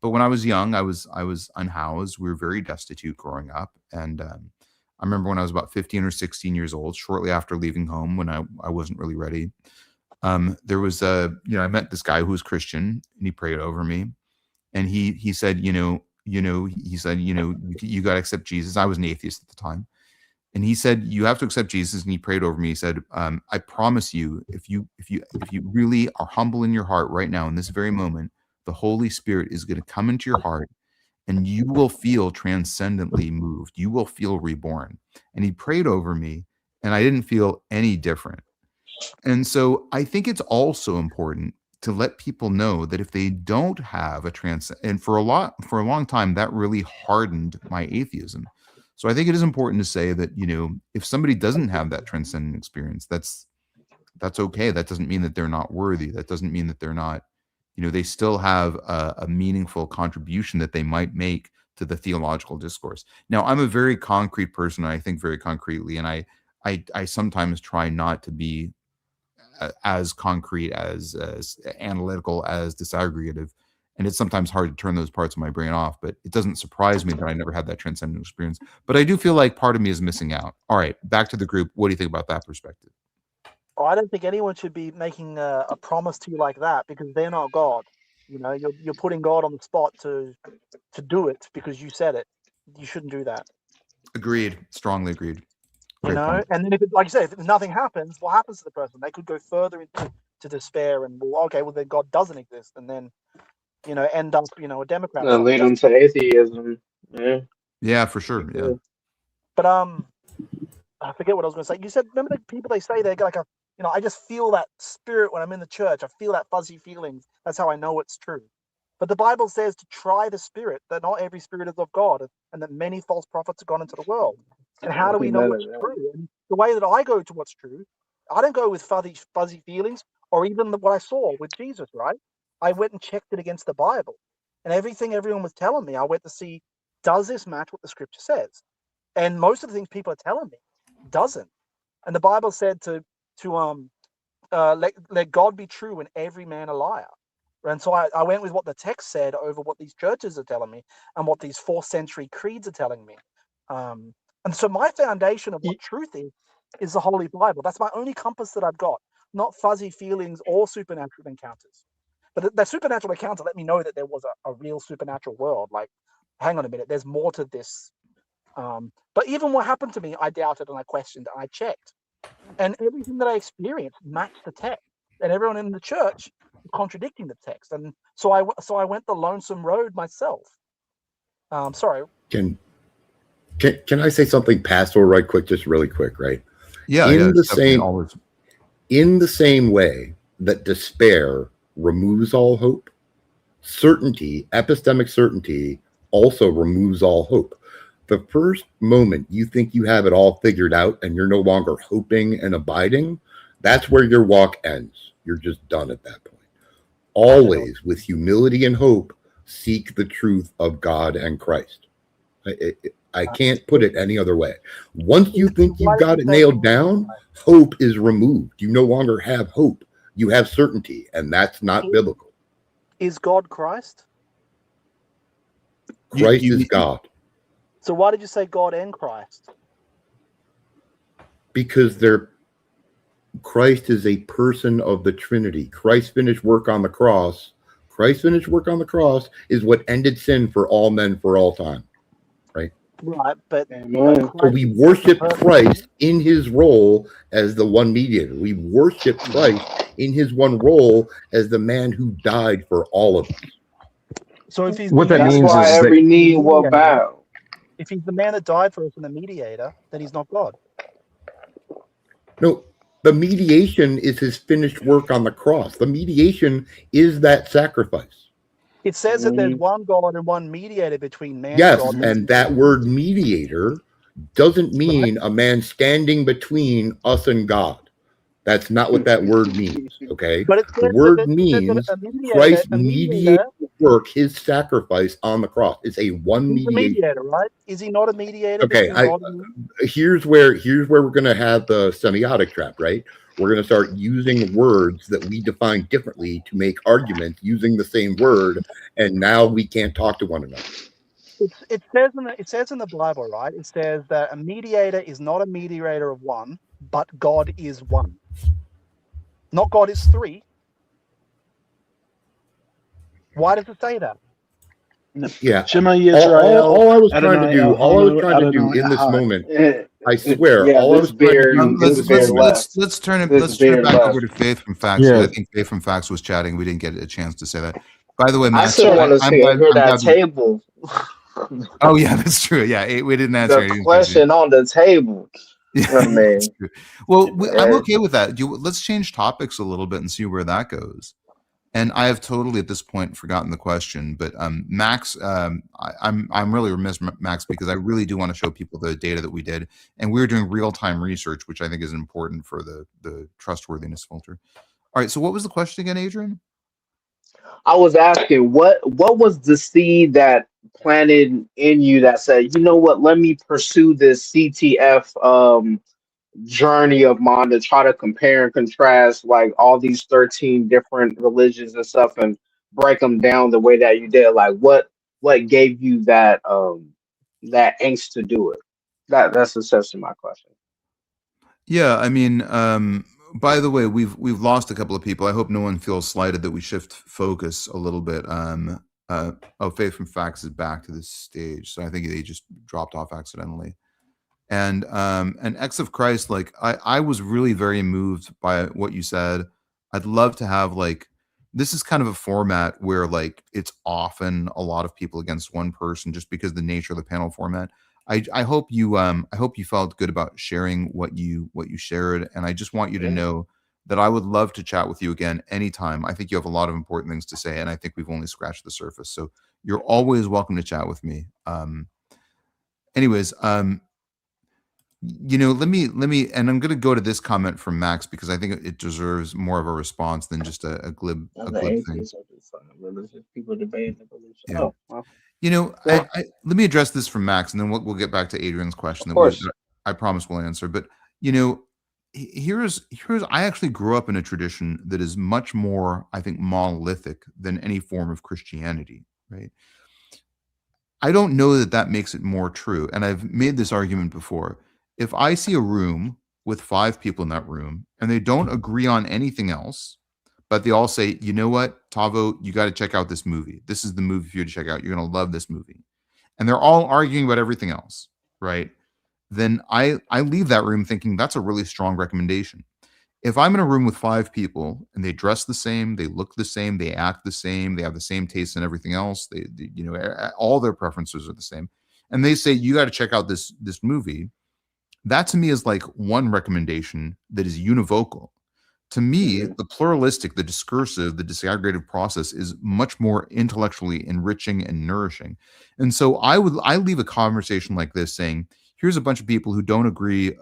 [SPEAKER 1] But when I was young, I was unhoused. We were very destitute growing up, and I remember when I was about 15 or 16 years old, shortly after leaving home, when I wasn't really ready. There was I met this guy who was Christian, and he prayed over me, and he said, you got to accept Jesus. I was an atheist at the time. And he said, you have to accept Jesus. And he prayed over me. He said, I promise you, if you really are humble in your heart right now, in this very moment, the Holy Spirit is going to come into your heart and you will feel transcendently moved. You will feel reborn. And he prayed over me and I didn't feel any different. And so I think it's also important to let people know that if they don't have and for a long time, that really hardened my atheism. So I think it is important to say that, if somebody doesn't have that transcendent experience, that's okay. That doesn't mean that they're not worthy. That doesn't mean that they're not, they still have a meaningful contribution that they might make to the theological discourse. Now, I'm a very concrete person. And I think very concretely, and I sometimes try not to be as concrete, as analytical, as disaggregative. And it's sometimes hard to turn those parts of my brain off, but it doesn't surprise me that I never had that transcendent experience. But I do feel like part of me is missing out. All right, back to the group. What do you think about that perspective?
[SPEAKER 7] Oh, I don't think anyone should be making a promise to you like that, because they're not God. You're putting God on the spot to do it because you said it. You shouldn't do that.
[SPEAKER 1] Agreed. Strongly agreed. Great point.
[SPEAKER 7] And then like you say, if nothing happens, what happens to the person? They could go further into despair and then God doesn't exist, and then end up a Democrat.
[SPEAKER 6] Lead them to atheism.
[SPEAKER 1] Yeah, for sure. Yeah.
[SPEAKER 7] But I forget what I was going to say. You said, remember the people, they say they're like I just feel that spirit when I'm in the church. I feel that fuzzy feelings. That's how I know it's true. But the Bible says to try the spirit, that not every spirit is of God, and that many false prophets have gone into the world. And how do we know what's true? And the way that I go to what's true, I don't go with fuzzy feelings or even what I saw with Jesus, right? I went and checked it against the Bible. And everything everyone was telling me, I went to see, does this match what the scripture says? And most of the things people are telling me doesn't. And the Bible said to let God be true and every man a liar. And so I went with what the text said over what these churches are telling me and what these 4th century creeds are telling me. And so my foundation of what truth is the Holy Bible. That's my only compass that I've got, not fuzzy feelings or supernatural encounters. But the supernatural encounter let me know that there was a real supernatural world. Like, hang on a minute, there's more to this. But even what happened to me, I doubted and I questioned and I checked. And everything that I experienced matched the text. And everyone in the church contradicting the text. And so I went the lonesome road myself. Sorry.
[SPEAKER 9] Can I say something pastoral right quick, just really quick, right?
[SPEAKER 1] Yeah.
[SPEAKER 9] In the same way that despair removes all hope, epistemic certainty also removes all hope. The first moment you think you have it all figured out and you're no longer hoping and abiding, that's where your walk ends. You're just done at that point. Always, with humility and hope, seek the truth of God and Christ. I can't put it any other way. Once you think you've got it nailed down, hope is removed. You no longer have hope. You have certainty, and that's not biblical.
[SPEAKER 7] Is God Christ?
[SPEAKER 9] Christ is God.
[SPEAKER 7] So why did you say God and Christ?
[SPEAKER 9] Because Christ is a person of the Trinity. Christ's finished work on the cross is what ended sin for all men for all time. Right?
[SPEAKER 7] Right, but
[SPEAKER 9] so we worship Christ in his role as the one mediator. We worship Christ in his one role as the man who died for all of us.
[SPEAKER 7] So if he's
[SPEAKER 11] what that means is
[SPEAKER 6] every knee will bow.
[SPEAKER 7] If he's the man that died for us and the mediator, then he's not God.
[SPEAKER 9] No, the mediation is his finished work on the cross. The mediation is that sacrifice.
[SPEAKER 7] It says that there's one God and one mediator between man
[SPEAKER 9] and
[SPEAKER 7] God.
[SPEAKER 9] And that word mediator doesn't mean a man standing between us and God. That's not what that word means. Okay,
[SPEAKER 7] But it
[SPEAKER 9] the
[SPEAKER 7] says
[SPEAKER 9] word
[SPEAKER 7] that
[SPEAKER 9] means
[SPEAKER 7] a mediator,
[SPEAKER 9] Christ
[SPEAKER 7] a
[SPEAKER 9] mediated
[SPEAKER 7] mediator,
[SPEAKER 9] the work, his sacrifice on the cross. It's a one
[SPEAKER 7] he's a
[SPEAKER 9] mediation.
[SPEAKER 7] mediator, right? Is he not a mediator
[SPEAKER 9] Okay,
[SPEAKER 7] between God and man?
[SPEAKER 9] here's where we're going to have the semiotic trap, right? We're going to start using words that we define differently to make arguments using the same word, and now we can't talk to one another.
[SPEAKER 7] It says in the Bible, right? It says that a mediator is not a mediator of one, but God is one. Not God is three. Why does it say that?
[SPEAKER 9] Yeah.
[SPEAKER 10] Shema Yisrael,
[SPEAKER 9] All I was trying to
[SPEAKER 10] Adonai
[SPEAKER 9] do,
[SPEAKER 10] Adonai
[SPEAKER 9] in this
[SPEAKER 10] Ahad.
[SPEAKER 9] moment, I swear,
[SPEAKER 5] Yeah,
[SPEAKER 9] all I was trying to do in
[SPEAKER 1] Let's
[SPEAKER 5] this
[SPEAKER 9] this
[SPEAKER 5] beard
[SPEAKER 9] moment.
[SPEAKER 5] left.
[SPEAKER 1] let's turn it
[SPEAKER 5] This
[SPEAKER 1] back
[SPEAKER 5] beard
[SPEAKER 1] over
[SPEAKER 5] left.
[SPEAKER 1] to Faith from Facts.
[SPEAKER 11] Yeah.
[SPEAKER 1] I think Faith from Facts was chatting. We didn't get a chance to say that. By the way,
[SPEAKER 5] I
[SPEAKER 1] Max,
[SPEAKER 5] still want to
[SPEAKER 1] I'm
[SPEAKER 5] hear
[SPEAKER 1] glad
[SPEAKER 5] that table.
[SPEAKER 1] Oh yeah, that's true. Yeah, we didn't answer
[SPEAKER 5] The
[SPEAKER 1] any
[SPEAKER 5] question on the table. I mean,
[SPEAKER 1] That's true. Well, I'm
[SPEAKER 5] eh,
[SPEAKER 1] okay with that. Let's change topics a little bit and see where that goes. And I have totally at this point forgotten the question, but Max, I'm really remiss, Max, because I really do want to show people the data that we did, and we're doing real time research, which I think is important for the trustworthiness filter. All right, so what was the question again, Adrian?
[SPEAKER 5] I was asking what was the seed that planted in you that said, you know what, let me pursue this CTF journey of mine to try to compare and contrast like all these 13 different religions and stuff and break them down the way that you did. Like what gave you that that angst to do it? That's essentially my question.
[SPEAKER 1] Yeah, I mean, by the way, we've lost a couple of people. I hope no one feels slighted that we shift focus a little bit. Faith from Facts is back to the stage, so I think they just dropped off accidentally. And X of Christ, like I was really very moved by what you said. I'd love to have like this is kind of a format where like it's often a lot of people against one person just because the nature of the panel format. I hope you felt good about sharing what you shared, and I just want you to know that I would love to chat with you again anytime. I think you have a lot of important things to say, and I think we've only scratched the surface. So you're always welcome to chat with me. Anyways, let me, and I'm going to go to this comment from Max because I think it deserves more of a response than just a glib thing.
[SPEAKER 5] Religious people debating the beliefs.
[SPEAKER 1] Yeah.
[SPEAKER 5] Oh, well.
[SPEAKER 1] Let me address this from Max, and then we'll get back to Adrian's question.
[SPEAKER 5] Of course.
[SPEAKER 1] That I promise we'll answer. But here's I actually grew up in a tradition that is much more, I think, monolithic than any form of Christianity. Right? I don't know that makes it more true, and I've made this argument before. If I see a room with 5 people in that room and they don't agree on anything else, but they all say, you know what, Tavo, you got to check out this movie. This is the movie for you to check out. You're going to love this movie. And they're all arguing about everything else, right? Then I leave that room thinking that's a really strong recommendation. If I'm in a room with 5 people and they dress the same, they look the same, they act the same, they have the same taste and everything else, they all their preferences are the same, and they say you got to check out this movie, that to me is like one recommendation that is univocal. To me, the pluralistic, the discursive, the disaggregative process is much more intellectually enriching and nourishing. And so I leave a conversation like this saying, here's a bunch of people who don't agree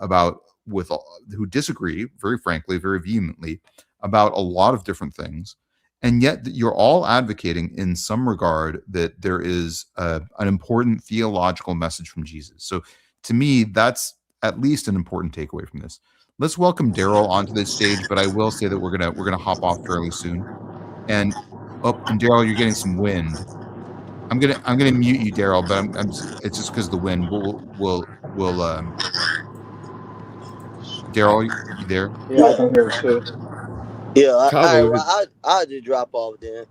[SPEAKER 1] who disagree, very frankly, very vehemently, about a lot of different things. And yet you're all advocating in some regard that there is an important theological message from Jesus. So to me, that's at least an important takeaway from this. Let's welcome Daryl onto this stage, but I will say that we're gonna hop off fairly soon. And Daryl, you're getting some wind. I'm gonna mute you, Daryl, but it's just because of the wind. We'll Daryl, you there?
[SPEAKER 6] Yeah, I can hear it too.
[SPEAKER 12] Yeah,
[SPEAKER 9] Tavo,
[SPEAKER 12] I just drop off then.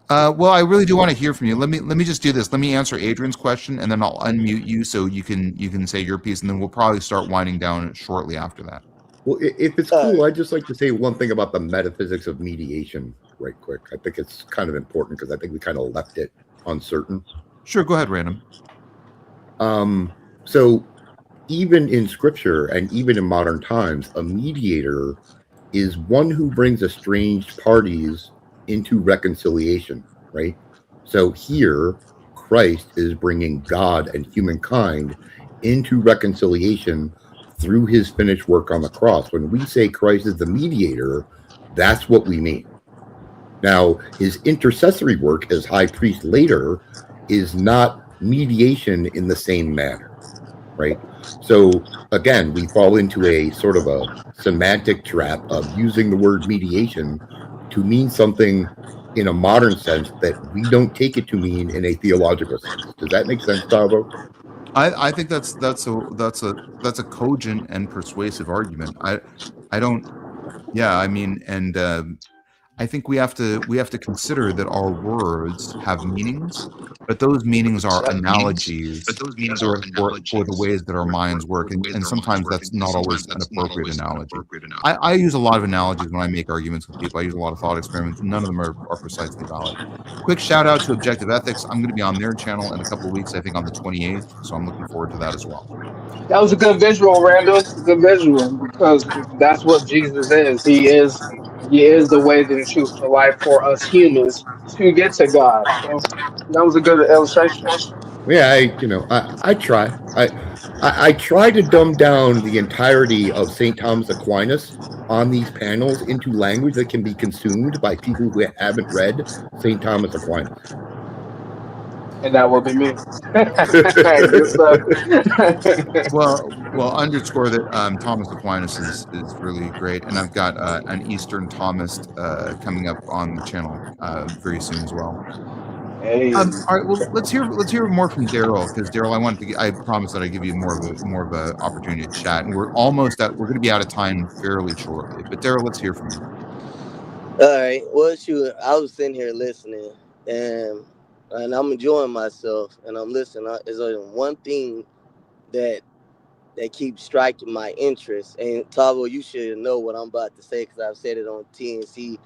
[SPEAKER 1] Well, I really do want to hear from you. Let me just do this. Let me answer Adrian's question, and then I'll unmute you so you can say your piece, and then we'll probably start winding down shortly after that.
[SPEAKER 9] Well, if it's cool, I'd just like to say one thing about the metaphysics of mediation right quick. I think it's kind of important because I think we kind of left it uncertain.
[SPEAKER 1] Sure, go ahead, Random.
[SPEAKER 9] So even in scripture and even in modern times, a mediator is one who brings estranged parties into reconciliation, right? So here, Christ is bringing God and humankind into reconciliation through his finished work on the cross. When we say Christ is the mediator, that's what we mean. Now, his intercessory work as high priest later is not mediation in the same manner, right? So again, we fall into a sort of a semantic trap of using the word mediation to mean something in a modern sense that we don't take it to mean in a theological sense. Does that make sense, Tavo?
[SPEAKER 1] I think that's a cogent and persuasive argument. I don't. Yeah, I mean, and I think we have to consider that our words have meanings, but those meanings are analogies for the ways that our minds work, and sometimes that's not always an appropriate analogy. I use a lot of analogies when I make arguments with people. I use a lot of thought experiments. None of them are precisely valid. Quick shout out to Objective Ethics. I'm going to be on their channel in a couple of weeks, I think on the 28th, so I'm looking forward to that as well.
[SPEAKER 6] That was a good visual, Randall. A good visual, because that's what Jesus is. He is the way, the truth, the life for us humans to get to God. So that was a good illustration.
[SPEAKER 9] Yeah, I try. I try to dumb down the entirety of St. Thomas Aquinas on these panels into language that can be consumed by people who haven't read St. Thomas Aquinas.
[SPEAKER 6] And that will be me. Good stuff.
[SPEAKER 1] Well, underscore that Thomas Aquinas is really great, and I've got an Eastern Thomist coming up on the channel very soon as well.
[SPEAKER 6] Hey.
[SPEAKER 1] All right, well, let's hear more from Daryl, because Daryl, I promised that I'd give you more of a opportunity to chat, and we're going to be out of time fairly shortly. But Daryl, let's hear from you.
[SPEAKER 12] All right. Well, shoot, I was sitting here listening, and I'm enjoying myself, and I'm listening. There's only one thing that keeps striking my interest, and Tavo, you should know what I'm about to say because I've said it on TNC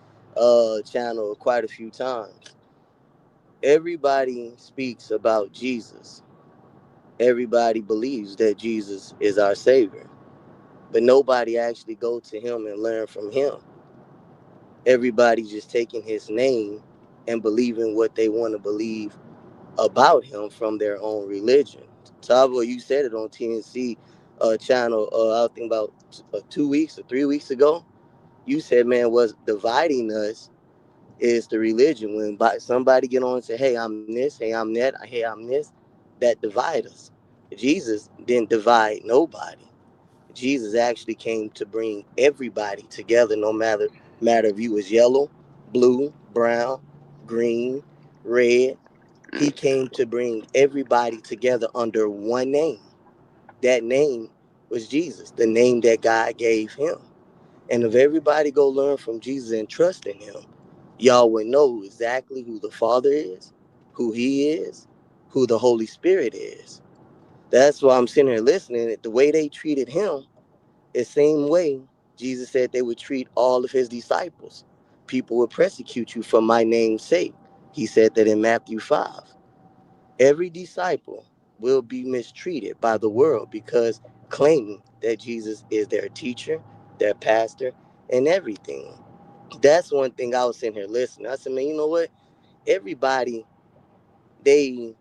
[SPEAKER 12] channel quite a few times. Everybody speaks about Jesus. Everybody believes that Jesus is our Savior, but nobody actually go to him and learn from him. Everybody just taking his name and believing what they want to believe about him from their own religion. Tavo, you said it on TNC channel, I think about 2 weeks or 3 weeks ago. You said, man, what's dividing us is the religion. When somebody get on and say, hey, I'm this, hey, I'm that, hey, I'm this, that divide us. Jesus didn't divide nobody. Jesus actually came to bring everybody together, no matter if you was yellow, blue, brown, green, red. He came to bring everybody together under one name. That name was Jesus, the name that God gave him. And if everybody go learn from Jesus and trust in him, y'all would know exactly who the Father is, who he is, who the Holy Spirit is. That's why I'm sitting here listening. The way they treated him, the same way Jesus said they would treat all of his disciples. People will persecute you for my name's sake. He said that in Matthew 5. Every disciple will be mistreated by the world because claiming that Jesus is their teacher, their pastor, and everything. That's one thing I was sitting here listening. I said, man, you know what? Everybody, they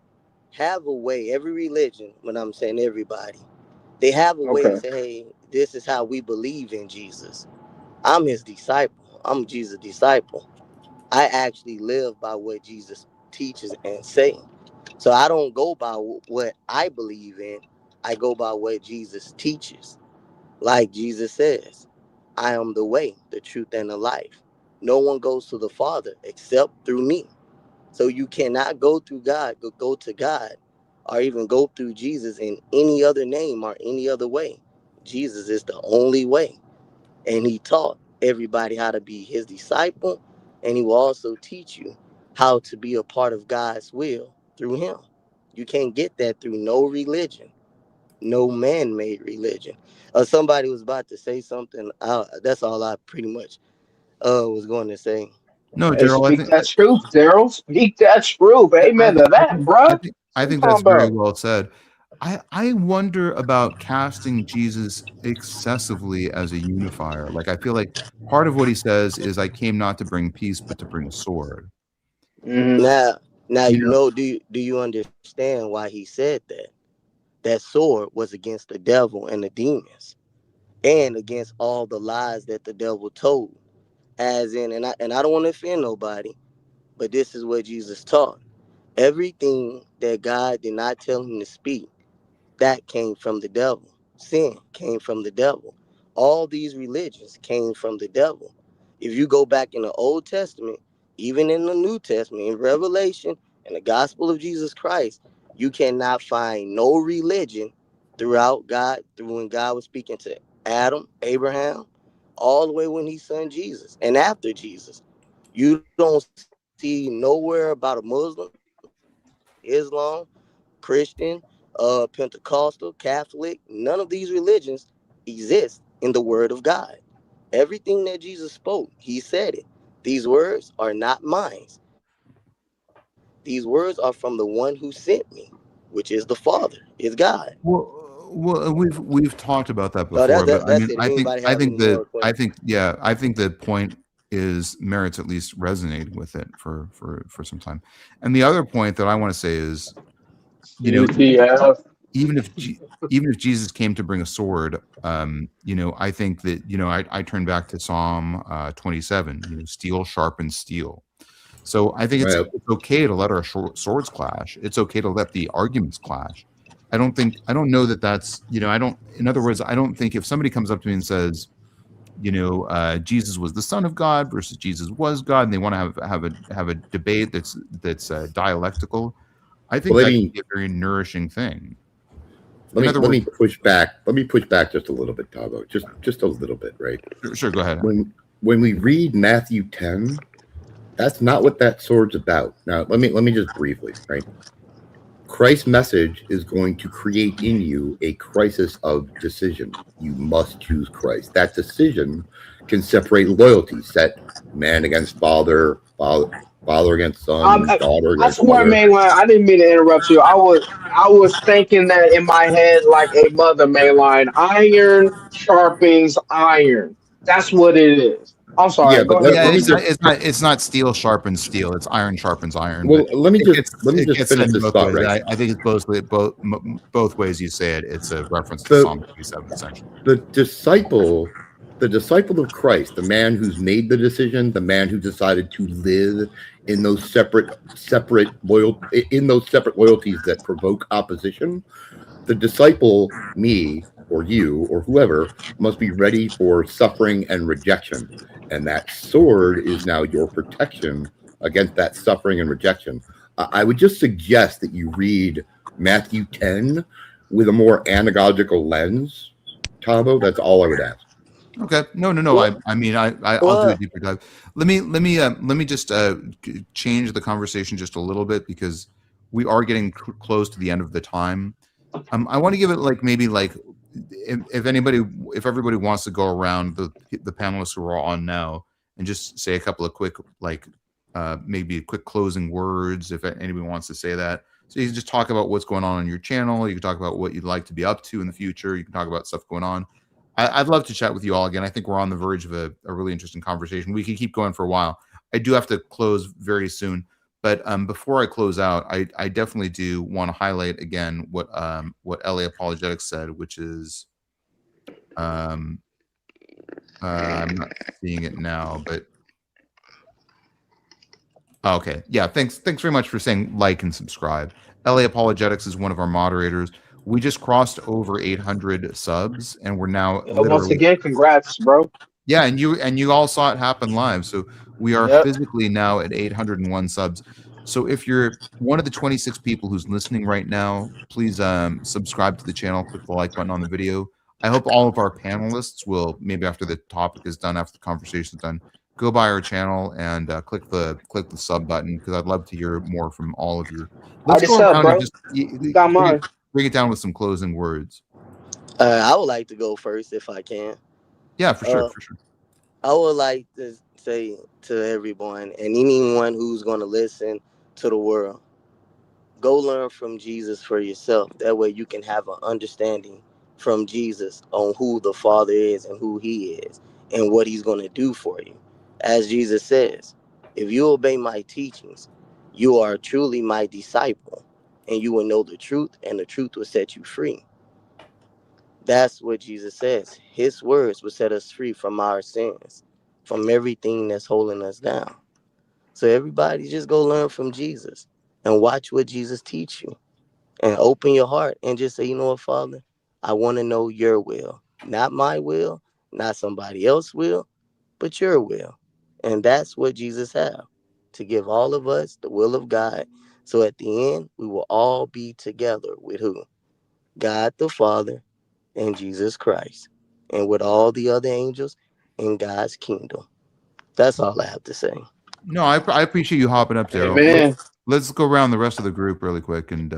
[SPEAKER 12] have a way, every religion, when I'm saying everybody, they have a way to
[SPEAKER 6] Okay.
[SPEAKER 12] say, hey, this is how we believe in Jesus. I'm his disciple. I'm Jesus' disciple. I actually live by what Jesus teaches and say. So I don't go by what I believe in. I go by what Jesus teaches. Like Jesus says, I am the way, the truth, and the life. No one goes to the Father except through me. So you cannot go through God, go to God, or even go through Jesus in any other name or any other way. Jesus is the only way. And he taught everybody how to be his disciple, and he will also teach you how to be a part of God's will through him. You can't get that through no religion, no man-made religion. Somebody was about to say something. That's all I pretty much was going to say.
[SPEAKER 1] No,
[SPEAKER 6] Hey,
[SPEAKER 1] Daryl,
[SPEAKER 6] speak that truth, Daryl. Speak that truth. Amen to that, bruh.
[SPEAKER 1] I
[SPEAKER 6] What you
[SPEAKER 1] think that's
[SPEAKER 6] talking
[SPEAKER 1] very
[SPEAKER 6] about?
[SPEAKER 1] well said. I wonder about casting Jesus excessively as a unifier. Like, I feel like part of what he says is, I came not to bring peace, but to bring a sword.
[SPEAKER 12] Now,
[SPEAKER 1] You
[SPEAKER 12] you
[SPEAKER 1] know,
[SPEAKER 12] know, do you understand why he said that? That sword was against the devil and the demons. and against all the lies that the devil told. As in, and I don't want to offend nobody, but this is what Jesus taught. Everything that God did not tell him to speak, that came from the devil. Sin came from the devil. All these religions came from the devil. If you go back in the Old Testament, even in the New Testament, in Revelation, and the gospel of Jesus Christ, you cannot find no religion throughout God, through when God was speaking to Adam, Abraham, all the way when he sent Jesus, and after Jesus. You don't see nowhere about a Muslim, Islam, Christian, Pentecostal, Catholic. None of these religions exist in the Word of God. Everything that Jesus spoke, he said it. These words are not mine. These words are from the one who sent me, which is the Father, is God.
[SPEAKER 1] Well, we've talked about that
[SPEAKER 12] So
[SPEAKER 1] before, but I
[SPEAKER 12] that's
[SPEAKER 1] mean,
[SPEAKER 12] it. If anybody
[SPEAKER 1] I
[SPEAKER 12] have any
[SPEAKER 1] think
[SPEAKER 12] more questions.
[SPEAKER 1] I think the point is merits at least resonating with it for some time. And the other point that I want to say is, you know,
[SPEAKER 6] CTF.
[SPEAKER 1] even if even if Jesus came to bring a sword, you know, I think that, you know, I turn back to Psalm 27. You know, steel sharpens steel. So I think it's okay to let our swords clash. It's okay to let the arguments clash. I don't know that that's, you know, in other words, I don't think if somebody comes up to me and says, you know, Jesus was the Son of God versus Jesus was God, and they want to have a debate that's dialectical, I think
[SPEAKER 9] Well,
[SPEAKER 1] that can be a very nourishing thing.
[SPEAKER 9] Let me push back. Let me push back just a little bit, Tavo. Just a little bit, right?
[SPEAKER 1] Sure, go ahead.
[SPEAKER 9] When we read Matthew 10, that's not what that sword's about. Now, let me just briefly, right? Christ's message is going to create in you a crisis of decision. You must choose Christ. That decision can separate loyalty, set man against father, father against son, daughter
[SPEAKER 6] I
[SPEAKER 9] against
[SPEAKER 6] swear,
[SPEAKER 9] mother.
[SPEAKER 6] mainline. I didn't mean to interrupt you. I was thinking that in my head like a mother, mainline. Iron sharpens iron. That's what it is. I'm
[SPEAKER 9] Yeah,
[SPEAKER 6] sorry.
[SPEAKER 9] but
[SPEAKER 6] Go ahead,
[SPEAKER 1] Yeah,
[SPEAKER 6] bro.
[SPEAKER 1] it's not steel sharpens steel. It's iron sharpens iron.
[SPEAKER 9] Well,
[SPEAKER 1] But
[SPEAKER 9] let me just
[SPEAKER 1] it gets
[SPEAKER 9] finish
[SPEAKER 1] said in
[SPEAKER 9] this
[SPEAKER 1] both
[SPEAKER 9] thought,
[SPEAKER 1] ways.
[SPEAKER 9] right?
[SPEAKER 1] I think it's both ways you say it. It's a reference to
[SPEAKER 9] The
[SPEAKER 1] Psalm 27, essentially.
[SPEAKER 9] the disciple of Christ, the man who's made the decision, the man who decided to live in those separate loyalties that provoke opposition. The disciple, me or you or whoever, must be ready for suffering and rejection, and that sword is now your protection against that suffering and rejection. I would just suggest that you read Matthew 10 with a more anagogical lens, Tavo. That's all I would ask.
[SPEAKER 1] Okay. No.
[SPEAKER 12] Well,
[SPEAKER 1] I mean, I'll do a
[SPEAKER 12] well,
[SPEAKER 1] deeper dive. Let me just change the conversation just a little bit because we are getting close to the end of the time. I want to give it like maybe like if everybody wants to go around the panelists who are on now and just say a couple of quick like maybe quick closing words if anybody wants to say that. So you can just talk about what's going on your channel. You can talk about what you'd like to be up to in the future. You can talk about stuff going on. I'd love to chat with you all again. I think we're on the verge of a really interesting conversation. We can keep going for a while. I do have to close very soon. But before I close out, I definitely do want to highlight again what LA Apologetics said, which is I'm not seeing it now, but okay, yeah. Thanks very much for saying like and subscribe. LA Apologetics is one of our moderators. We just crossed over 800 subs, and we're now
[SPEAKER 6] Once
[SPEAKER 1] literally
[SPEAKER 6] again, congrats, bro.
[SPEAKER 1] yeah, and you all saw it happen live. So we are
[SPEAKER 6] Yep.
[SPEAKER 1] physically now at 801 subs. So if you're one of the 26 people who's listening right now, please subscribe to the channel, click the like button on the video. I hope all of our panelists will, maybe after the topic is done, after the conversation is done, go by our channel and click the sub button because I'd love to hear more from all of you. Let's
[SPEAKER 6] Already
[SPEAKER 1] go
[SPEAKER 6] sub,
[SPEAKER 1] around and
[SPEAKER 6] bro.
[SPEAKER 1] just
[SPEAKER 6] Got mine.
[SPEAKER 1] bring it down with some closing words.
[SPEAKER 12] I would like to go first if I can.
[SPEAKER 1] Yeah, for sure.
[SPEAKER 12] I would like to say to everyone and anyone who's going to listen to the world, go learn from Jesus for yourself. That way you can have an understanding from Jesus on who the Father is and who he is and what he's going to do for you. As Jesus says, if you obey my teachings, you are truly my disciple and you will know the truth and the truth will set you free. That's what Jesus says. His words will set us free from our sins, from everything that's holding us down. So everybody just go learn from Jesus and watch what Jesus teach you and open your heart and just say, you know what, Father, I want to know your will, not my will, not somebody else's will, but your will. And that's what Jesus have, to give all of us the will of God. So at the end, we will all be together with who? God the Father and Jesus Christ, and with all the other angels in God's kingdom. That's all I have to say.
[SPEAKER 1] No, I appreciate you hopping up, Daryl.
[SPEAKER 6] Amen.
[SPEAKER 1] Let's go around the rest of the group really quick. And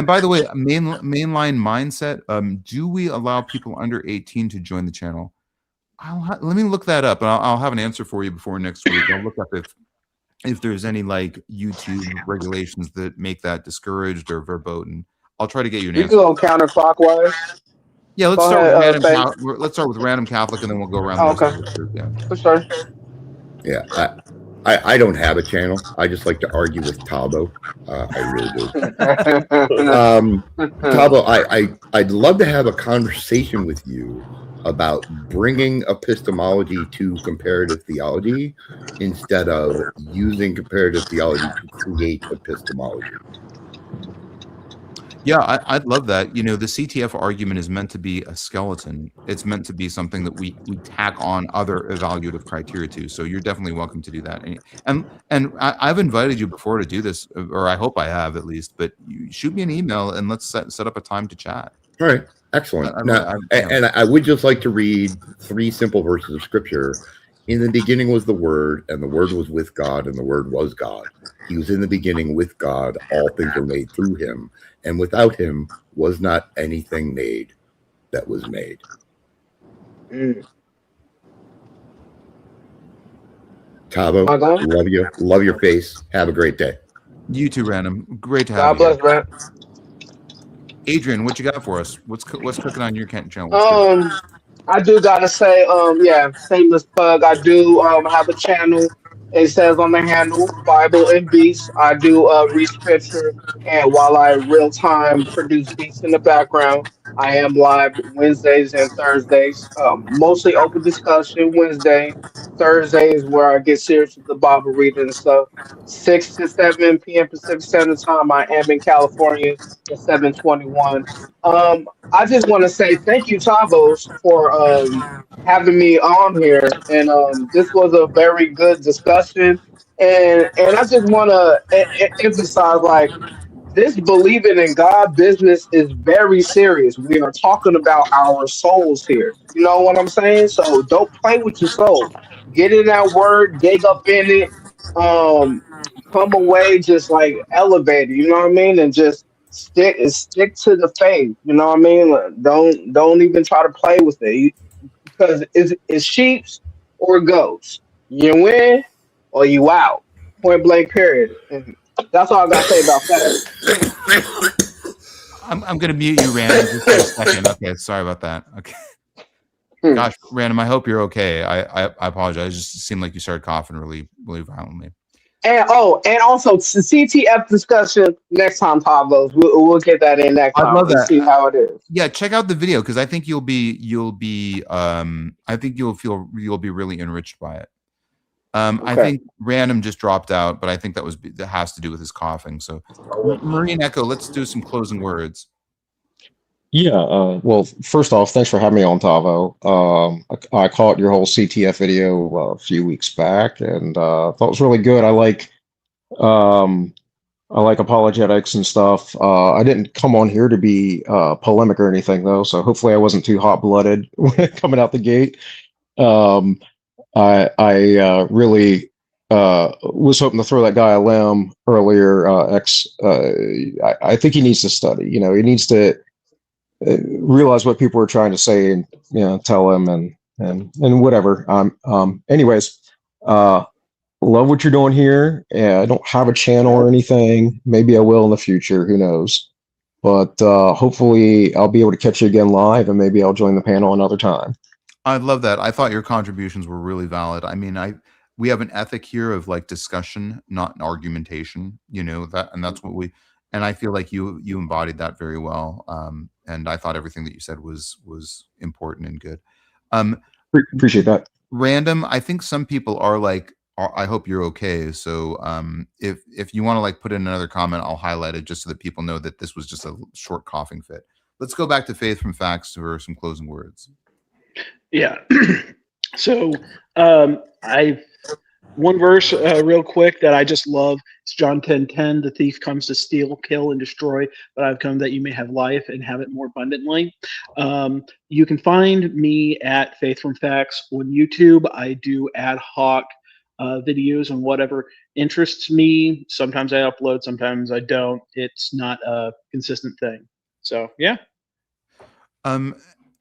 [SPEAKER 1] by the way, mainline mindset. Do we allow people under 18 to join the channel? Let me look that up, and I'll have an answer for you before next week. I'll look up if there's any like YouTube regulations that make that discouraged or verboten. I'll try to get you an
[SPEAKER 6] We
[SPEAKER 1] answer.
[SPEAKER 6] can go counterclockwise.
[SPEAKER 1] Yeah, let's
[SPEAKER 6] Go
[SPEAKER 1] start
[SPEAKER 6] ahead,
[SPEAKER 1] with random.
[SPEAKER 6] Faith.
[SPEAKER 1] Let's start with random Catholic, and then we'll go around the
[SPEAKER 6] Oh,
[SPEAKER 1] rest
[SPEAKER 6] okay.
[SPEAKER 1] of the group. Yeah.
[SPEAKER 6] For sure.
[SPEAKER 9] Yeah, I don't have a channel. I just like to argue with Tavo. I really do. Tavo, I'd love to have a conversation with you about bringing epistemology to comparative theology instead of using comparative theology to create epistemology.
[SPEAKER 1] Yeah, I'd love that. You know, the CTF argument is meant to be a skeleton. It's meant to be something that we tack on other evaluative criteria to. So you're definitely welcome to do that. And I've invited you before to do this, or I hope I have at least. But you shoot me an email and let's set up a time to chat.
[SPEAKER 9] All right, excellent. And I would just like to read 3 simple verses of scripture. In the beginning was the Word, and the Word was with God, and the Word was God. He was in the beginning with God. All things were made through him, and without him was not anything made that was made. Tavo, love your face. Have a great day.
[SPEAKER 1] You too, Random. Great to have
[SPEAKER 6] God
[SPEAKER 1] you.
[SPEAKER 6] bless, man.
[SPEAKER 1] Adrian, what you got for us? What's cooking on your channel?
[SPEAKER 6] I do gotta say, yeah, shameless plug. I do have a channel. It says on the handle Bible and Beats. I do read scripture, and while I real time produce beats in the background, I am live Wednesdays and Thursdays. Mostly open discussion Wednesday. Thursday is where I get serious with the Bible reading and stuff. 6 to 7 p.m. Pacific Standard Time. I am in California at 7:21. I just want to say thank you, Tavos, for having me on here, and this was a very good discussion. And I just want to emphasize, like, this believing in God business is very serious. We are talking about our souls here. You know what I'm saying? So don't play with your soul. Get in that word, dig up in it, come away just like elevated. You know what I mean? And just stick to the faith. You know what I mean? Like, don't even try to play with it, because it's sheeps or goats. You win or you out. Point blank. Period. And that's all I gotta say about that.
[SPEAKER 1] I'm gonna mute you, Random, just for a second. Okay, sorry about that. Okay. Gosh, Random, I hope you're okay. I apologize. It just seemed like you started coughing really violently.
[SPEAKER 6] And also CTF discussion next time, Tavos. We'll get that in next time.
[SPEAKER 1] I love that.
[SPEAKER 6] See how it is.
[SPEAKER 1] Yeah, check out the video because I think you'll be I think you'll be really enriched by it. I think Random just dropped out, but I think that has to do with his coughing. So, Marine Echo, let's do some closing words.
[SPEAKER 11] Yeah, well, first off, thanks for having me on, Tavo. I caught your whole CTF video a few weeks back, and thought it was really good. I like apologetics and stuff. I didn't come on here to be polemic or anything, though, so hopefully I wasn't too hot-blooded coming out the gate. I really was hoping to throw that guy a limb earlier. I think he needs to study. You know, he needs to realize what people are trying to say, and tell him and whatever. Anyways, love what you're doing here. I don't have a channel or anything. Maybe I will in the future. Who knows? But hopefully I'll be able to catch you again live, and maybe I'll join the panel another time.
[SPEAKER 1] I love that. I thought your contributions were really valid. I mean, we have an ethic here of like discussion, not argumentation. You know that, and that's what And I feel like you embodied that very well. And I thought everything that you said was important and good.
[SPEAKER 11] Appreciate that.
[SPEAKER 1] Random, I think some people are like, I hope you're okay. So if you want to like put in another comment, I'll highlight it just so that people know that this was just a short coughing fit. Let's go back to Faith from Facts for some closing words.
[SPEAKER 10] Yeah. So one verse real quick that I just love. It's John 10:10. The thief comes to steal, kill, and destroy, but I've come that you may have life and have it more abundantly. You can find me at Faith from Facts on YouTube. I do ad hoc videos on whatever interests me. Sometimes I upload, sometimes I don't. It's not a consistent thing. So yeah.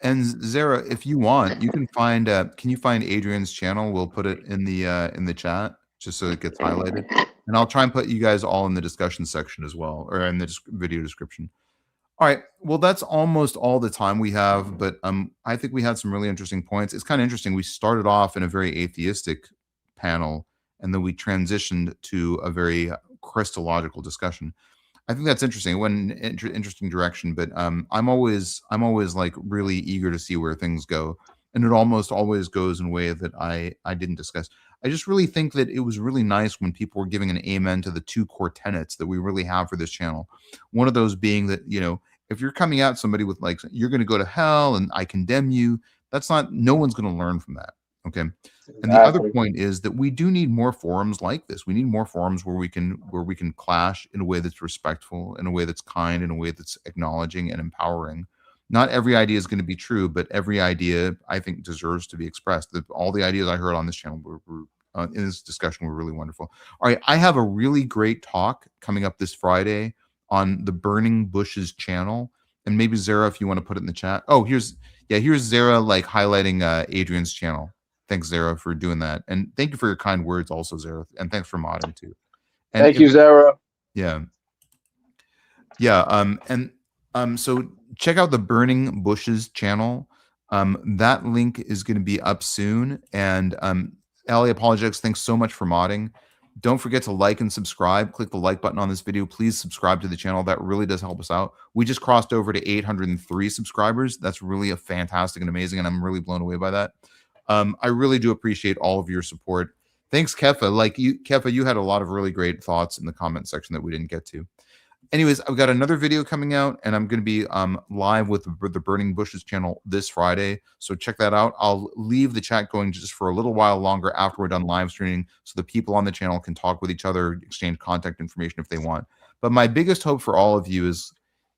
[SPEAKER 1] And Zara, if you want, you can find. Can you find Adrian's channel? We'll put it in the chat just so it gets highlighted, and I'll try and put you guys all in the discussion section as well, or in the video description. All right. Well, that's almost all the time we have, but I think we had some really interesting points. It's kind of interesting. We started off in a very atheistic panel, and then we transitioned to a very Christological discussion. I think that's interesting. It went in an interesting direction, but I'm always like really eager to see where things go, and it almost always goes in a way that I didn't discuss. I just really think that it was really nice when people were giving an amen to the two core tenets that we really have for this channel. One of those being that, you know, if you're coming at somebody with like, you're going to go to hell and I condemn you, that's not, no one's going to learn from that. Okay. And the other point is that we do need more forums like this. We need more forums where we can clash in a way that's respectful, in a way that's kind, in a way that's acknowledging and empowering. Not every idea is going to be true, but every idea I think deserves to be expressed. All the ideas I heard on this channel were in this discussion were really wonderful. All right, I have a really great talk coming up this Friday on the Burning Bushes channel, and maybe Zara, if you want to put it in the chat. Oh, here's Zara like highlighting Adrian's channel. Thanks, Zara, for doing that. And thank you for your kind words also, Zara. And thanks for modding too. And
[SPEAKER 6] thank you, Zara.
[SPEAKER 1] Yeah. Yeah. So check out the Burning Bushes channel. That link is going to be up soon. And Ellie Apologetics, thanks so much for modding. Don't forget to like and subscribe. Click the like button on this video. Please subscribe to the channel. That really does help us out. We just crossed over to 803 subscribers. That's really a fantastic and amazing, and I'm really blown away by that. I really do appreciate all of your support. Thanks, Kefa. Kefa, you had a lot of really great thoughts in the comment section that we didn't get to. Anyways, I've got another video coming out, and I'm going to be live with the Burning Bushes channel this Friday. So check that out. I'll leave the chat going just for a little while longer after we're done live streaming, so the people on the channel can talk with each other, exchange contact information if they want. But my biggest hope for all of you is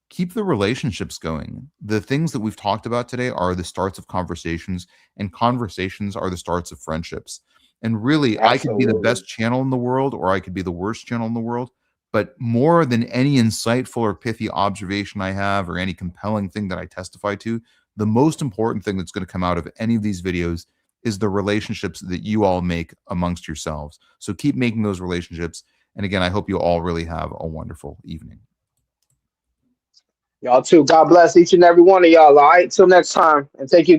[SPEAKER 1] keep the relationships going. The things that we've talked about today are the starts of conversations, and conversations are the starts of friendships. And really, I could be the best channel in the world, or I could be the worst channel in the world. But more than any insightful or pithy observation I have, or any compelling thing that I testify to, the most important thing that's going to come out of any of these videos is the relationships that you all make amongst yourselves. So keep making those relationships. And again, I hope you all really have a wonderful evening.
[SPEAKER 6] Y'all too. God bless each and every one of y'all. All right. Till next time. And thank you.